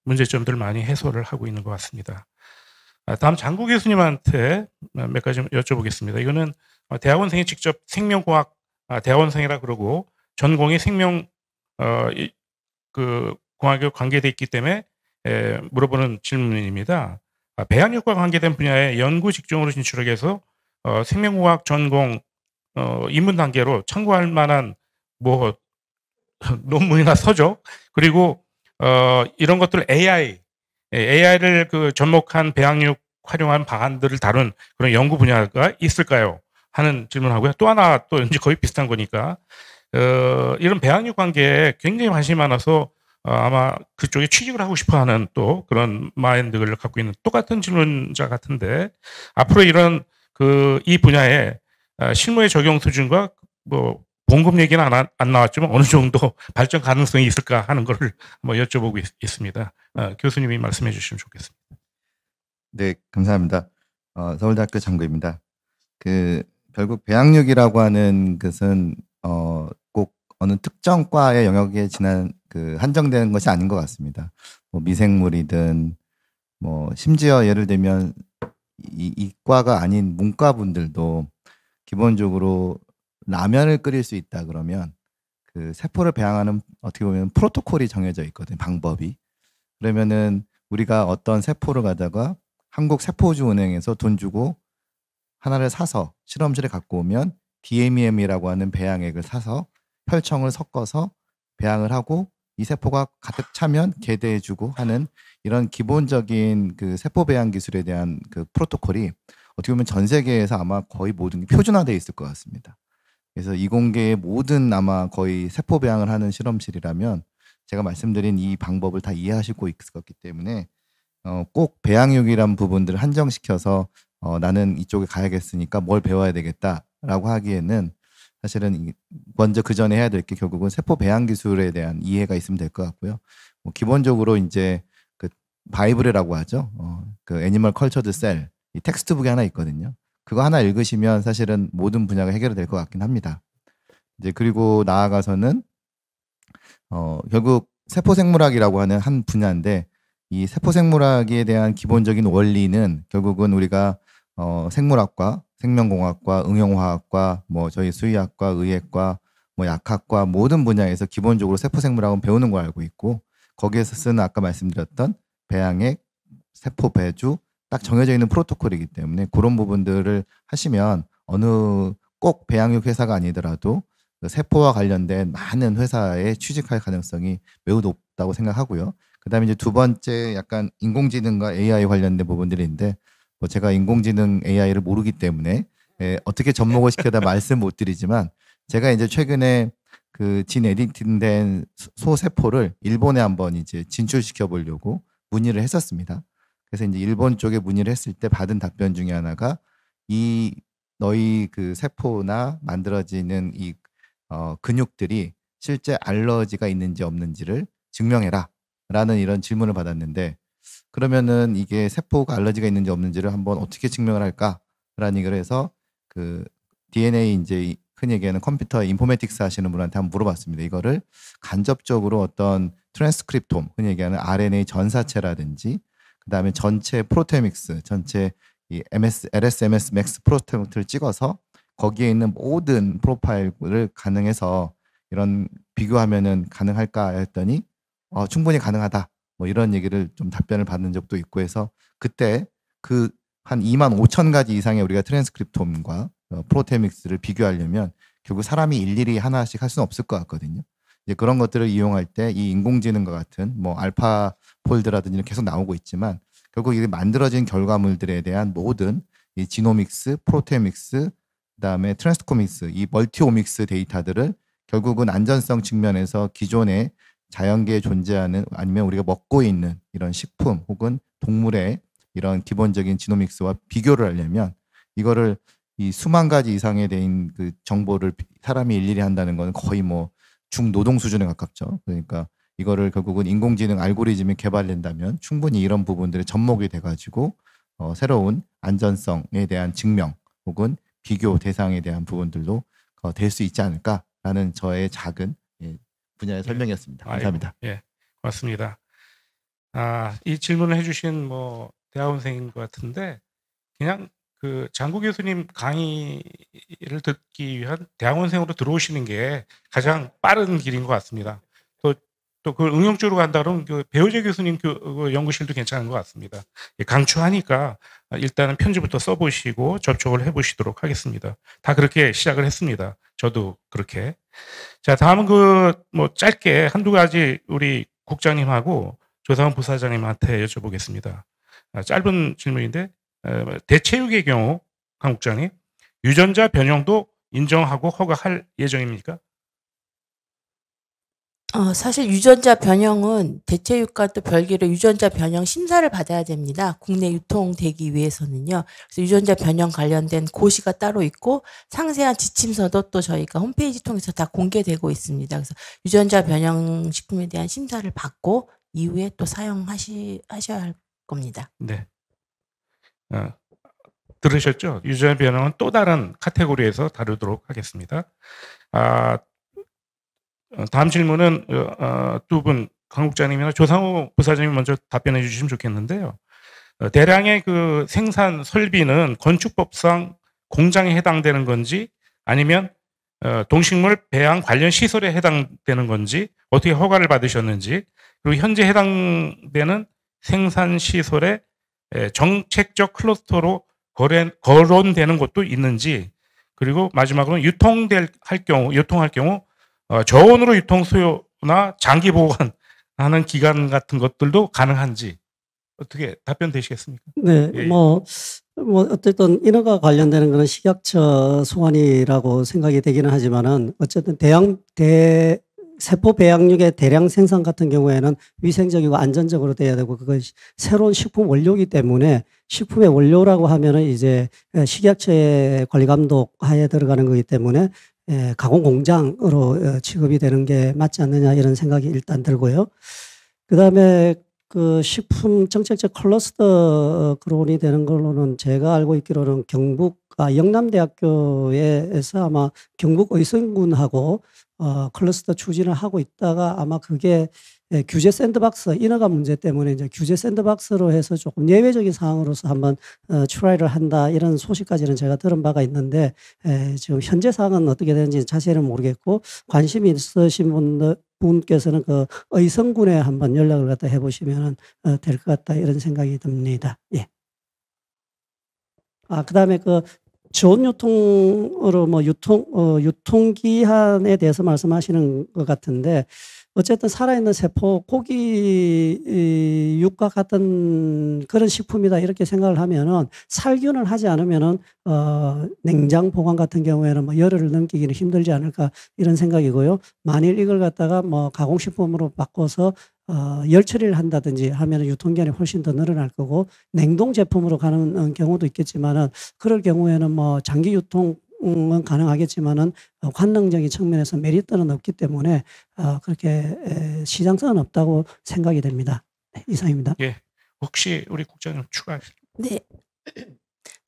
문제점들 많이 해소를 하고 있는 것 같습니다. 다음 장구 교수님한테 몇 가지 여쭤보겠습니다. 이거는 대학원생이 직접 생명공학 대학원생이라 그러고 전공이 생명 공학에 관계돼 있기 때문에 물어보는 질문입니다. 배양육과 관계된 분야에 연구 직종으로 진출하기 위해서 생명공학 전공 입문 단계로 참고할 만한 뭐 논문이나 서적, 그리고 이런 것들 AI를 접목한 배양육 활용한 방안들을 다룬 그런 연구 분야가 있을까요? 하는 질문하고요. 또 하나 또 이제 거의 비슷한 거니까 이런 배양육 관계에 굉장히 관심이 많아서 아마 그쪽에 취직을 하고 싶어하는 또 그런 마인드를 갖고 있는 똑같은 질문자 같은데, 앞으로 이런 이 분야에 실무의 적용 수준과 뭐 봉급 얘기는 안 나왔지만 어느 정도 발전 가능성이 있을까 하는 거를 한번 여쭤보고 있습니다. 교수님이 말씀해 주시면 좋겠습니다. 네, 감사합니다. 서울대학교 장구입니다. 결국 배양육이라고 하는 것은 꼭 어느 특정 과의 영역에 한정되는 것이 아닌 것 같습니다. 뭐 미생물이든 뭐 심지어 예를 들면 이과가 아닌 문과분들도 기본적으로 라면을 끓일 수 있다 그러면 세포를 배양하는 어떻게 보면 프로토콜이 정해져 있거든요. 방법이. 그러면은 우리가 어떤 세포를 가다가 한국세포주은행에서 돈 주고 하나를 사서 실험실에 갖고 오면 DMEM이라고 하는 배양액을 사서 혈청을 섞어서 배양을 하고 이 세포가 가득 차면 개대해주고 하는 이런 기본적인 세포 배양 기술에 대한 프로토콜이 어떻게 보면 전 세계에서 아마 거의 모든 게 표준화되어 있을 것 같습니다. 그래서 이공계의 모든 아마 거의 세포 배양을 하는 실험실이라면 제가 말씀드린 이 방법을 다 이해하시고 있을 거기 때문에 꼭 배양육이란 부분들을 한정시켜서 나는 이쪽에 가야겠으니까 뭘 배워야 되겠다라고 하기에는 사실은 먼저 그 전에 해야 될 게 결국은 세포 배양 기술에 대한 이해가 있으면 될 것 같고요. 뭐 기본적으로 이제 바이블이라고 하죠. 애니멀 컬처드 셀, 이 텍스트북이 하나 있거든요. 그거 하나 읽으시면 사실은 모든 분야가 해결이 될 것 같긴 합니다. 이제 그리고 나아가서는 결국 세포생물학이라고 하는 한 분야인데, 이 세포생물학에 대한 기본적인 원리는 결국은 우리가 생물학과, 생명공학과, 응용화학과, 뭐 저희 수의학과, 의학과, 뭐 약학과 모든 분야에서 기본적으로 세포생물학은 배우는 걸 알고 있고, 거기에서 쓰는 아까 말씀드렸던 배양액, 세포 배주 딱 정해져 있는 프로토콜이기 때문에 그런 부분들을 하시면 어느 꼭 배양육 회사가 아니더라도 그 세포와 관련된 많은 회사에 취직할 가능성이 매우 높다고 생각하고요. 그다음에 이제 두 번째 약간 인공지능과 AI 관련된 부분들인데 뭐 제가 인공지능 AI를 모르기 때문에 어떻게 접목을 시켜다 말씀 못 드리지만 제가 이제 최근에 그 진 에디팅된 소 세포를 일본에 한번 이제 진출시켜 보려고 문의를 했었습니다. 그래서 이제 일본 쪽에 문의를 했을 때 받은 답변 중에 하나가 이 너희 그 세포나 만들어지는 이 근육들이 실제 알러지가 있는지 없는지를 증명해라 라는 이런 질문을 받았는데 그러면은 이게 세포가 알러지가 있는지 없는지를 한번 어떻게 증명을 할까라는 얘기를 해서 그 DNA 이제 흔히 얘기하는 컴퓨터 인포메틱스 하시는 분한테 한번 물어봤습니다. 이거를 간접적으로 어떤 트랜스크립톰 흔히 얘기하는 RNA 전사체라든지 그다음에 전체 프로테믹스 전체 이 LSMS 맥스 프로테믹스를 찍어서 거기에 있는 모든 프로파일을 가능해서 이런 비교하면은 가능할까 했더니 충분히 가능하다. 뭐 이런 얘기를 좀 답변을 받는 적도 있고 해서 그때 그 한 2만 5천 가지 이상의 우리가 트랜스크립톰과 프로테믹스를 비교하려면 결국 사람이 일일이 하나씩 할 수는 없을 것 같거든요. 이제 그런 것들을 이용할 때 이 인공지능과 같은 뭐 알파폴드라든지 계속 나오고 있지만 결국 이게 만들어진 결과물들에 대한 모든 이 지노믹스, 프로테믹스, 그다음에 트랜스코믹스, 이 멀티오믹스 데이터들을 결국은 안전성 측면에서 기존의 자연계에 존재하는 아니면 우리가 먹고 있는 이런 식품 혹은 동물의 이런 기본적인 지노믹스와 비교를 하려면 이거를 이 수만 가지 이상에 대한 그 정보를 사람이 일일이 한다는 건 거의 뭐 중노동 수준에 가깝죠. 그러니까 이거를 결국은 인공지능 알고리즘이 개발된다면 충분히 이런 부분들이 접목이 돼가지고 새로운 안전성에 대한 증명 혹은 비교 대상에 대한 부분들도 될 수 있지 않을까라는 저의 작은 분야의 설명이었습니다. 감사합니다. 예, 고맙습니다. 이 질문을 해주신 뭐 대학원생인 것 같은데 그냥 그 장구 교수님 강의를 듣기 위한 대학원생으로 들어오시는 게 가장 빠른 길인 것 같습니다. 또 그걸 응용적으로 간다 그러면 그 배우재 교수님 그 연구실도 괜찮은 것 같습니다. 강추하니까 일단은 편지부터 써보시고 접촉을 해보시도록 하겠습니다. 다 그렇게 시작을 했습니다. 저도 그렇게. 자, 다음은 그 뭐 짧게 한두 가지 우리 국장님하고 조상훈 부사장님한테 여쭤보겠습니다. 짧은 질문인데 대체육의 경우 강 국장님 유전자 변형도 인정하고 허가할 예정입니까? 사실 유전자 변형은 대체육과 또 별개로 유전자 변형 심사를 받아야 됩니다. 국내 유통되기 위해서는요. 그래서 유전자 변형 관련된 고시가 따로 있고 상세한 지침서도 또 저희가 홈페이지 통해서 다 공개되고 있습니다. 그래서 유전자 변형 식품에 대한 심사를 받고 이후에 또 사용하셔야 할 겁니다. 네. 들으셨죠? 유전자 변형은 또 다른 카테고리에서 다루도록 하겠습니다. 다음 질문은 두 분 강 국장님이나 조상우 부사장님 먼저 답변해 주시면 좋겠는데요. 대량의 그 생산 설비는 건축법상 공장에 해당되는 건지 아니면 동식물 배양 관련 시설에 해당되는 건지 어떻게 허가를 받으셨는지 그리고 현재 해당되는 생산 시설에 정책적 클러스터로 거론되는 곳도 있는지 그리고 마지막으로 유통할 경우 저온으로 유통 수요나 장기 보관하는 기간 같은 것들도 가능한지 어떻게 답변 되시겠습니까? 네, 예. 뭐 어쨌든 인허가 관련되는 것은 식약처 소관이라고 생각이 되기는 하지만은 어쨌든 세포 배양육의 대량 생산 같은 경우에는 위생적이고 안전적으로 돼야 되고 그것이 새로운 식품 원료이기 때문에 식품의 원료라고 하면은 이제 식약처의 관리 감독 하에 들어가는 거기 때문에 가공 공장으로 취급이 되는 게 맞지 않느냐 이런 생각이 일단 들고요. 그다음에 그 식품 정책적 클러스터 거론이 되는 걸로는 제가 알고 있기로는 영남대학교에서 아마 경북의성군하고 클러스터 추진을 하고 있다가 아마 그게 규제 샌드박스 인허가 문제 때문에 이제 규제 샌드박스로 해서 조금 예외적인 사항으로서 한번 트라이를 한다 이런 소식까지는 제가 들은 바가 있는데 지금 현재 사항은 어떻게 되는지 자세히는 모르겠고 관심이 있으신 분께서는 그 의성군에 한번 연락을 갖다 해보시면 될 것 같다 이런 생각이 듭니다. 예. 그다음에 그 지원 유통으로 뭐 유통기한에 대해서 말씀하시는 것 같은데 어쨌든 살아있는 세포, 고기 육과 같은 그런 식품이다 이렇게 생각을 하면은 살균을 하지 않으면은 냉장 보관 같은 경우에는 뭐 열흘을 넘기기는 힘들지 않을까 이런 생각이고요. 만일 이걸 갖다가 뭐 가공식품으로 바꿔서 열 처리를 한다든지 하면은 유통기한이 훨씬 더 늘어날 거고 냉동 제품으로 가는 경우도 있겠지만은 그럴 경우에는 뭐 장기 유통 은 가능하겠지만은 관능적인 측면에서 메리트는 없기 때문에 그렇게 시장성은 없다고 생각이 됩니다. 네, 이상입니다. 예, 혹시 우리 국장님 추가하실? 네.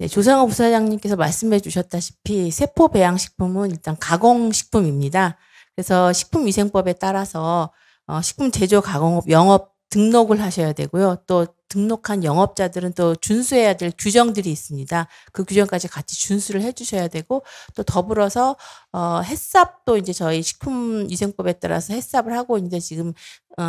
네, 조상호 부사장님께서 말씀해 주셨다시피 세포 배양식품은 일단 가공식품입니다. 그래서 식품위생법에 따라서 식품 제조 가공업 영업 등록을 하셔야 되고요. 또 등록한 영업자들은 또 준수해야 될 규정들이 있습니다. 그 규정까지 같이 준수를 해주셔야 되고 또 더불어서 햇삽도 이제 저희 식품위생법에 따라서 햇삽을 하고 있는데 지금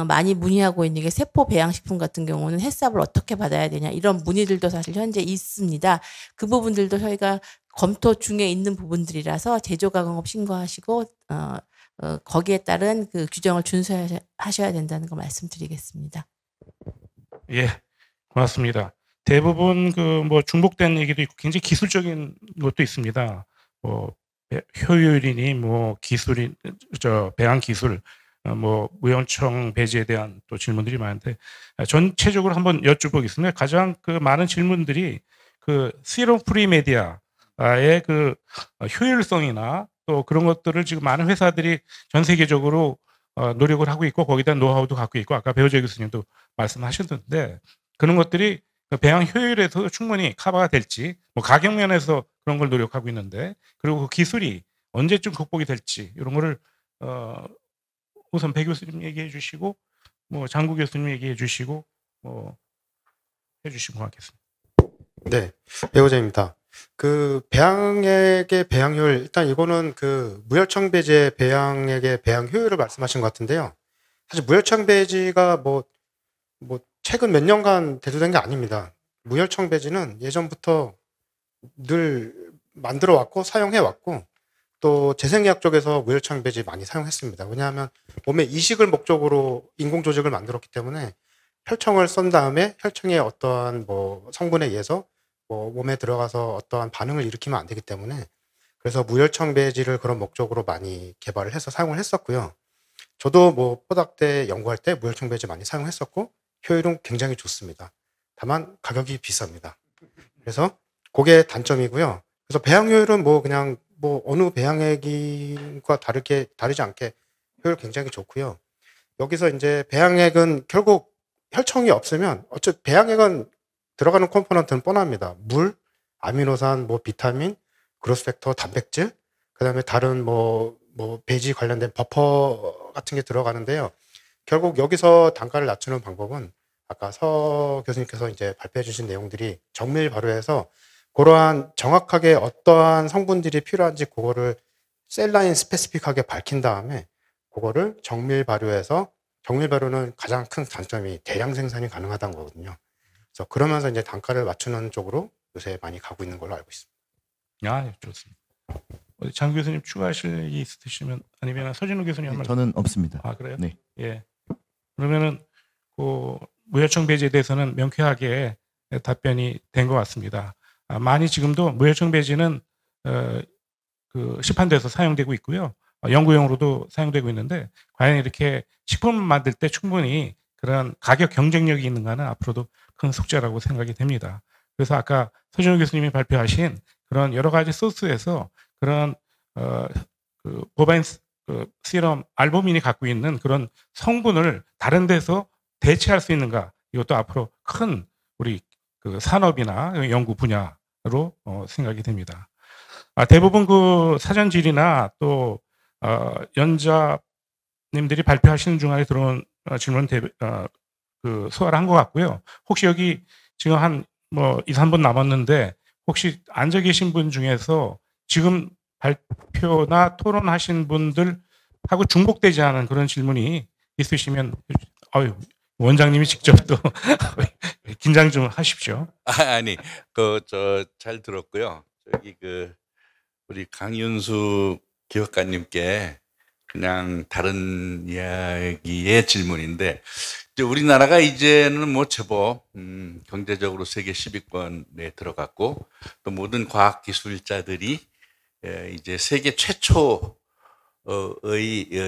많이 문의하고 있는 게 세포 배양식품 같은 경우는 햇삽을 어떻게 받아야 되냐 이런 문의들도 사실 현재 있습니다. 그 부분들도 저희가 검토 중에 있는 부분들이라서 제조가공업 신고하시고 거기에 따른 그 규정을 준수하셔야 된다는 거 말씀드리겠습니다. 예, 고맙습니다. 대부분 그 뭐 중복된 얘기도 있고 굉장히 기술적인 것도 있습니다. 뭐 효율이니 뭐 기술이 배양 기술 뭐 무연청 배지에 대한 또 질문들이 많은데 전체적으로 한번 여쭤보겠습니다. 가장 그 많은 질문들이 그 시럼 프리 메디아의 그 효율성이나 또 그런 것들을 지금 많은 회사들이 전 세계적으로 노력을 하고 있고 거기다 노하우도 갖고 있고 아까 배우재 교수님도 말씀하셨는데 그런 것들이 배양 효율에서 충분히 커버가 될지 뭐 가격 면에서 그런 걸 노력하고 있는데 그리고 그 기술이 언제쯤 극복이 될지 이런 거를 우선 배 교수님 얘기해 주시고 뭐 장구 교수님 얘기해 주시고 뭐 해주시면 고맙겠습니다. 네, 배우재입니다. 그 배양액의 배양 효율 일단 이거는 그 무혈청 배지의 배양액의 배양 효율을 말씀하신 것 같은데요. 사실 무혈청 배지가 뭐 최근 몇 년간 대두된 게 아닙니다. 무혈청 배지는 예전부터 늘 만들어 왔고 사용해 왔고 또 재생의학 쪽에서 무혈청 배지 많이 사용했습니다. 왜냐하면 몸의 이식을 목적으로 인공 조직을 만들었기 때문에 혈청을 쏜 다음에 혈청의 어떠한 뭐 성분에 의해서 뭐 몸에 들어가서 어떠한 반응을 일으키면 안 되기 때문에 그래서 무혈청 배지를 그런 목적으로 많이 개발을 해서 사용을 했었고요. 저도 뭐 포닥 때 연구할 때 무혈청 배지 많이 사용했었고 효율은 굉장히 좋습니다. 다만 가격이 비쌉니다. 그래서 그게 단점이고요. 그래서 배양 효율은 뭐 그냥 뭐 어느 배양액과 다르지 않게 효율 굉장히 좋고요. 여기서 이제 배양액은 결국 혈청이 없으면 어차피 배양액은 들어가는 컴포넌트는 뻔합니다. 물, 아미노산, 뭐 비타민, 그로스 팩터, 단백질, 그다음에 다른 뭐 배지 관련된 버퍼 같은 게 들어가는데요. 결국 여기서 단가를 낮추는 방법은 아까 서 교수님께서 이제 발표해 주신 내용들이 정밀 발효해서 그러한 정확하게 어떠한 성분들이 필요한지 그거를 셀라인 스페시픽하게 밝힌 다음에 그거를 정밀 발효해서 정밀 발효는 가장 큰 단점이 대량 생산이 가능하다는 거거든요. 그래서 그러면서 이제 단가를 맞추는 쪽으로 요새 많이 가고 있는 걸로 알고 있습니다. 아, 좋습니다. 장 교수님 추가하실 얘기 있으시면 아니면 서진우 교수님 한번. 저는 없습니다. 아, 그래요? 네. 예. 그러면은 그 무혈청 배지에 대해서는 명쾌하게 답변이 된 것 같습니다. 많이 지금도 무혈청 배지는 그 시판돼서 사용되고 있고요. 연구용으로도 사용되고 있는데 과연 이렇게 식품 만들 때 충분히 그런 가격 경쟁력이 있는가는 앞으로도 큰 숙제라고 생각이 됩니다. 그래서 아까 서진우 교수님이 발표하신 그런 여러 가지 소스에서 그런 그 보바인 시럼 알부민이 갖고 있는 그런 성분을 다른 데서 대체할 수 있는가 이것도 앞으로 큰 우리 그 산업이나 연구 분야로 생각이 됩니다. 대부분 그 사전질이나 또 연자님들이 발표하시는 중간에 들어온 질문 그 소화를 한 것 같고요. 혹시 여기 지금 한 뭐 2, 3분 남았는데 혹시 앉아 계신 분 중에서 지금 발표나 토론하신 분들하고 중복되지 않은 그런 질문이 있으시면 원장님이 직접 또 긴장 좀 하십시오. 아니 그 저 잘 들었고요. 저기 우리 강윤수 기획관님께 그냥 다른 이야기의 질문인데, 이제 우리나라가 이제는 뭐 제법 경제적으로 세계 10위권에 들어갔고, 또 모든 과학 기술자들이 이제 세계 최초의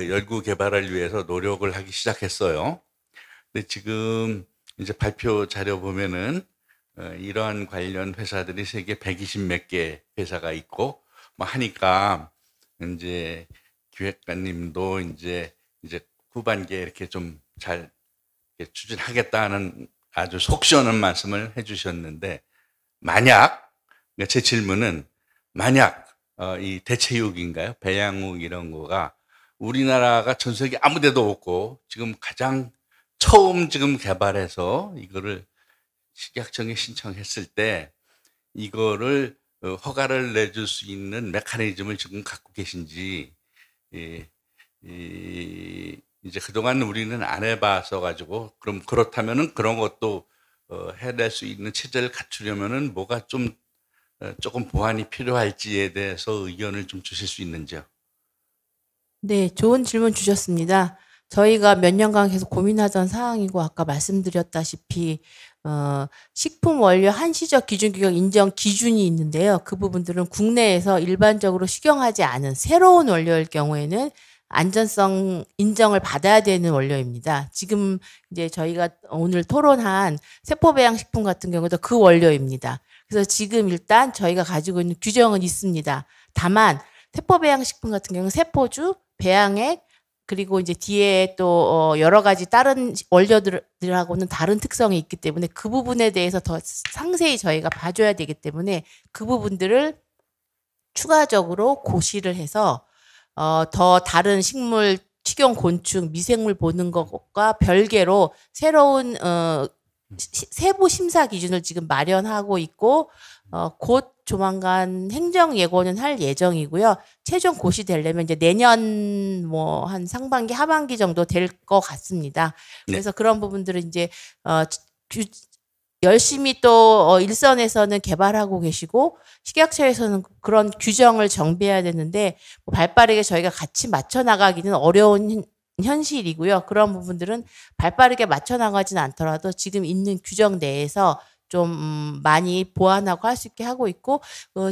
연구 개발을 위해서 노력을 하기 시작했어요. 근데 지금 이제 발표 자료 보면은 이러한 관련 회사들이 세계 120 몇 개 회사가 있고 뭐 하니까, 이제 기획관님도 이제 후반기에 이렇게 좀 잘 추진하겠다는 아주 속 시원한 말씀을 해주셨는데, 만약, 제 질문은 만약 이 대체육인가요? 배양육 이런 거가 우리나라가 전 세계 아무 데도 없고 지금 가장 처음 지금 개발해서 이거를 식약청에 신청했을 때 이거를 허가를 내줄 수 있는 메커니즘을 지금 갖고 계신지, 이제 그동안 우리는 안 해봐서 가지고, 그럼 그렇다면은 그런 것도 해낼 수 있는 체제를 갖추려면은 뭐가 좀 조금 보완이 필요할지에 대해서 의견을 좀 주실 수 있는지요? 네, 좋은 질문 주셨습니다. 저희가 몇 년간 계속 고민하던 사항이고, 아까 말씀드렸다시피 식품 원료 한시적 기준 규격 인정 기준이 있는데요. 그 부분들은 국내에서 일반적으로 식용하지 않은 새로운 원료일 경우에는 안전성 인정을 받아야 되는 원료입니다. 지금 이제 저희가 오늘 토론한 세포배양식품 같은 경우도 그 원료입니다. 그래서 지금 일단 저희가 가지고 있는 규정은 있습니다. 다만 세포배양식품 같은 경우는 세포주, 배양액, 그리고 이제 뒤에 또 여러 가지 다른 원료들하고는 다른 특성이 있기 때문에 그 부분에 대해서 더 상세히 저희가 봐줘야 되기 때문에 그 부분들을 추가적으로 고시를 해서 더 다른 식물, 식용 곤충, 미생물 보는 것과 별개로 새로운 세부 심사 기준을 지금 마련하고 있고, 곧 조만간 행정 예고는 할 예정이고요. 최종 고시되려면 이제 내년 뭐 한 상반기, 하반기 정도 될 것 같습니다. 그래서 그런 부분들은 이제 열심히 또 일선에서는 개발하고 계시고 식약처에서는 그런 규정을 정비해야 되는데 뭐 발빠르게 저희가 같이 맞춰 나가기는 어려운 현실이고요. 그런 부분들은 발빠르게 맞춰 나가지는 않더라도 지금 있는 규정 내에서 좀 많이 보완하고 할 수 있게 하고 있고,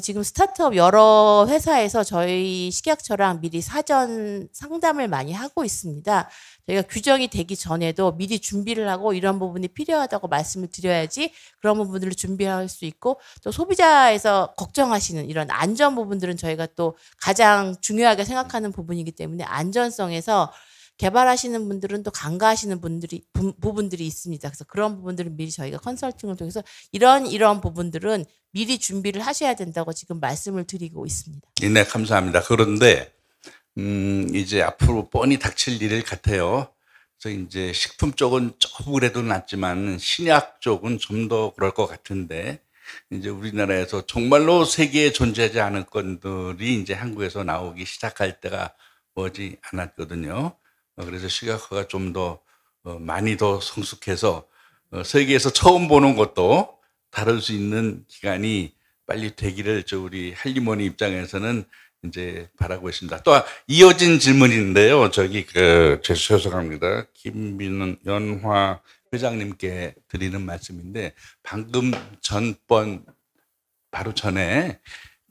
지금 스타트업 여러 회사에서 저희 식약처랑 미리 사전 상담을 많이 하고 있습니다. 저희가 규정이 되기 전에도 미리 준비를 하고 이런 부분이 필요하다고 말씀을 드려야지 그런 부분들을 준비할 수 있고, 또 소비자에서 걱정하시는 이런 안전 부분들은 저희가 또 가장 중요하게 생각하는 부분이기 때문에 안전성에서 개발하시는 분들은 또 간과하시는 부분들이 있습니다. 그래서 그런 부분들은 미리 저희가 컨설팅을 통해서 이런 부분들은 미리 준비를 하셔야 된다고 지금 말씀을 드리고 있습니다. 네, 감사합니다. 그런데 이제 앞으로 뻔히 닥칠 일 같아요. 그래서 이제 식품 쪽은 조금 그래도 낫지만 신약 쪽은 좀 더 그럴 것 같은데, 이제 우리나라에서 정말로 세계에 존재하지 않은 건들이 이제 한국에서 나오기 시작할 때가 머지 않았거든요. 그래서 식약처가 좀 더 많이 더 성숙해서 세계에서 처음 보는 것도 다룰 수 있는 기간이 빨리 되기를 우리 할리머니 입장에서는 이제 바라고 있습니다. 또 이어진 질문인데요. 죄송합니다. 김민은 연화 회장님께 드리는 말씀인데, 방금 바로 전에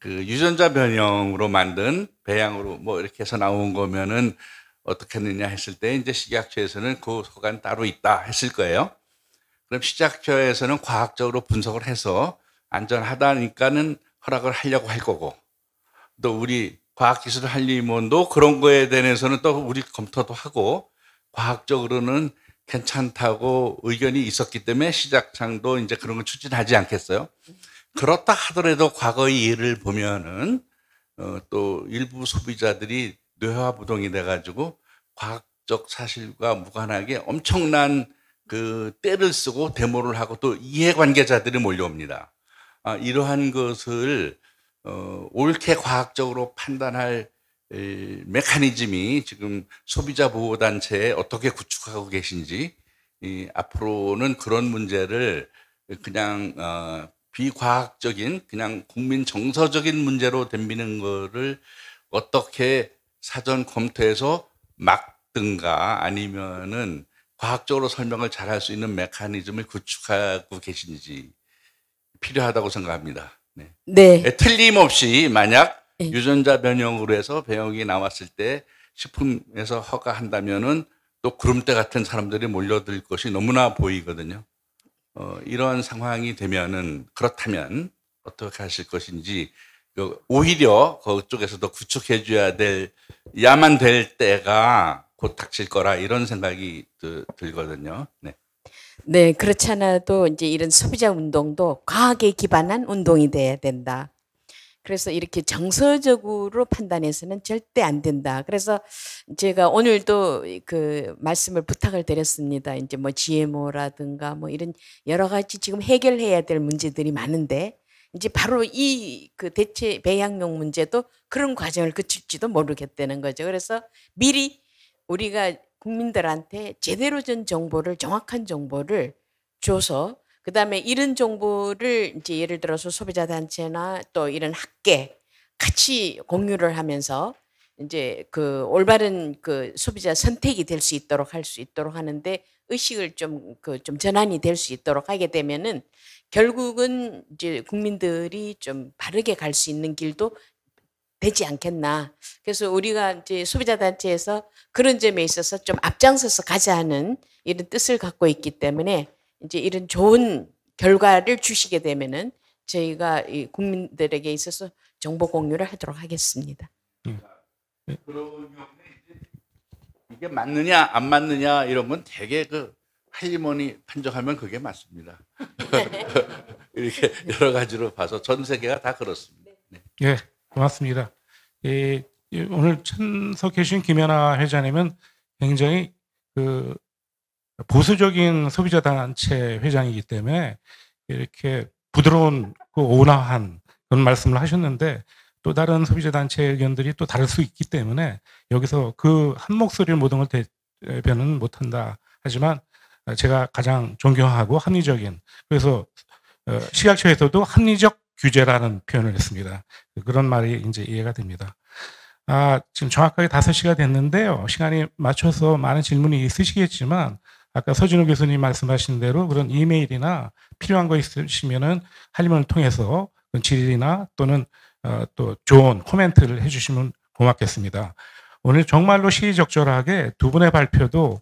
유전자 변형으로 만든 배양으로 뭐 이렇게 해서 나온 거면은 어떻게 했느냐 했을 때 이제 식약처에서는 그 소관 따로 있다 했을 거예요. 그럼 식약처에서는 과학적으로 분석을 해서 안전하다니까는 허락을 하려고 할 거고, 또 우리 과학기술 한림원도 그런 거에 대해서는 또 우리 검토도 하고 과학적으로는 괜찮다고 의견이 있었기 때문에 식약청도 이제 그런 걸 추진하지 않겠어요? 그렇다 하더라도 과거의 예를 보면은 또 일부 소비자들이 뇌화부동이 돼가지고 과학적 사실과 무관하게 엄청난 때를 쓰고 데모를 하고 또 이해관계자들이 몰려옵니다. 이러한 것을 옳게 과학적으로 판단할 메커니즘이 지금 소비자 보호단체에 어떻게 구축하고 계신지, 앞으로는 그런 문제를 그냥 비과학적인 그냥 국민 정서적인 문제로 덤비는 거를 어떻게 사전 검토해서 막든가 아니면은 과학적으로 설명을 잘할 수 있는 메커니즘을 구축하고 계신지 필요하다고 생각합니다. 네. 네. 틀림없이 만약 네. 유전자 변형으로 해서 배형이 나왔을 때 식품에서 허가한다면은 또 구름대 같은 사람들이 몰려들 것이 너무나 보이거든요. 이런 상황이 되면은 그렇다면 어떻게 하실 것인지 오히려 그쪽에서도 구축해줘야 야만 될 때가 곧 닥칠 거라 이런 생각이 들거든요. 네. 네, 그렇지 않아도 이제 이런 소비자 운동도 과학에 기반한 운동이 돼야 된다. 그래서 이렇게 정서적으로 판단해서는 절대 안 된다. 그래서 제가 오늘도 그 말씀을 부탁을 드렸습니다. 이제 뭐 GMO라든가 뭐 이런 여러 가지 지금 해결해야 될 문제들이 많은데 이제 바로 이 그 대체 배양용 문제도 그런 과정을 거칠지도 모르겠다는 거죠. 그래서 미리 우리가 국민들한테 제대로 된 정보를, 정확한 정보를 줘서 그다음에 이런 정보를 이제 예를 들어서 소비자 단체나 또 이런 학계 같이 공유를 하면서 이제 그 올바른 그 소비자 선택이 될 수 있도록 할 수 있도록 하는데 의식을 좀 전환이 될 수 있도록 하게 되면은 결국은 이제 국민들이 좀 바르게 갈 수 있는 길도 되지 않겠나. 그래서 우리가 이제 소비자 단체에서 그런 점에 있어서 좀 앞장서서 가자 하는 이런 뜻을 갖고 있기 때문에 이제 이런 좋은 결과를 주시게 되면은 저희가 이 국민들에게 있어서 정보 공유를 하도록 하겠습니다. 이게 맞느냐 안 맞느냐 이런 건 되게 그 할리머니 판정하면 그게 맞습니다. 이렇게 여러 가지로 봐서 전 세계가 다 그렇습니다. 네. 예, 고맙습니다. 오늘 참석해 주신 김연아 회장님은 굉장히 그 보수적인 소비자 단체 회장이기 때문에 이렇게 부드러운 그 온화한 그런 말씀을 하셨는데 또 다른 소비자 단체 의견들이 또 다를 수 있기 때문에 여기서 그 한 목소리를 모든 걸 대변은 못한다. 하지만 제가 가장 존경하고 합리적인, 그래서 식약처에서도 합리적 규제라는 표현을 했습니다. 그런 말이 이제 이해가 됩니다. 지금 정확하게 5시가 됐는데요. 시간이 맞춰서 많은 질문이 있으시겠지만 아까 서진우 교수님 말씀하신 대로 그런 이메일이나 필요한 거 있으시면은 할리먼을 통해서 질의나 또는 또 좋은 코멘트를 해주시면 고맙겠습니다. 오늘 정말로 시의적절하게 두 분의 발표도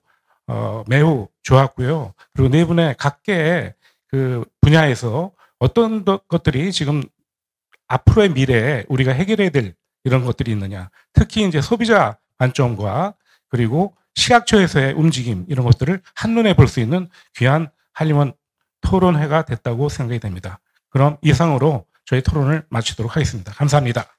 매우 좋았고요. 그리고 네 분의 각계의 그 분야에서 어떤 것들이 지금 앞으로의 미래에 우리가 해결해야 될 이런 것들이 있느냐. 특히 이제 소비자 관점과 그리고 식약처에서의 움직임 이런 것들을 한눈에 볼 수 있는 귀한 할리먼 토론회가 됐다고 생각이 됩니다. 그럼 이상으로 저희 토론을 마치도록 하겠습니다. 감사합니다.